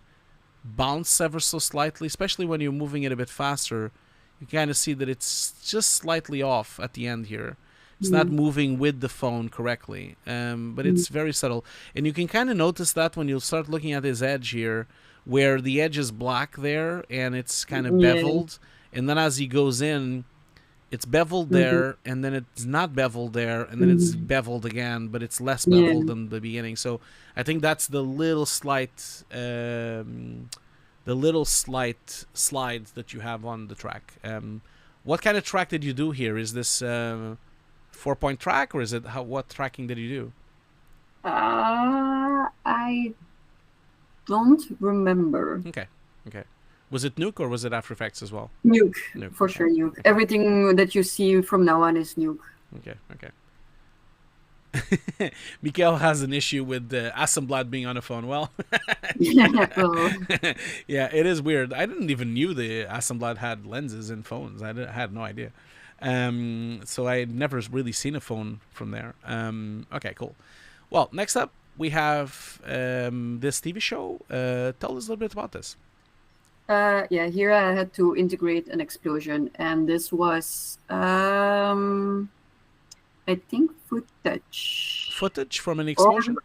bounce ever so slightly, especially when you're moving it a bit faster. You kind of see that it's just slightly off at the end here. It's not moving with the phone correctly, but it's very subtle. And you can kind of notice that when you start looking at his edge here, where the edge is black there and it's kind of beveled, and then as he goes in, it's beveled there, and then it's not beveled there, and then it's beveled again, but it's less beveled than the beginning. So I think that's the little slight slides that you have on the track. What kind of track did you do here? Is this 4-point track, or is it what tracking did you do? I don't remember. Okay. Was it Nuke or was it After Effects as well? Nuke. For sure, Nuke. Everything that you see from now on is Nuke. Okay. Mikael has an issue with Assemblad being on a phone. Well, yeah, it is weird. I didn't even knew the Assemblad had lenses in phones. I had no idea. So I had never really seen a phone from there. Okay, cool. Well, next up, we have this TV show. Tell us a little bit about this. Here I had to integrate an explosion, and this was, I think, footage. Footage from an explosion?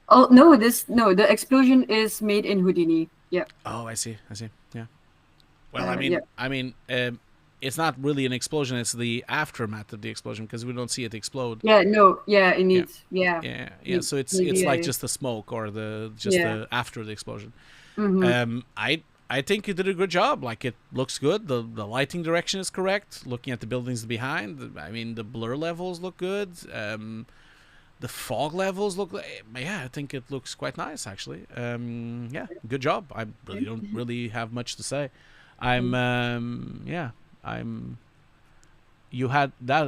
The explosion is made in Houdini. Yeah. Oh, I see. Yeah. Well, it's not really an explosion. It's the aftermath of the explosion, because we don't see it explode. Yeah. No. Yeah. It needs. Yeah. So it's like just the smoke or the after the explosion. I think you did a good job. Like, it looks good. The lighting direction is correct. Looking at the buildings behind, the blur levels look good. The fog levels look. I think it looks quite nice, actually. Good job. I really don't really have much to say. That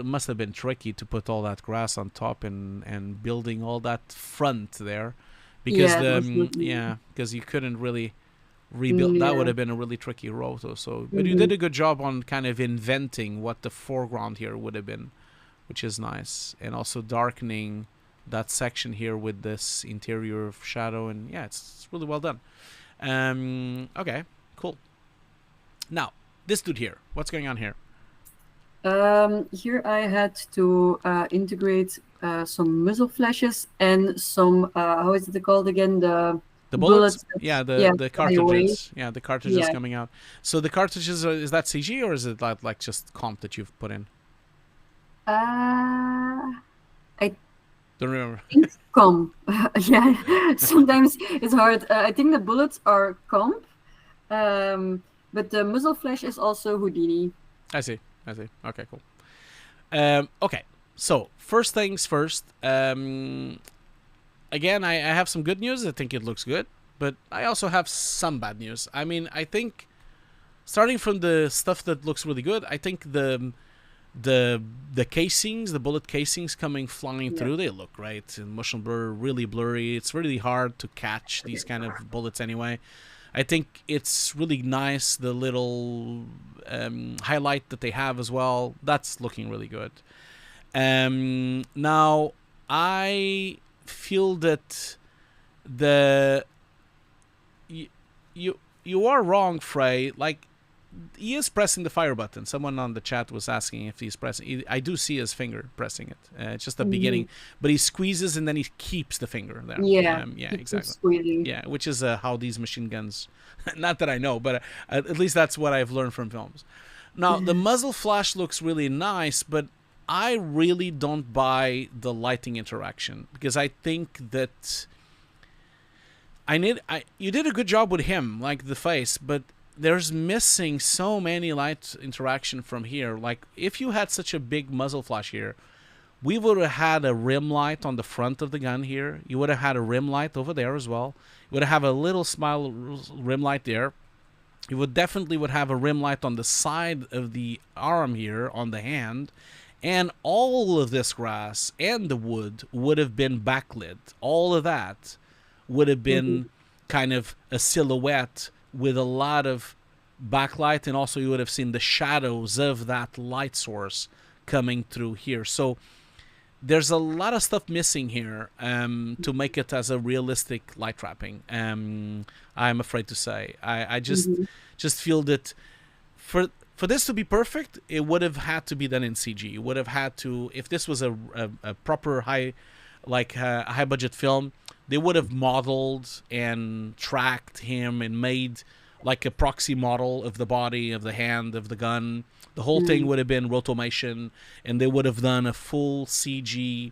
must have been tricky to put all that grass on top and building all that front there, because because you couldn't really rebuild. That would have been a really tricky row. But you did a good job on kind of inventing what the foreground here would have been, which is nice, and also darkening that section here with this interior of shadow, and it's really well done. Okay, cool. Now, this dude here, what's going on here? Here I had to integrate some muzzle flashes and some, how is it called again? The bullets? The cartridges. Yeah, the cartridges coming out. So the cartridges, is that CG or is it like just comp that you've put in? I don't remember. think comp. Sometimes it's hard. I think the bullets are comp, but the muzzle flash is also Houdini. I see. Okay, cool. Okay, so first things first. Again, I have some good news. I think it looks good, but I also have some bad news. I think, starting from the stuff that looks really good, I think the the casings, the bullet casings coming flying through, they look great. And motion blur, really blurry. It's really hard to catch these kind of bullets anyway. I think it's really nice, the little highlight that they have as well. That's looking really good. Now, I feel that you are wrong, Frey. Like, he is pressing the fire button. Someone on the chat was asking if he's pressing. I do see his finger pressing it. It's just the beginning, but he squeezes and then he keeps the finger there. Yeah, exactly. Squeezing. Yeah, which is how these machine guns. Not that I know, but at least that's what I've learned from films. Now, the muzzle flash looks really nice, but I really don't buy the lighting interaction, because I think that you did a good job with him, like the face, but there's missing so many light interaction from here. Like, if you had such a big muzzle flash here, we would have had a rim light on the front of the gun here. You would have had a rim light over there as well. You would have a little smile rim light there. You would definitely have a rim light on the side of the arm here, on the hand. And all of this grass and the wood would have been backlit. All of that would have been kind of a silhouette with a lot of backlight, and also you would have seen the shadows of that light source coming through here. So there's a lot of stuff missing here to make it as a realistic light trapping. I'm afraid to say. I just feel that for this to be perfect, it would have had to be done in CG. It would have had to, if this was a proper high budget film, they would have modeled and tracked him and made like a proxy model of the body, of the hand, of the gun. The whole thing would have been rotomation, and they would have done a full CG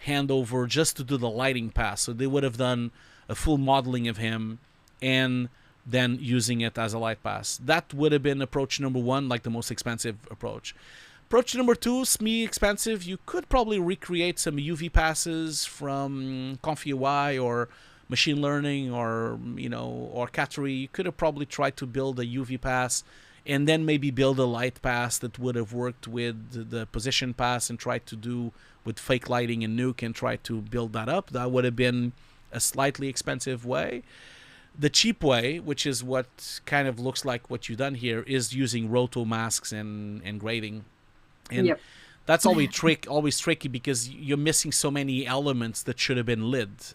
handover just to do the lighting pass. So they would have done a full modeling of him and then using it as a light pass. That would have been approach number one, like the most expensive approach. Approach number two, semi-expensive. You could probably recreate some UV passes from ConfUI or machine learning or Cattery. You could have probably tried to build a UV pass and then maybe build a light pass that would have worked with the position pass and tried to do with fake lighting and Nuke and try to build that up. That would have been a slightly expensive way. The cheap way, which is what kind of looks like what you've done here, is using roto masks and grading. And that's always tricky because you're missing so many elements that should have been lit.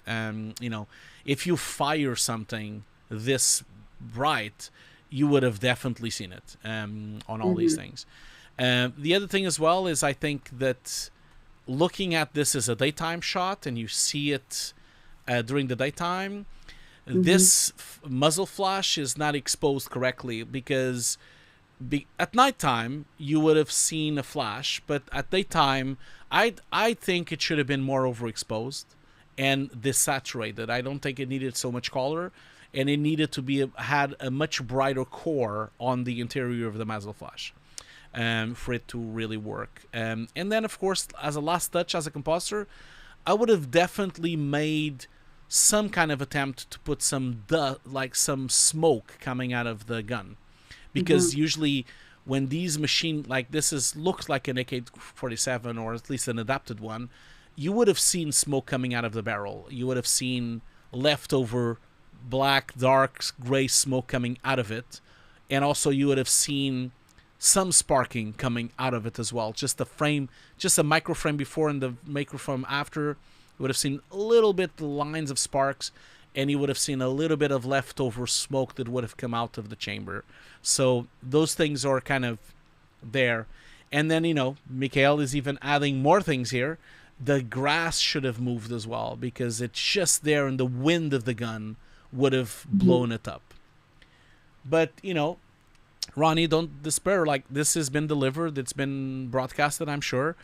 If you fire something this bright, you would have definitely seen it on all these things. The other thing as well is I think that looking at this as a daytime shot and you see it during the daytime, this muzzle flash is not exposed correctly because at nighttime you would have seen a flash, but at daytime I think it should have been more overexposed and desaturated. I don't think it needed so much color, and it needed to had a much brighter core on the interior of the muzzle flash for it to really work. And then of course, as a last touch, as a compositor, I would have definitely made some kind of attempt to put some smoke coming out of the gun. Because usually when these looks like an AK-47 or at least an adapted one, you would have seen smoke coming out of the barrel. You would have seen leftover black, dark, gray smoke coming out of it. And also you would have seen some sparking coming out of it as well. Just a micro frame before and the micro frame after, you would have seen a little bit the lines of sparks, and you would have seen a little bit of leftover smoke that would have come out of the chamber. So those things are kind of there. And then, Mikhail is even adding more things here. The grass should have moved as well because it's just there and the wind of the gun would have blown it up. But, Ronnie, don't despair. Like, this has been delivered. It's been broadcasted, I'm sure.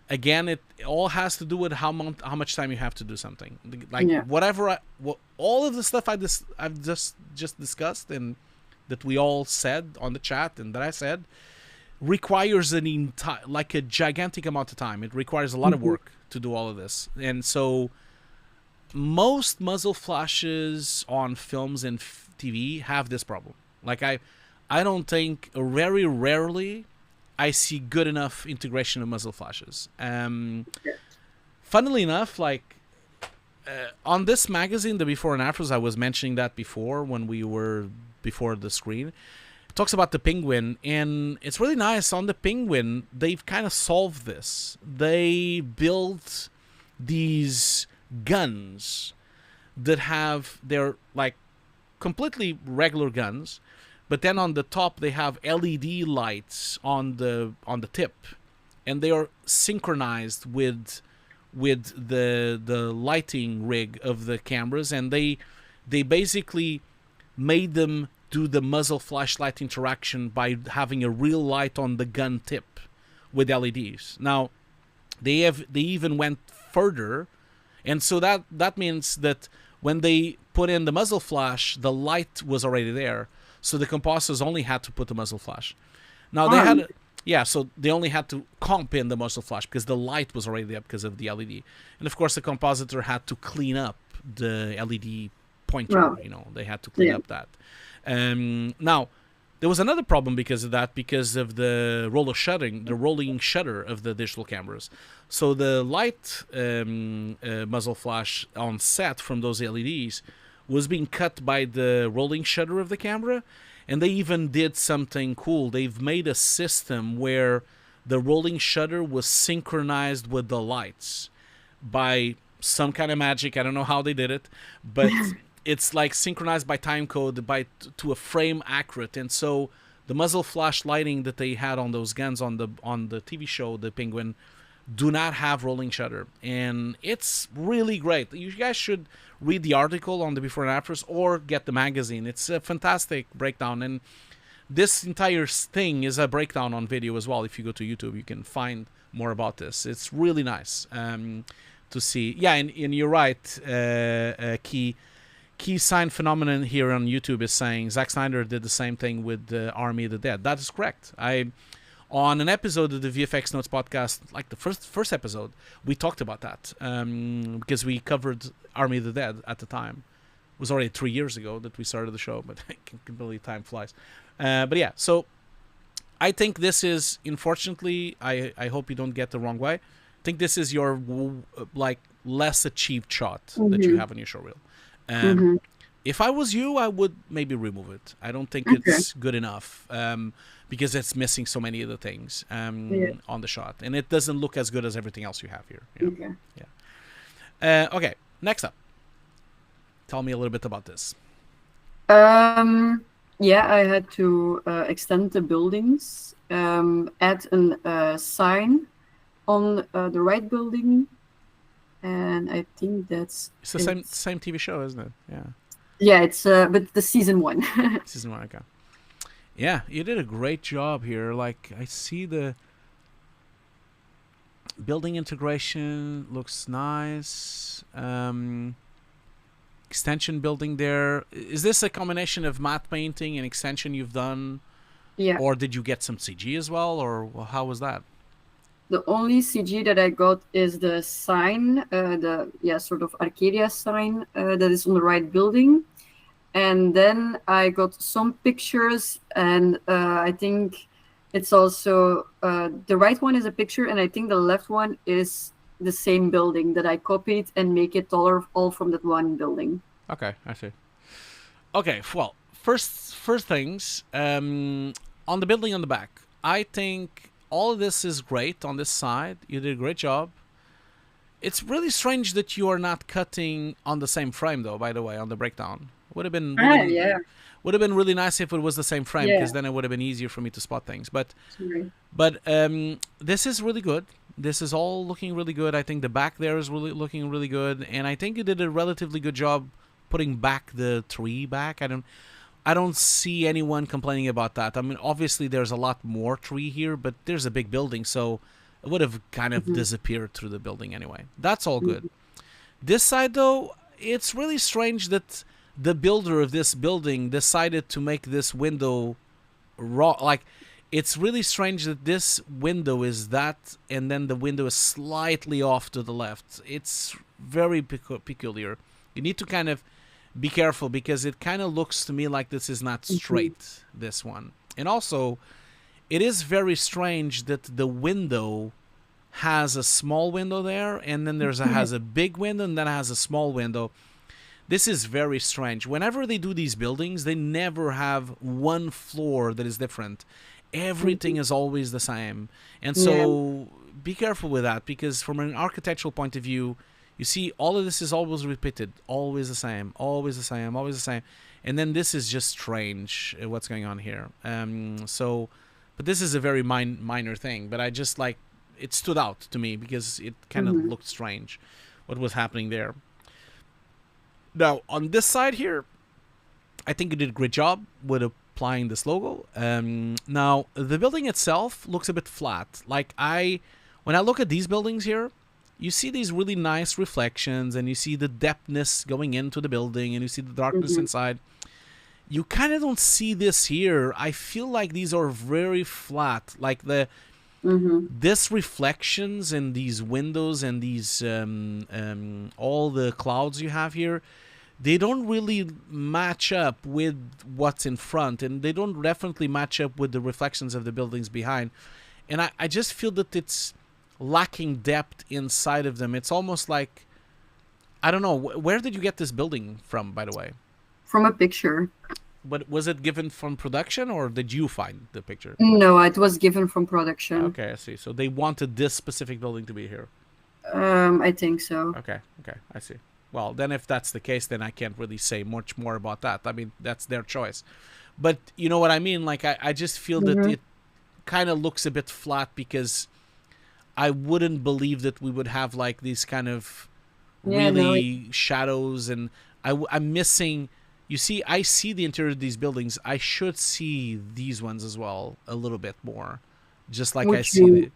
Again, it all has to do with how much time you have to do something. All of the stuff I've just discussed and that we all said on the chat and that I said requires a gigantic amount of time. It requires a lot of work to do all of this. And so most muzzle flashes on films and TV have this problem. Like I don't think, very rarely I see good enough integration of muzzle flashes. Funnily enough, like on this magazine, the before and afters, I was mentioning that before when we were before the screen. It talks about the Penguin, and it's really nice. On the Penguin, they've kind of solved this. They built these guns that they're like completely regular guns, but then on the top they have LED lights on the tip, and they are synchronized with the lighting rig of the cameras, and they basically made them do the muzzle flashlight interaction by having a real light on the gun tip with LEDs. Now they even went further, and so that means that when they put in the muzzle flash, the light was already there, so the compositors only had to put the muzzle flash. Now they had so they only had to comp in the muzzle flash because the light was already there because of the LED. And of course the compositor had to clean up the LED pointer. They had to clean up that. Now there was another problem because of that, because of the rolling shutter of the digital cameras. So the light muzzle flash on set from those LEDs was being cut by the rolling shutter of the camera. And they even did something cool. They've made a system where the rolling shutter was synchronized with the lights by some kind of magic. I don't know how they did it, but it's like synchronized by time code to a frame accurate. And so the muzzle flash lighting that they had on those guns on the TV show, The Penguin, do not have rolling shutter, and it's really great. You guys should read the article on the before and afters or get the magazine. It's a fantastic breakdown, and this entire thing is a breakdown on video as well. If you go to YouTube, you can find more about this. It's really nice to see. Yeah, and you're right. Key sign phenomenon here on YouTube is saying Zack Snyder did the same thing with the Army of the Dead. That is correct. On an episode of the VFX Notes podcast, like the first episode, we talked about that because we covered Army of the Dead at the time. It was already 3 years ago that we started the show, but I can believe time flies. But yeah, so I think this is, unfortunately, I hope you don't get the wrong way. I think this is your like less achieved shot that you have on your showreel. If I was you, I would maybe remove it. I don't think it's good enough because it's missing so many of the things on the shot, and it doesn't look as good as everything else you have here. Okay, next up. Tell me a little bit about this. Yeah, I had to extend the buildings, add a sign on the right building, and I think that's it's the same TV show, isn't it? Yeah. Yeah, it's but the season 1. Season 1, okay. Yeah, you did a great job here. Like, I see the building integration looks nice. Extension building there. Is this a combination of matte painting and extension you've done? Yeah. Or did you get some CG as well, or how was that? The only CG that I got is the sign, sort of Arcadia sign that is on the right building. And then I got some pictures, and I think it's also the right one is a picture, and I think the left one is the same building that I copied and make it all from that one building. Okay, I see. Okay, well, first things, on the building on the back, I think all of this is great on this side. You did a great job. It's really strange that you are not cutting on the same frame, though, by the way, on the breakdown. Would have been really nice if it was the same frame, because then it would have been easier for me to spot things. But this is really good. This is all looking really good. I think the back there is really looking really good, and I think you did a relatively good job putting back the tree back. I don't see anyone complaining about that. I mean, obviously there's a lot more tree here, but there's a big building, so it would have kind of disappeared through the building anyway. That's all good. This side, though, it's really strange that the builder of this building decided to make this window raw. Like, it's really strange that this window is that, and then the window is slightly off to the left. It's very peculiar. You need to kind of be careful, because it kind of looks to me like this is not straight, this one. And also, it is very strange that the window has a small window there, and then has a big window, and then it has a small window. This is very strange. Whenever they do these buildings, they never have one floor that is different. Everything is always the same. And so be careful with that, because from an architectural point of view, you see all of this is always repeated, always the same, always the same, always the same. And then this is just strange, what's going on here. But this is a very minor thing, but I just like, it stood out to me because it kind of looked strange what was happening there. Now, on this side here, I think you did a great job with applying this logo. Now, the building itself looks a bit flat. Like when I look at these buildings here, you see these really nice reflections, and you see the depthness going into the building, and you see the darkness inside. You kind of don't see this here. I feel like these are very flat. Like this reflections in these windows and these all the clouds you have here, they don't really match up with what's in front, and they don't definitely match up with the reflections of the buildings behind. And I just feel that it's lacking depth inside of them. It's almost like, I don't know, where did you get this building from, by the way? From a picture. But was it given from production, or did you find the picture? No, it was given from production. Okay, I see. So they wanted this specific building to be here. I think so. Okay, I see. Well, then if that's the case, then I can't really say much more about that. I mean, that's their choice. But you know what I mean? Like, I just feel that it kind of looks a bit flat, because I wouldn't believe that we would have like these kind of shadows, and I'm missing... You see, I see the interior of these buildings. I should see these ones as well a little bit more. Just like I see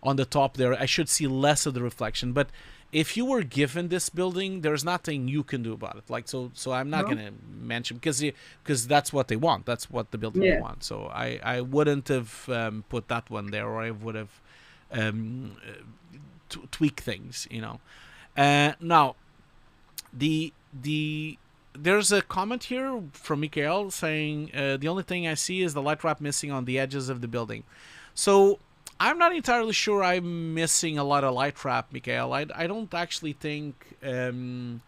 on the top there. I should see less of the reflection. But if you were given this building, there's nothing you can do about it. Like, so I'm not going to mention, because that's what they want. That's what the building wants. So I wouldn't have put that one there, or I would have tweaked things, you know. Now, there's a comment here from Mikael saying, the only thing I see is the light wrap missing on the edges of the building. So I'm not entirely sure I'm missing a lot of light wrap, Mikael. I don't actually think Romy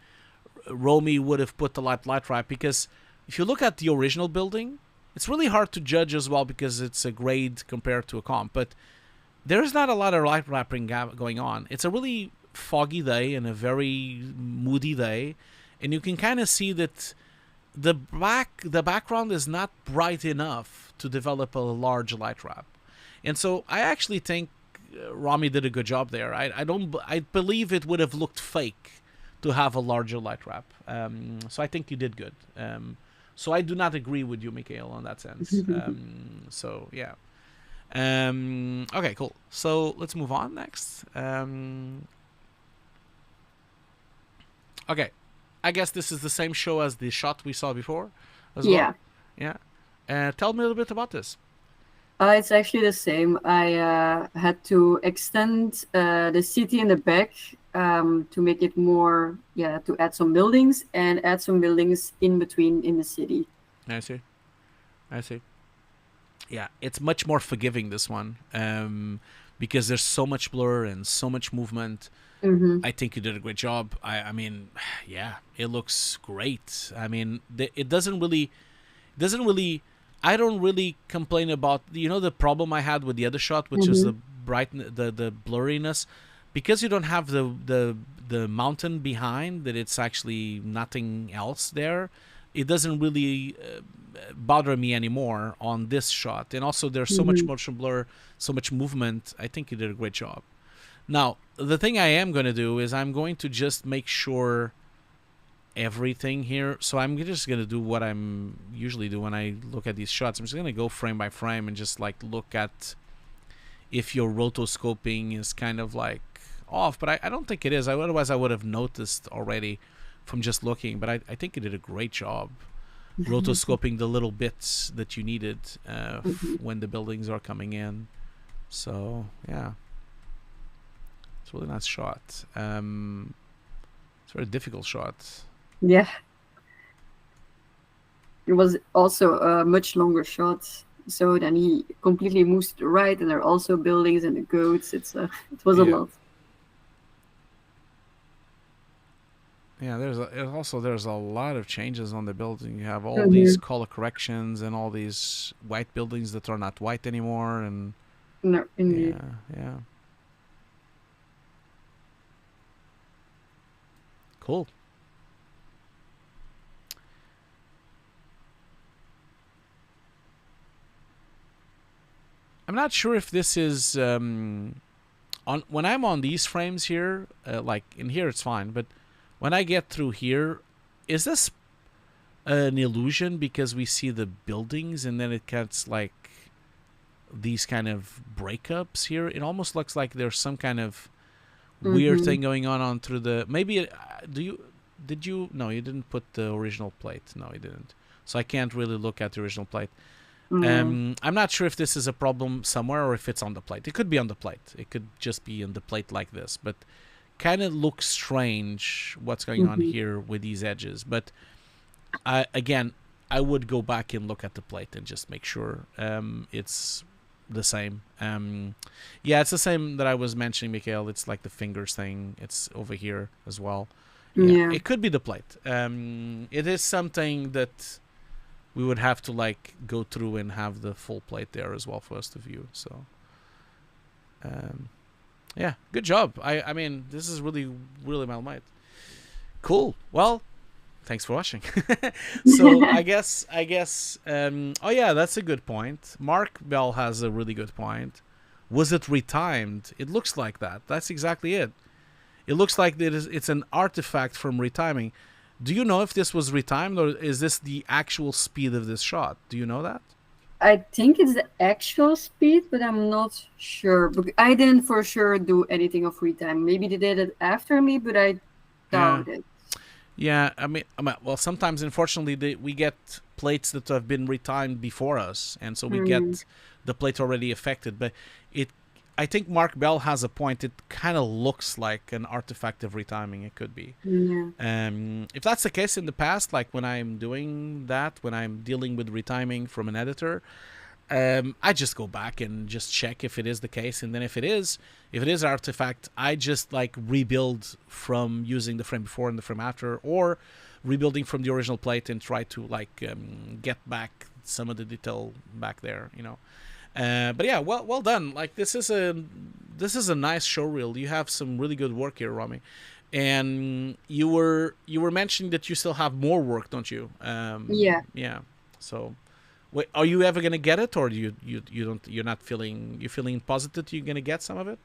would have put the light wrap, because if you look at the original building, it's really hard to judge as well, because it's a grade compared to a comp. But there's not a lot of light wrapping going on. It's a really foggy day and a very moody day. And you can kind of see that the background is not bright enough to develop a large light wrap. And so I actually think Romy did a good job there. I believe it would have looked fake to have a larger light wrap. So I think you did good. So I do not agree with you, Mikael, on that sense. So yeah. Okay, cool. So let's move on next. Okay. I guess this is the same show as the shot we saw before as well. Yeah. Tell me a little bit about this. It's actually the same. I had to extend the city in the back to make it more, to add some buildings and add some buildings in between in the city. I see. Yeah, it's much more forgiving, this one, because there's so much blur and so much movement. I think you did a great job. I mean, yeah, it looks great. I mean, it doesn't really. I don't really complain about, the problem I had with the other shot, which is the the blurriness, because you don't have the mountain behind, that it's actually nothing else there. It doesn't really bother me anymore on this shot. And also, there's so much motion blur, so much movement. I think you did a great job. Now, the thing I am going to do is I'm going to just make sure everything here. So I'm just going to do what I'm usually do when I look at these shots. I'm just going to go frame by frame and just like look at if your rotoscoping is kind of like off. But I don't think it is. Otherwise, I would have noticed already from just looking. But I think you did a great job rotoscoping the little bits that you needed when the buildings are coming in. So, yeah. It's a really nice shot. It's a very difficult shot. Yeah. It was also a much longer shot So then he completely moves to the right, and there are also buildings and the goats. It was a Yeah. lot. Yeah, there's a lot of changes on the building. You have all these color corrections and all these white buildings that are not white anymore, and No, indeed. yeah. Cool. I'm not sure if this is on when I'm on these frames here, like in here it's fine, but when I get through here, is this an illusion because we see the buildings and then it gets like these kind of breakups here? It almost looks like there's some kind of weird thing going on through the maybe did you no, you didn't put the original plate. No, you didn't. So I can't really look at the original plate. I'm not sure if this is a problem somewhere or if it's on the plate. It could be on the plate. It could just be on the plate like this, but kind of looks strange what's going on here with these edges. But I would go back and look at the plate and just make sure it's the same. Yeah, it's the same that I was mentioning, Mikhail. It's like the fingers thing. It's over here as well. Yeah. It could be the plate. It is something that we would have to like go through and have the full plate there as well for us to view. So yeah, good job. I mean, this is really well made. Cool. Well, thanks for watching. So I guess oh yeah, that's a good point. Mark Bell has a really good point. Was it retimed? It looks like that. That's exactly it. It looks like it's an artifact from retiming. Do you know if this was retimed or is this the actual speed of this shot? Do you know that? I think it's the actual speed, but I'm not sure. I didn't for sure do anything of retime. Maybe they did it after me, but I doubt it. Yeah, I mean, well, sometimes, unfortunately, we get plates that have been retimed before us, and so we get the plate already affected. But I think Mark Bell has a point. It kind of looks like an artifact of retiming. It could be. Yeah. If that's the case in the past, like when I'm doing that, when I'm dealing with retiming from an editor, I just go back and just check if it is the case, and then if it is artifact, I just like rebuild from using the frame before and the frame after, or rebuilding from the original plate and try to like get back some of the detail back there, you know. But yeah, well done. Like this is a nice showreel. You have some really good work here, Romy. And you were mentioning that you still have more work, don't you? Yeah. Yeah. So, wait, are you ever gonna get it, or you don't? You're not feeling? You're feeling positive you're gonna get some of it?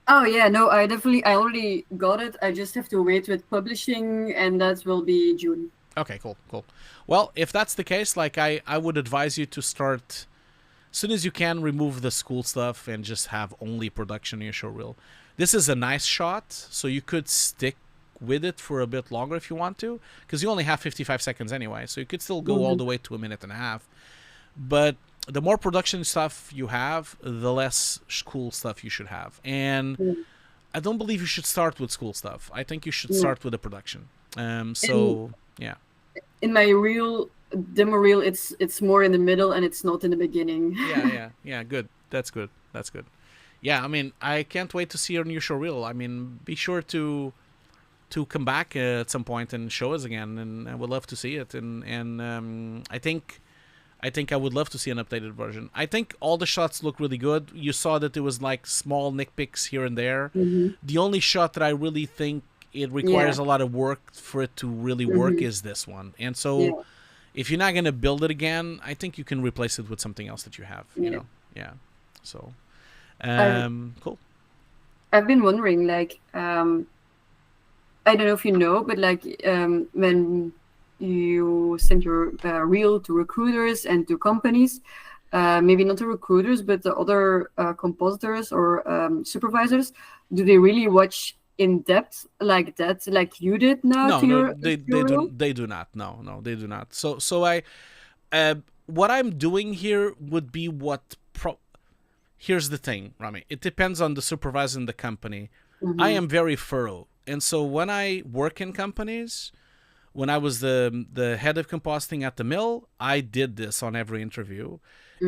Oh yeah, no, I already got it. I just have to wait with publishing, and that will be June. Okay, cool. Well, if that's the case, like I would advise you to start as soon as you can, remove the school stuff and just have only production in your showreel. This is a nice shot, so you could stick with it for a bit longer if you want to, because you only have 55 seconds anyway, so you could still go all the way to a minute and a half. But the more production stuff you have, the less school stuff you should have. And I don't believe you should start with school stuff. I think you should start with the production. Yeah. In my demo reel, it's more in the middle and it's not in the beginning. Yeah. Good. That's good. Yeah, I mean, I can't wait to see your new showreel. I mean, be sure to come back at some point and show us again, and I would love to see it. And I think I would love to see an updated version. I think all the shots look really good. You saw that there was like small nitpicks here and there. The only shot that I really think it requires a lot of work for it to really work is this one. And so if you're not going to build it again, I think you can replace it with something else that you have, you know? Yeah. So, cool. I've been wondering, like, I don't know if you know, but like when you send your reel to recruiters and to companies, maybe not the recruiters, but the other compositors or supervisors, do they really watch in depth like that, like you did now? They do not. No, they do not. So I, what I'm doing here would be here's the thing, Rami. It depends on the supervisor in the company. I am very thorough, and so when I work in companies, when I was the head of compositing at the mill, I did this on every interview.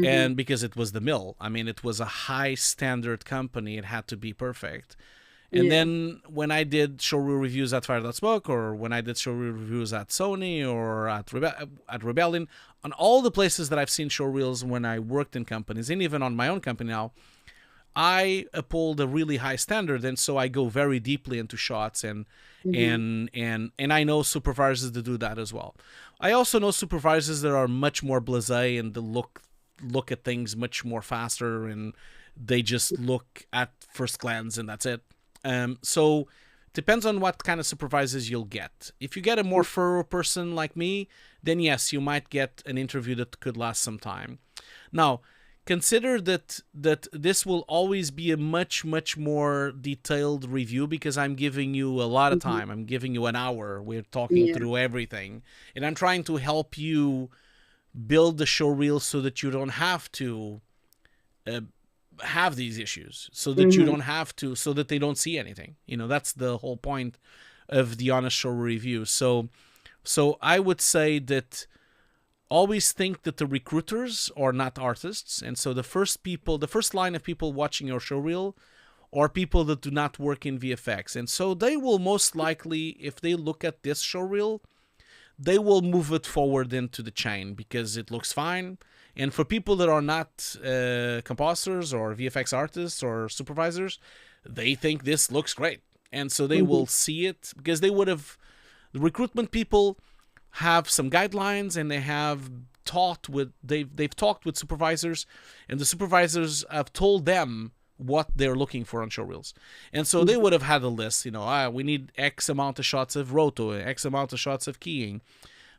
And because it was the mill, I mean, it was a high standard company. It had to be perfect. And then when I did showreel reviews at Fire.Smoke, or when I did showreel reviews at Sony or at Rebellion, on all the places that I've seen showreels when I worked in companies, and even on my own company now, I uphold a really high standard, and so I go very deeply into shots, and I know supervisors that do that as well. I also know supervisors that are much more blasé and they look at things much more faster, and they just look at first glance and that's it. So depends on what kind of supervisors you'll get. If you get a more thorough person like me, then yes, you might get an interview that could last some time. Now, consider that this will always be a much more detailed review, because I'm giving you a lot of time. I'm giving you an hour. We're talking through everything, and I'm trying to help you build the showreel so that you don't have to have these issues, so that you don't have to, so that they don't see anything. You know, that's the whole point of the Honest Showreel Review. So I would say that always think that the recruiters are not artists, and so the first line of people watching your showreel are people that do not work in VFX, and so they will most likely, if they look at this showreel, they will move it forward into the chain because it looks fine. And for people that are not compositors or VFX artists or supervisors, they think this looks great, and so they will see it, because the recruitment people have some guidelines, and they've talked with supervisors, and the supervisors have told them what they're looking for on showreels. And so they would have had a list, we need X amount of shots of roto, X amount of shots of keying.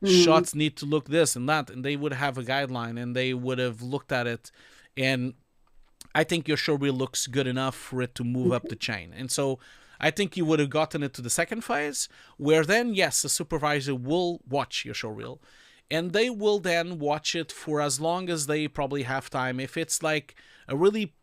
Shots need to look this and that, and they would have a guideline, and they would have looked at it, and I think your showreel looks good enough for it to move up the chain. And so I think you would have gotten it to the second phase, where then, yes, the supervisor will watch your showreel, and they will then watch it for as long as they probably have time. If it's like a really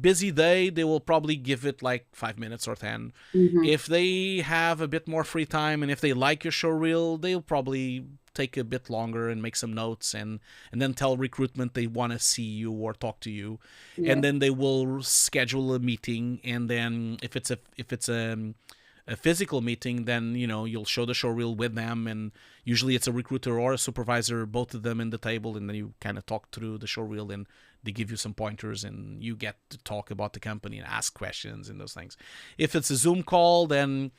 busy day, they will probably give it like 5 minutes or 10. If they have a bit more free time, and if they like your showreel, they'll probably take a bit longer and make some notes, and then tell recruitment they want to see you or talk to you, and then they will schedule a meeting. And then if it's a physical meeting, then you'll show the showreel with them, and usually it's a recruiter or a supervisor, both of them in the table, and then you kind of talk through the showreel, and they give you some pointers, and you get to talk about the company and ask questions and those things. If it's a Zoom call, then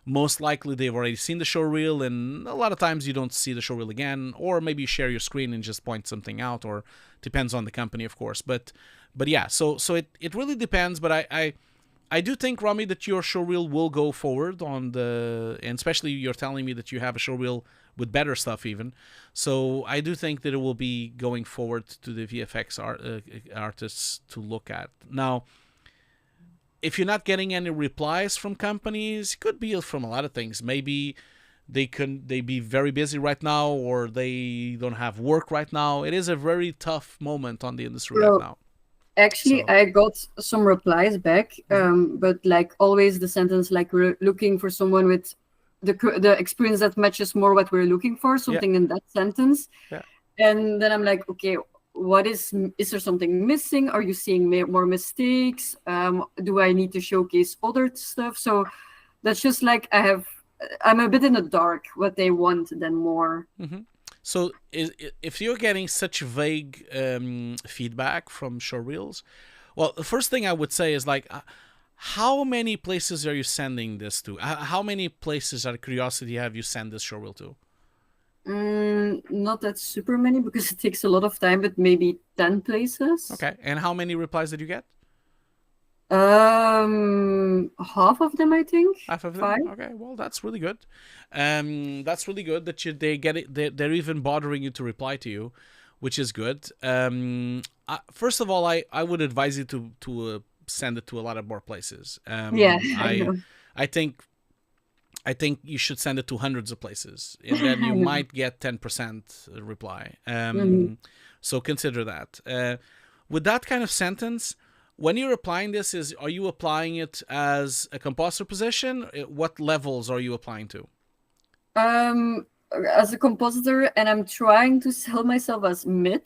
most likely they've already seen the showreel, and a lot of times you don't see the showreel again, or maybe you share your screen and just point something out, or depends on the company, of course. But yeah, so it really depends. But I do think, Romy, that your showreel will go forward and especially you're telling me that you have a showreel with better stuff even. So I do think that it will be going forward to the VFX artists to look at. Now, if you're not getting any replies from companies, it could be from a lot of things. Maybe they be very busy right now, or they don't have work right now. It is a very tough moment on the industry right now. Actually, I got some replies back, but like always the sentence, like, we're looking for someone with the experience that matches more what we're looking for, something in that sentence. And then I'm like, okay, what is there something missing? Are you seeing more mistakes? Do I need to showcase other stuff? So that's just like, I'm a bit in the dark what they want then more. So if you're getting such vague feedback from showreels, well, the first thing I would say is, like, how many places are you sending this to? How many places, out of curiosity, have you sent this showreel to? Not that super many, because it takes a lot of time, but maybe 10 places. Okay, and how many replies did you get? Half of them, I think. Half of them. 5. Okay, well, that's really good. That's really good that they get it. They're even bothering you to reply to you, which is good. First of all, I would advise you to send it to a lot of more places. I think you should send it to hundreds of places, and then you might get 10% reply. So consider that. With that kind of sentence, when you're applying this, are you applying it as a composer position? What levels are you applying to? As a compositor, and I'm trying to sell myself as mid.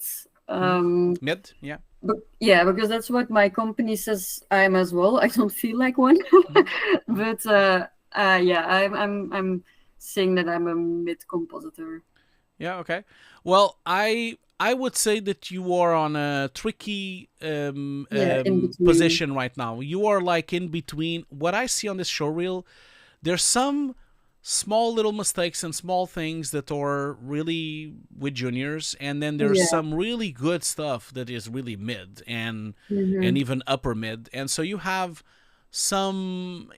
Mid, yeah. But yeah, because that's what my company says I am as well. I don't feel like one, but yeah, I'm saying that I'm a mid compositor. Yeah, okay. Well, I would say that you are on a tricky In between. position right now. You are like in between. What I see on this showreel, there's some small little mistakes and small things that are really with juniors, and then there's some really good stuff that is really mid and even upper mid. And so you have some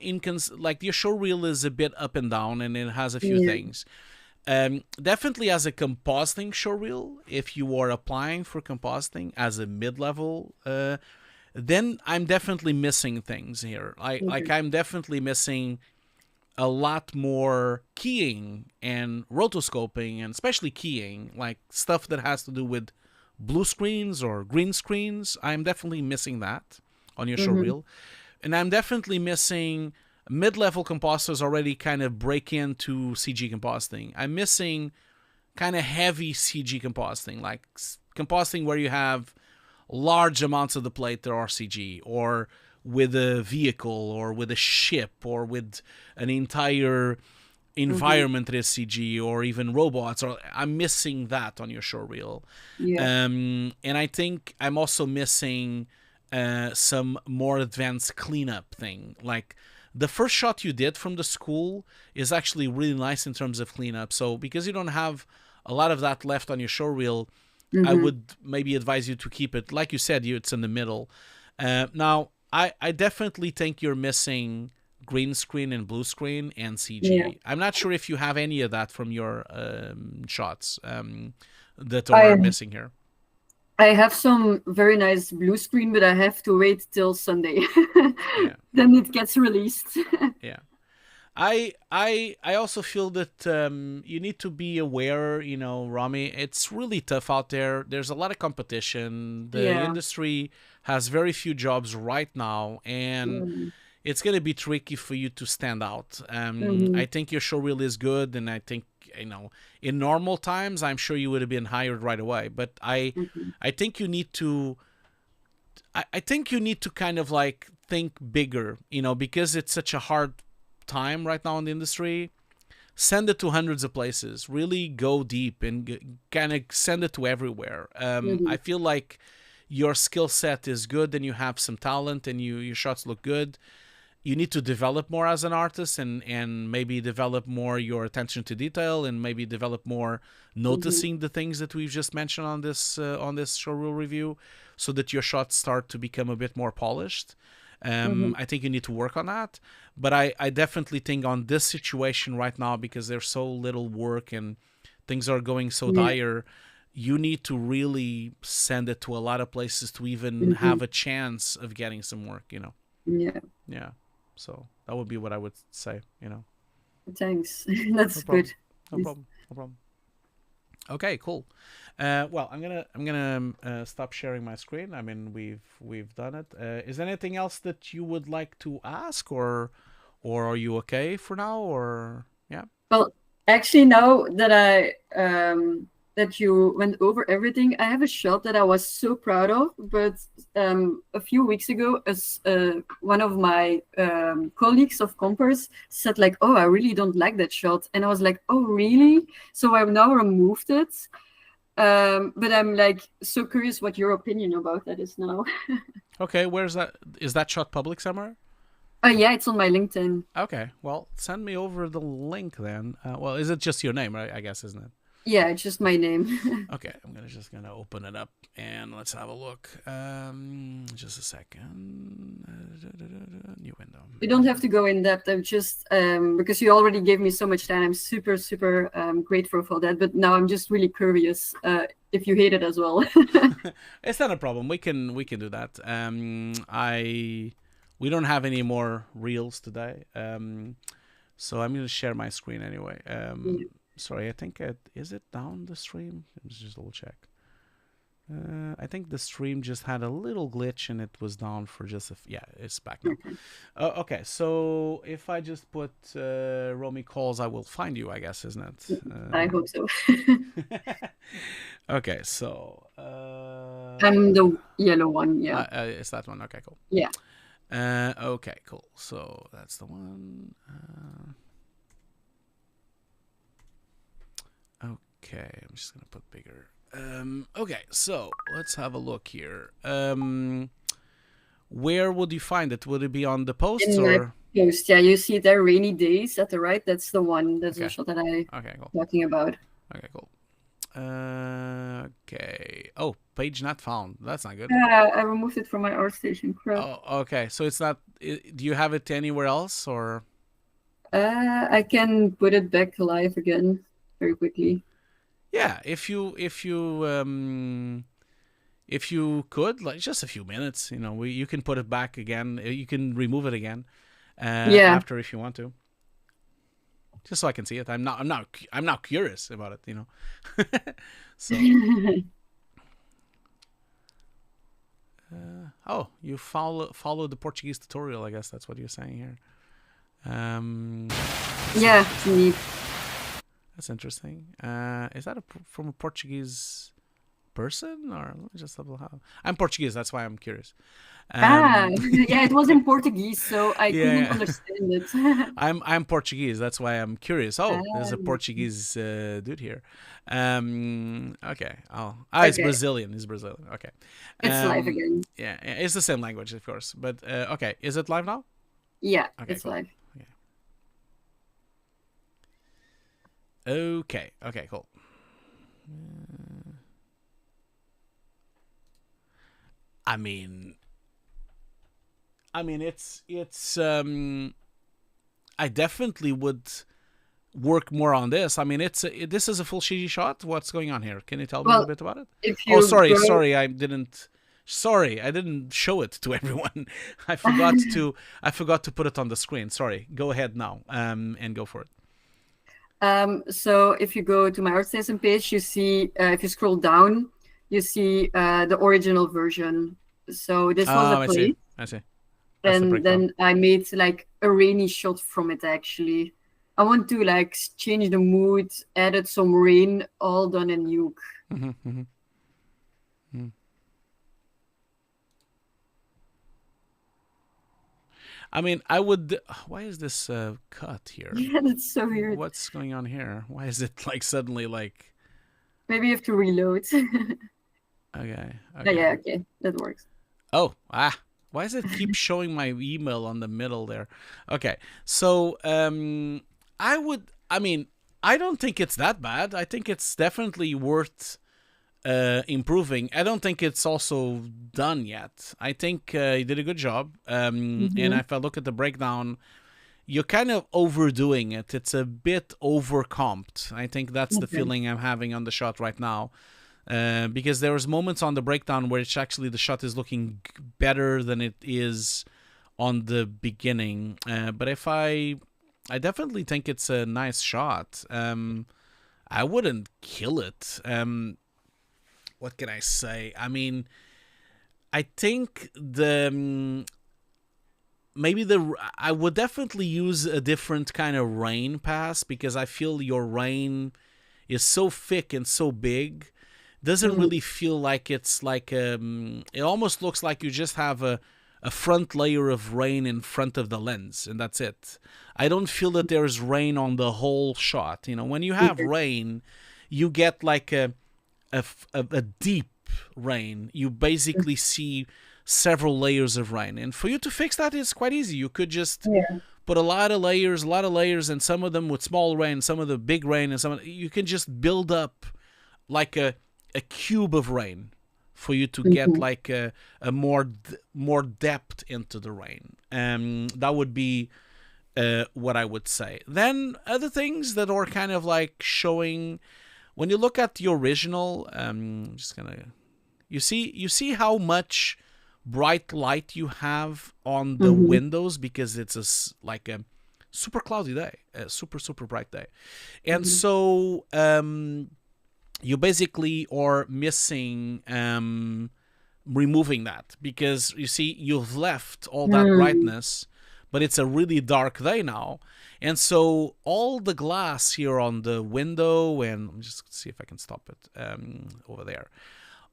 like your showreel is a bit up and down, and it has a few things. Definitely as a compositing showreel, if you are applying for compositing as a mid-level, then I'm definitely missing things here. Like I'm definitely missing a lot more keying and rotoscoping, and especially keying, like stuff that has to do with blue screens or green screens. I'm definitely missing that on your showreel. And I'm definitely missing mid-level compositors already kind of break into CG compositing. I'm missing kind of heavy CG compositing, like compositing where you have large amounts of the plate that are CG, or with a vehicle, or with a ship, or with an entire environment that is CG, or even robots. Or I'm missing that on your showreel. And I think I'm also missing some more advanced cleanup thing. Like the first shot you did from the school is actually really nice in terms of cleanup. So because you don't have a lot of that left on your showreel, I would maybe advise you to keep it, like you said, it's in the middle. Now, I definitely think you're missing green screen and blue screen and CG. I'm not sure if you have any of that from your shots that are missing here. I have some very nice blue screen, but I have to wait till Sunday. Then it gets released. Yeah. I also feel that you need to be aware, Romy, it's really tough out there. There's a lot of competition. The industry has very few jobs right now, and it's going to be tricky for you to stand out. I think your showreel is good, and I think, in normal times, I'm sure you would have been hired right away. But I think you need to, I think you need to kind of like think bigger, because it's such a hard time right now in the industry. Send it to hundreds of places. Really go deep and kind of send it to everywhere. I feel like your skill set is good, and you have some talent, and your shots look good. You need to develop more as an artist, and maybe develop more your attention to detail, and maybe develop more noticing the things that we've just mentioned on this showreel review, so that your shots start to become a bit more polished. I think you need to work on that. But I definitely think on this situation right now, because there's so little work and things are going so dire, you need to really send it to a lot of places to even have a chance of getting some work, Yeah. So that would be what I would say, Thanks. That's good. No problem. Okay, cool. Well, I'm gonna stop sharing my screen. I mean, we've done it. Is there anything else that you would like to ask, or are you okay for now, or yeah? Well, actually, now that that you went over everything, I have a shot that I was so proud of. But a few weeks ago, as one of my colleagues of Compers said, like, "Oh, I really don't like that shot," and I was like, "Oh, really?" So I've now removed it. But I'm like so curious what your opinion about that is now. Okay, where's that? Is that shot public somewhere? Yeah, it's on my LinkedIn. Okay, well, send me over the link then. Well, is it just your name, right? I guess, isn't it? Yeah, it's just my name. Okay, I'm just gonna open it up and let's have a look. Just a second. New window. You don't have to go in depth. I'm just because you already gave me so much time. I'm super grateful for that. But now I'm just really curious if you hate it as well. It's not a problem. We can do that. We don't have any more reels today. So I'm gonna share my screen anyway. Sorry, I think is it down the stream? Let's just double check. I think the stream just had a little glitch and it was down for just yeah, it's back now. Okay, so if I just put Romy Cools, I will find you, I guess, isn't it? I hope so. Okay, so I'm the yellow one, yeah. It's that one. Okay, cool. Yeah. Okay, cool. So that's the one. Okay, I'm just gonna put bigger. Okay, so let's have a look here. Where would you find it? Would it be on the posts In or? my post, yeah, you see there, rainy days at the right. That's the one. That's the shot that I cool. talking about. Okay, cool. Okay. Oh, page not found. That's not good. Yeah, I removed it from my ArtStation. Crap. Oh, okay. So it's not. Do you have it anywhere else or? I can put it back live again very quickly. Yeah, if you could, like just a few minutes, you know, you can put it back again. You can remove it again after if you want to. Just so I can see it. I'm not curious about it, you know. So. Oh, you follow the Portuguese tutorial. I guess that's what you're saying here. Yeah, indeed. That's interesting. Is that from a Portuguese person or let me just double how? I'm Portuguese, that's why I'm curious. Yeah, it was in Portuguese, so I couldn't understand it. I'm Portuguese, that's why I'm curious. Oh, there's a Portuguese dude here. Okay. It's Brazilian. He's Brazilian. Okay. It's live again. Yeah, it's the same language, of course. But okay, is it live now? Yeah, okay, it's cool. live. Okay, cool. I mean, it's I definitely would work more on this. I mean, this is a full CG shot. What's going on here? Can you tell me a little bit about it? Sorry, I didn't show it to everyone. I forgot to put it on the screen. Sorry. Go ahead now, and go for it. So if you go to my ArtStation page, you see, if you scroll down, you see the original version. So this was a play. I see. And then I made like a rainy shot from it, actually. I want to like change the mood, added some rain, all done in Nuke. I mean, I would. Why is this cut here? Yeah, that's so weird. What's going on here? Why is it like suddenly like? Maybe you have to reload. Okay. Yeah, okay, that works. Oh, why does it keep showing my email on the middle there? Okay, so I don't think it's that bad. I think it's definitely worth improving. I don't think it's also done yet. I think you did a good job. And if I look at the breakdown, you're kind of overdoing it. It's a bit overcomped. I think that's the feeling I'm having on the shot right now. Because there's moments on the breakdown where it's actually the shot is looking better than it is on the beginning. But if I definitely think it's a nice shot. I wouldn't kill it. What can I say? I mean, I think I would definitely use a different kind of rain pass because I feel your rain is so thick and so big. Doesn't really feel like it's like it almost looks like you just have a front layer of rain in front of the lens and that's it. I don't feel that there's rain on the whole shot. You know, when you have rain, you get like a deep rain. You basically see several layers of rain, and for you to fix that is quite easy. You could just put a lot of layers, and some of them with small rain, some of the big rain, and you can just build up like a cube of rain for you to get like a more depth into the rain. That would be what I would say. Then other things that are kind of like showing. When you look at the original, you see how much bright light you have on the windows because it's like a super cloudy day, a super bright day, and so you basically are missing removing that, because you see you've left all that brightness, but it's a really dark day now, and so all the glass here on the window, and let me just see if I can stop it over there,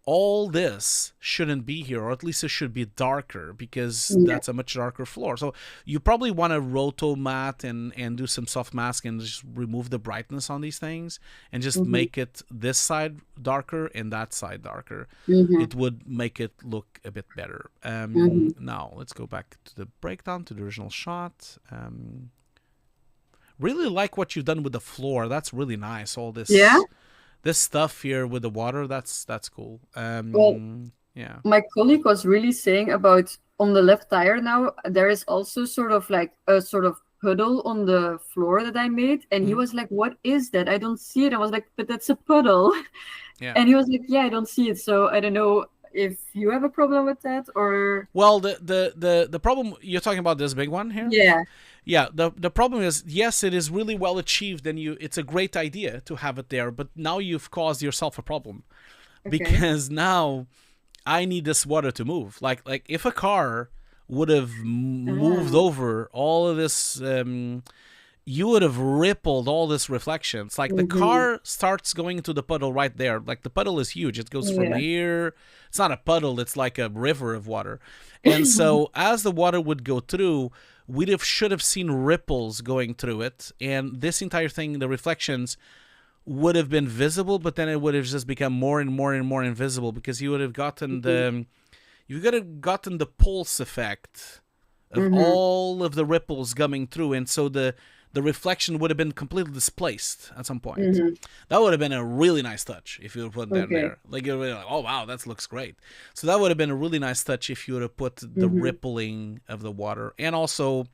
all this shouldn't be here, or at least it should be darker, because that's a much darker floor. So you probably want to roto mat and do some soft mask and just remove the brightness on these things and just make it this side darker and that side darker. It would make it look a bit better. Now let's go back to the breakdown, to the original shot. Really like what you've done with the floor. That's really nice. All this this stuff here with the water, that's cool. Yeah. My colleague was really saying about on the left tire now, there is also sort of like a sort of puddle on the floor that I made. And he was like, what is that? I don't see it. I was like, but that's a puddle. Yeah. And he was like, yeah, I don't see it. So I don't know if you have a problem with that, or... Well, the problem, you're talking about this big one here? Yeah. Yeah, the problem is, yes, it is really well achieved, and it's a great idea to have it there, but now you've caused yourself a problem. Okay. Because now I need this water to move. Like if a car would have moved over all of this, you would have rippled all this reflection. It's like the car starts going into the puddle right there. Like the puddle is huge. It goes from here. It's not a puddle. It's like a river of water. And so as the water would go through, should have seen ripples going through it. And this entire thing, the reflections, would have been visible, but then it would have just become more and more and more invisible, because you would have gotten the pulse effect of all of the ripples coming through, and so the reflection would have been completely displaced at some point. That would have been a really nice touch if you would put that there. Like, you would be like, oh wow, that looks great. So that would have been a really nice touch if you would have put the rippling of the water. And also,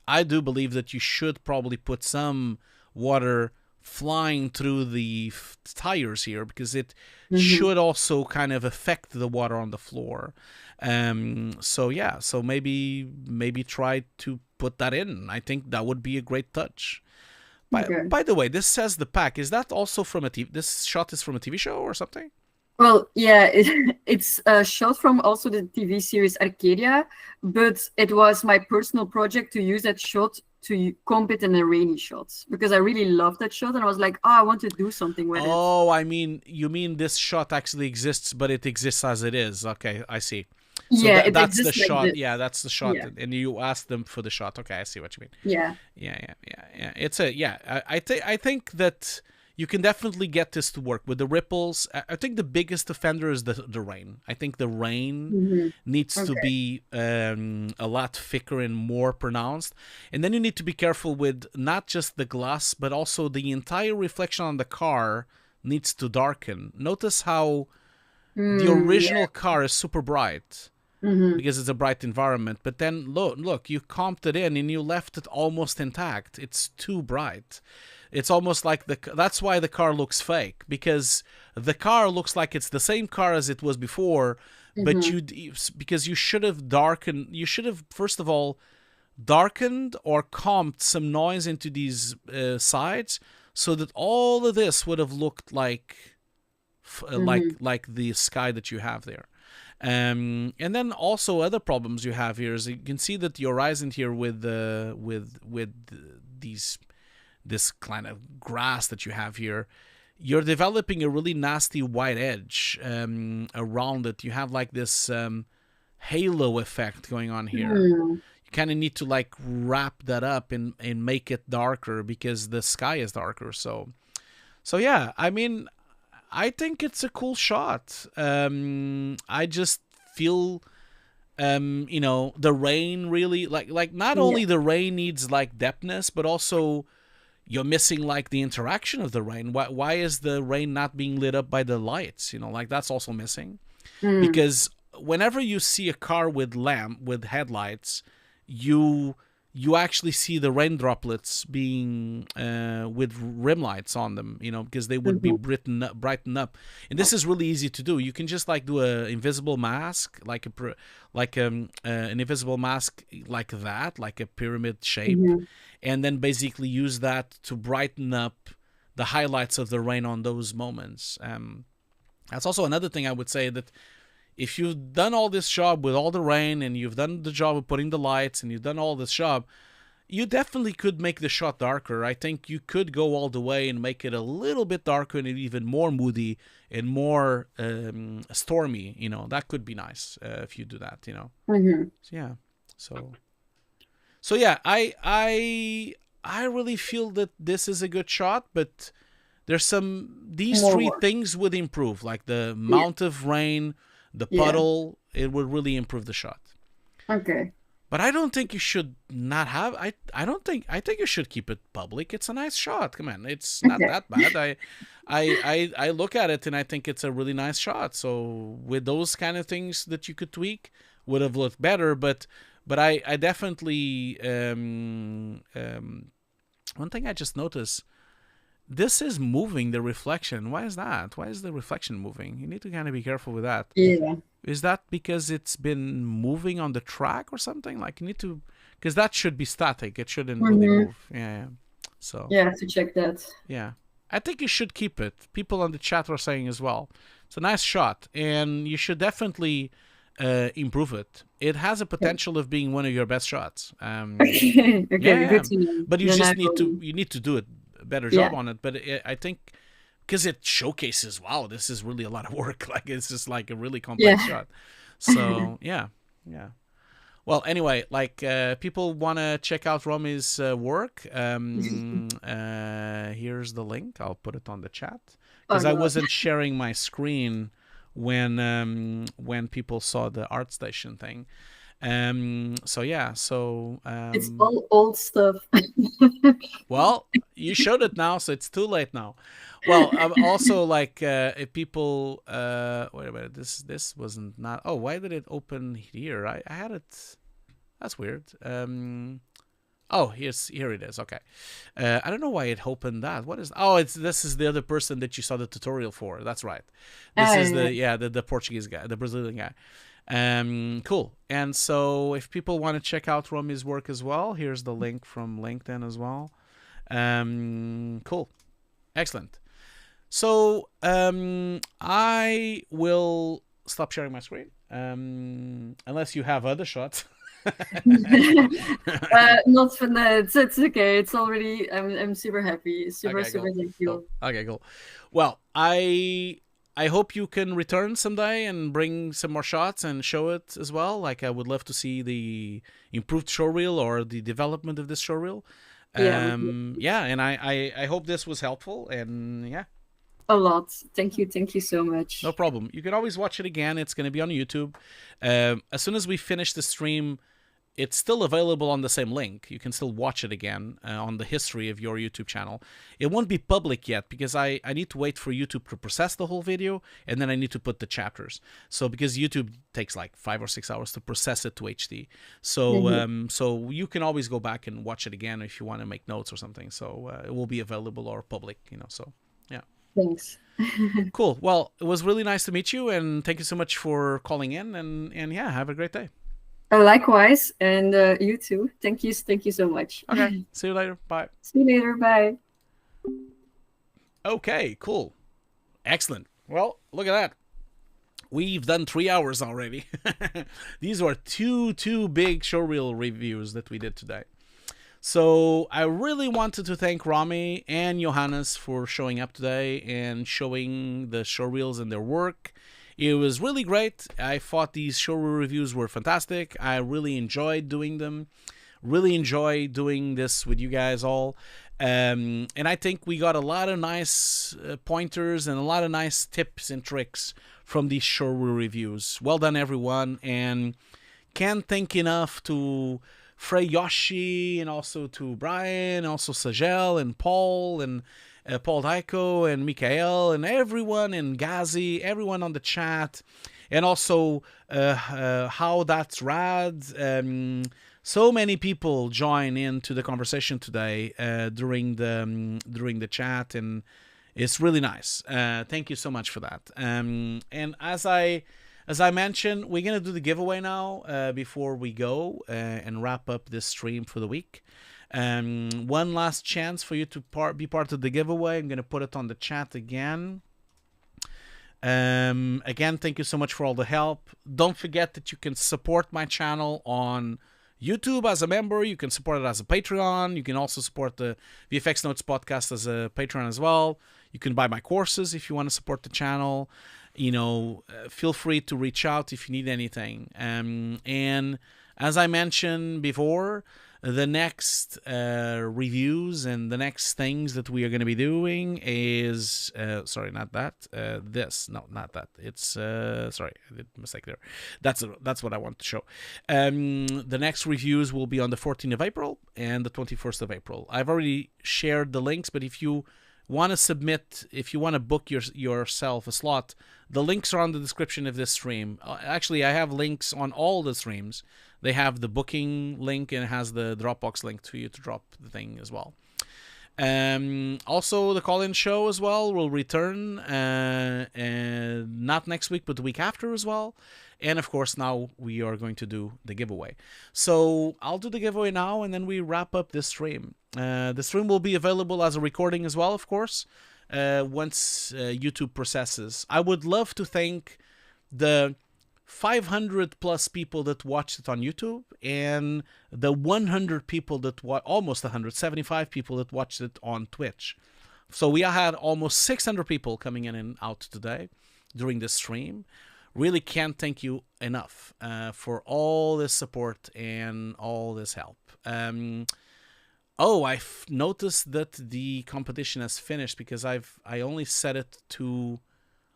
I do believe that you should probably put some water flying through the tires here, because it should also kind of affect the water on the floor. So yeah, so maybe try to put that in. I think that would be a great touch. By the way, this says the pack. Is that also from a TV? This shot is from a TV show or something? Well, yeah, it's a shot from also the TV series Arcadia, but it was my personal project to use that shot to comp it in a rainy shot, because I really love that shot, and I was like, oh, I want to do something with it. Oh, you mean this shot actually exists, but it exists as it is. Okay, I see. So yeah, that's the shot. Like yeah, that's the shot, yeah. And you asked them for the shot. Okay, I see what you mean. Yeah. Yeah. It's I think that you can definitely get this to work with the ripples. I think the biggest offender is the rain. I think the rain needs to be a lot thicker and more pronounced. And then you need to be careful with not just the glass, but also the entire reflection on the car needs to darken. Notice how the original car is super bright because it's a bright environment. But then look, you comped it in and you left it almost intact. It's too bright. It's almost like that's why the car looks fake, because the car looks like it's the same car as it was before, but because you should have darkened. You should have first of all darkened or comped some noise into these sides, so that all of this would have looked like like the sky that you have there. And then also other problems you have here is you can see that the horizon here with this kind of grass that you have here, you're developing a really nasty white edge around it. You have like this halo effect going on here. You kind of need to like wrap that up and make it darker because the sky is darker. So yeah, I mean, I think it's a cool shot. I just feel the rain really like not only the rain needs like depthness, but also you're missing like the interaction of the rain. Why is the rain not being lit up by the lights? Like that's also missing. Because whenever you see a car with headlights, you actually see the rain droplets being with rim lights on them, because they would be brightened up. And this is really easy to do. You can just like do an invisible mask, like an invisible mask like that, like a pyramid shape, and then basically use that to brighten up the highlights of the rain on those moments. That's also another thing I would say, that if you've done all this job with all the rain, and you've done the job of putting the lights, and you've done all this job, you definitely could make the shot darker. I think you could go all the way and make it a little bit darker and even more moody and more stormy. You know, that could be nice if you do that. You know. So, yeah. So yeah, I really feel that this is a good shot, but there's these three things would improve, like the amount of rain, the puddle. It would really improve the shot. Okay. But I don't think you should not have. I think you should keep it public. It's a nice shot. Come on, it's not that bad. I look at it and I think it's a really nice shot. So with those kind of things that you could tweak, would have looked better. But I definitely one thing I just noticed. This is moving the reflection. Why is that? Why is the reflection moving? You need to kind of be careful with that. Yeah. Is that because it's been moving on the track or something? Like, you need to, because that should be static. It shouldn't really move. Yeah. So. Yeah, I have to check that. Yeah. I think you should keep it. People on the chat were saying as well. It's a nice shot, and you should definitely improve it. It has a potential of being one of your best shots. Okay, good to know. But you just need to do it. Better job on it, but I think because it showcases, wow, this is really a lot of work. Like, it's just like a really complex shot. So yeah. Well, anyway, like people want to check out Romy's work. Here's the link. I'll put it on the chat because I wasn't sharing my screen when people saw the ArtStation thing. So yeah, it's all old stuff. Well, you showed it now, so it's too late now. Well, also, like if people wait a minute, this wasn't not. Oh, why did it open here? I had it. That's weird. Oh, here it is. Okay, I don't know why it opened that. What is? Oh, this is the other person that you saw the tutorial for. That's right. This is the Portuguese guy, the Brazilian guy. Cool. And so if people want to check out Romy's work as well, here's the link from LinkedIn as well. Cool. Excellent. So I will stop sharing my screen unless you have other shots. Not for that. It's okay. It's already. I'm super happy. Super thank you. Cool. Okay, cool. Well, I hope you can return someday and bring some more shots and show it as well. Like, I would love to see the improved showreel or the development of this showreel. Yeah, and I hope this was helpful, and yeah. A lot. Thank you so much. No problem. You can always watch it again. It's going to be on YouTube. As soon as we finish the stream, it's still available on the same link. You can still watch it again on the history of your YouTube channel. It won't be public yet because I need to wait for YouTube to process the whole video, and then I need to put the chapters. So because YouTube takes like 5 or 6 hours to process it to HD. So so you can always go back and watch it again if you want to make notes or something. So it will be available or public, you know. So yeah. Thanks. Cool. Well, it was really nice to meet you, and thank you so much for calling in, and yeah, have a great day. Likewise, and you too. Thank you so much. Okay, see you later. Bye. See you later. Bye. Okay, cool. Excellent. Well, look at that. We've done 3 hours already. These were two big showreel reviews that we did today. So I really wanted to thank Romy and Johannes for showing up today and showing the showreels and their work. It was really great. I thought these showreel reviews were fantastic. I really enjoyed doing them. Really enjoy doing this with you guys all. And I think we got a lot of nice pointers and a lot of nice tips and tricks from these showreel reviews. Well done, everyone. And can't thank enough to Frey Yoshi and also to Brian, also Sajel and Paul and Paul Dyko and Mikael and everyone, and Gazi, everyone on the chat, and also How That's Rad. So many people join into the conversation today during the chat, and it's really nice. Thank you so much for that. And as I mentioned, we're gonna do the giveaway now before we go and wrap up this stream for the week. One last chance for you to be part of the giveaway. I'm going to put it on the chat again. Again, thank you so much for all the help. Don't forget that you can support my channel on YouTube as a member. You can support it as a Patreon. You can also support the VFX Notes podcast as a Patreon as well. You can buy my courses if you want to support the channel. Feel free to reach out if you need anything. And as I mentioned before, the next reviews and the next things that we are going to be doing is sorry, not that. This, no, not that. It's sorry, I did a mistake there. That's what I want to show. The next reviews will be on the 14th of April and the 21st of April. I've already shared the links, but if you want to submit, if you want to book yourself a slot, the links are on the description of this stream. Actually, I have links on all the streams. They have the booking link and it has the Dropbox link for you to drop the thing as well. Also, the call-in show as well will return, not next week, but the week after as well. And of course, now we are going to do the giveaway. So I'll do the giveaway now, and then we wrap up this stream. The stream will be available as a recording as well, of course, once YouTube processes. I would love to thank the 500 plus people that watched it on YouTube and the 100 people that almost 175 people that watched it on Twitch. So we had almost 600 people coming in and out today during this stream. Really can't thank you enough for all this support and all this help. I've noticed that the competition has finished because I only set it to,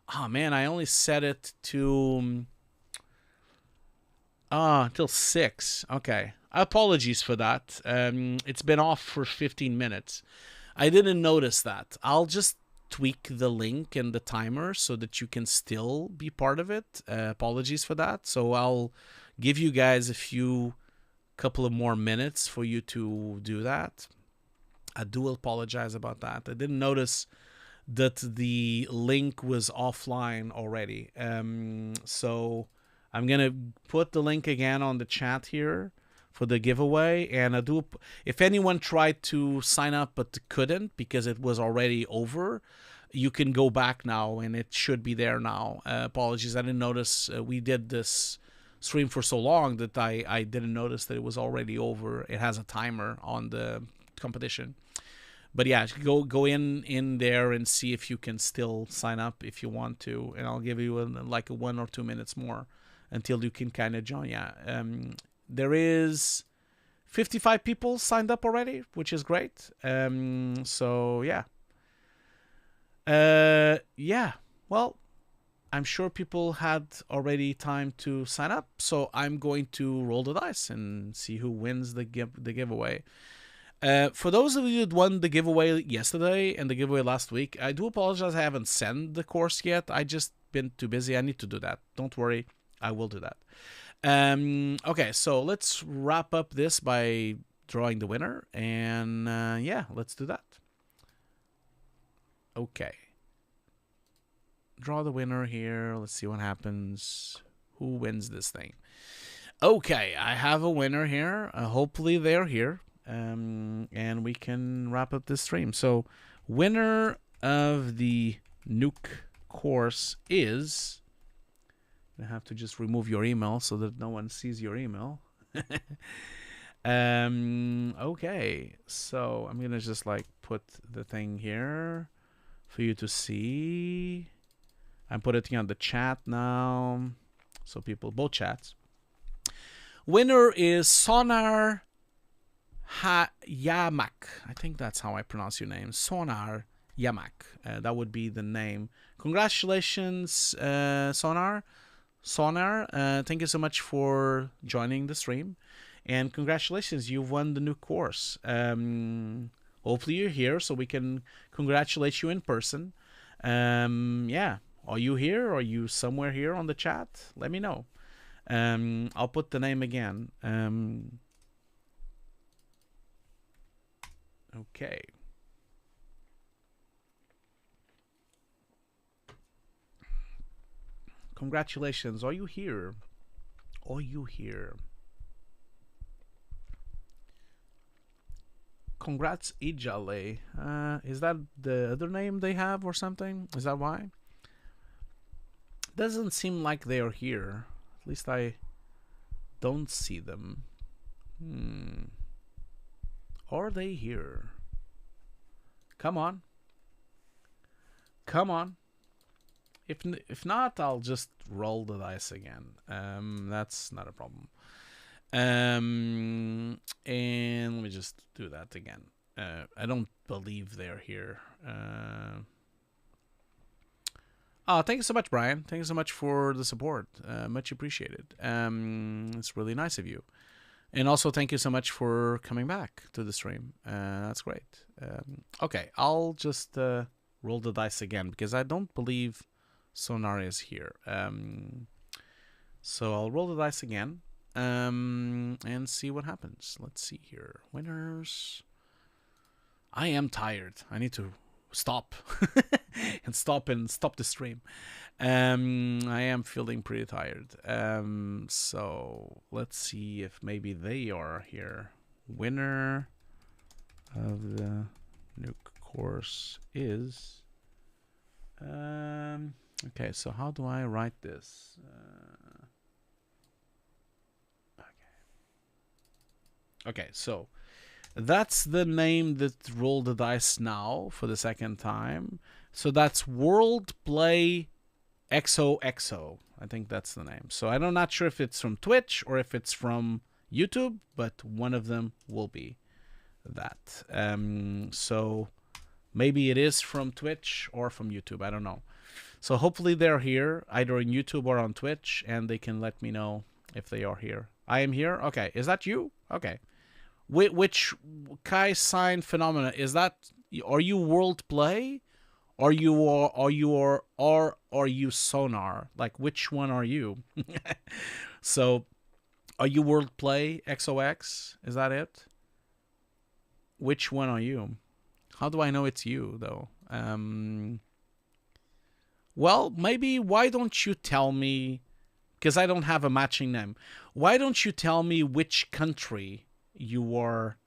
I only set it to till 6. Okay. Apologies for that. It's been off for 15 minutes. I didn't notice that. I'll just tweak the link and the timer so that you can still be part of it. Apologies for that. So I'll give you guys a couple of more minutes for you to do that. I do apologize about that. I didn't notice that the link was offline already. So I'm going to put the link again on the chat here for the giveaway. And if anyone tried to sign up but couldn't because it was already over, you can go back now and it should be there now. Apologies, I didn't notice. We did this stream for so long that I didn't notice that it was already over. It has a timer on the competition. But yeah, go in there and see if you can still sign up if you want to. And I'll give you like 1 or 2 minutes more until you can kind of join. Yeah, there is 55 people signed up already, which is great. So yeah. Well, I'm sure people had already time to sign up, so I'm going to roll the dice and see who wins the giveaway. For those of you that won the giveaway yesterday and the giveaway last week, I do apologize I haven't sent the course yet. I just been too busy. I need to do that. Don't worry, I will do that. Okay, so let's wrap up this by drawing the winner, and yeah, let's do that. Okay. Draw the winner here. Let's see what happens. Who wins this thing? Okay, I have a winner here. Hopefully they're here. And we can wrap up this stream. So, winner of the Nuke course is... I have to just remove your email so that no one sees your email. Okay, so I'm gonna just like put the thing here for you to see. I'm putting it on the chat now, so people, both chats. Winner is Sonar Yamak. I think that's how I pronounce your name. Sonar Yamak. That would be the name. Congratulations, Sonar. Thank you so much for joining the stream. And congratulations, you've won the new course. Hopefully you're here so we can congratulate you in person. Yeah. Are you here? Are you somewhere here on the chat? Let me know. I'll put the name again. Okay. Congratulations. Are you here? Are you here? congrats Ijale. Is that the other name they have or something? Is that why? Doesn't seem like they are here. At least I don't see them. Are they here? Come on. Come on. If not, I'll just roll the dice again. That's not a problem. And let me just do that again. I don't believe they're here. Oh, thank you so much, Brian. Thank you so much for the support. Much appreciated. It's really nice of you. And also, thank you so much for coming back to the stream. That's great. Okay, I'll just roll the dice again because I don't believe Sonar is here. So I'll roll the dice again and see what happens. Let's see here. Winners. I am tired. I need to stop and stop the stream. I am feeling pretty tired. So let's see if maybe they are here. Winner of the Nuke course is okay, so how do I write this? Okay, so that's the name that rolled the dice now for the second time. So that's World Play XOXO. I think that's the name. So I'm not sure if it's from Twitch or if it's from YouTube, but one of them will be that. So maybe it is from Twitch or from YouTube. I don't know. So hopefully they're here, either in YouTube or on Twitch, and they can let me know if they are here. I am here. Okay, is that you? Okay. Which Kai sign phenomena is that? Are you World Play, or are you Sonar? Like, which one are you? So, are you World Play XOX? Is that it? Which one are you? How do I know it's you though? Well, maybe why don't you tell me? Because I don't have a matching name. Why don't you tell me which country you are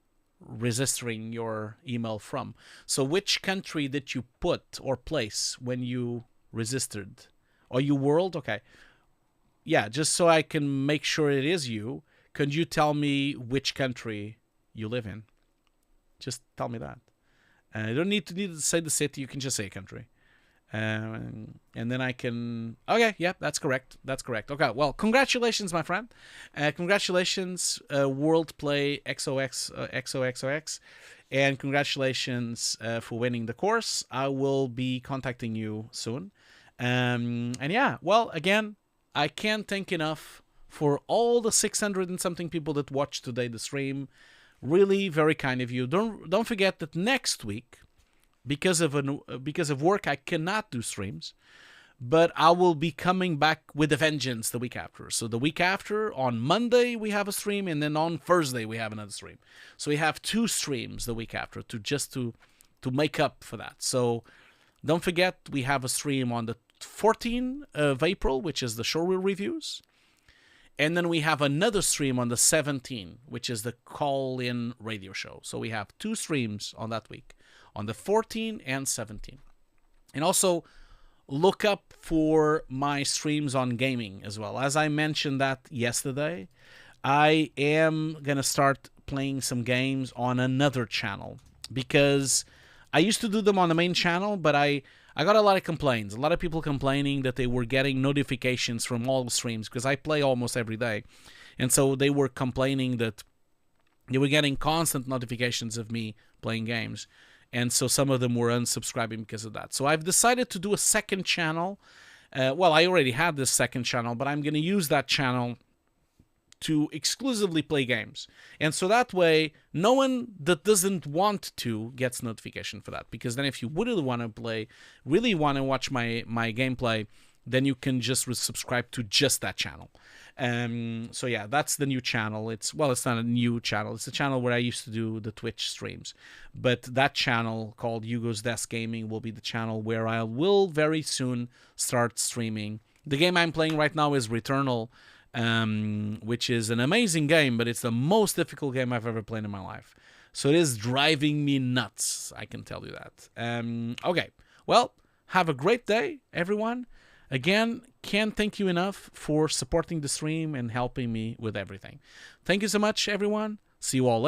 registering your email from? So which country did you put or place when you registered? Are you world? Okay. Yeah, just so I can make sure it is you, could you tell me which country you live in? Just tell me that. You don't need to say the city, you can just say a country. And then I can... Okay, yeah, that's correct. That's correct. Okay, well, congratulations, my friend. Congratulations, World Play XOXOX. And congratulations for winning the course. I will be contacting you soon. And yeah, well, again, I can't thank enough for all the 600 and something people that watched today the stream. Really very kind of you. Don't forget that next week, because of work, I cannot do streams, but I will be coming back with a vengeance the week after. So the week after, on Monday, we have a stream, and then on Thursday, we have another stream. So we have 2 streams the week after to make up for that. So don't forget, we have a stream on the 14th of April, which is the Showreel Reviews. And then we have another stream on the 17th, which is the call-in radio show. So we have 2 streams on that week, on the 14th and 17th. And also, look up for my streams on gaming as well. As I mentioned that yesterday, I am going to start playing some games on another channel. Because I used to do them on the main channel, but I got a lot of complaints. A lot of people complaining that they were getting notifications from all the streams, because I play almost every day. And so they were complaining that they were getting constant notifications of me playing games. And so some of them were unsubscribing because of that. So I've decided to do a second channel. Well, I already had this second channel, but I'm going to use that channel to exclusively play games. And so that way, no one that doesn't want to gets notification for that. Because then if you wouldn't want to play, really want to watch my gameplay, then you can just subscribe to just that channel. So yeah, that's the new channel. It's not a new channel. It's a channel where I used to do the Twitch streams. But that channel called Hugo's Desk Gaming will be the channel where I will very soon start streaming. The game I'm playing right now is Returnal, which is an amazing game, but it's the most difficult game I've ever played in my life. So it is driving me nuts, I can tell you that. Okay, well, have a great day, everyone. Again, can't thank you enough for supporting the stream and helping me with everything. Thank you so much, everyone. See you all later.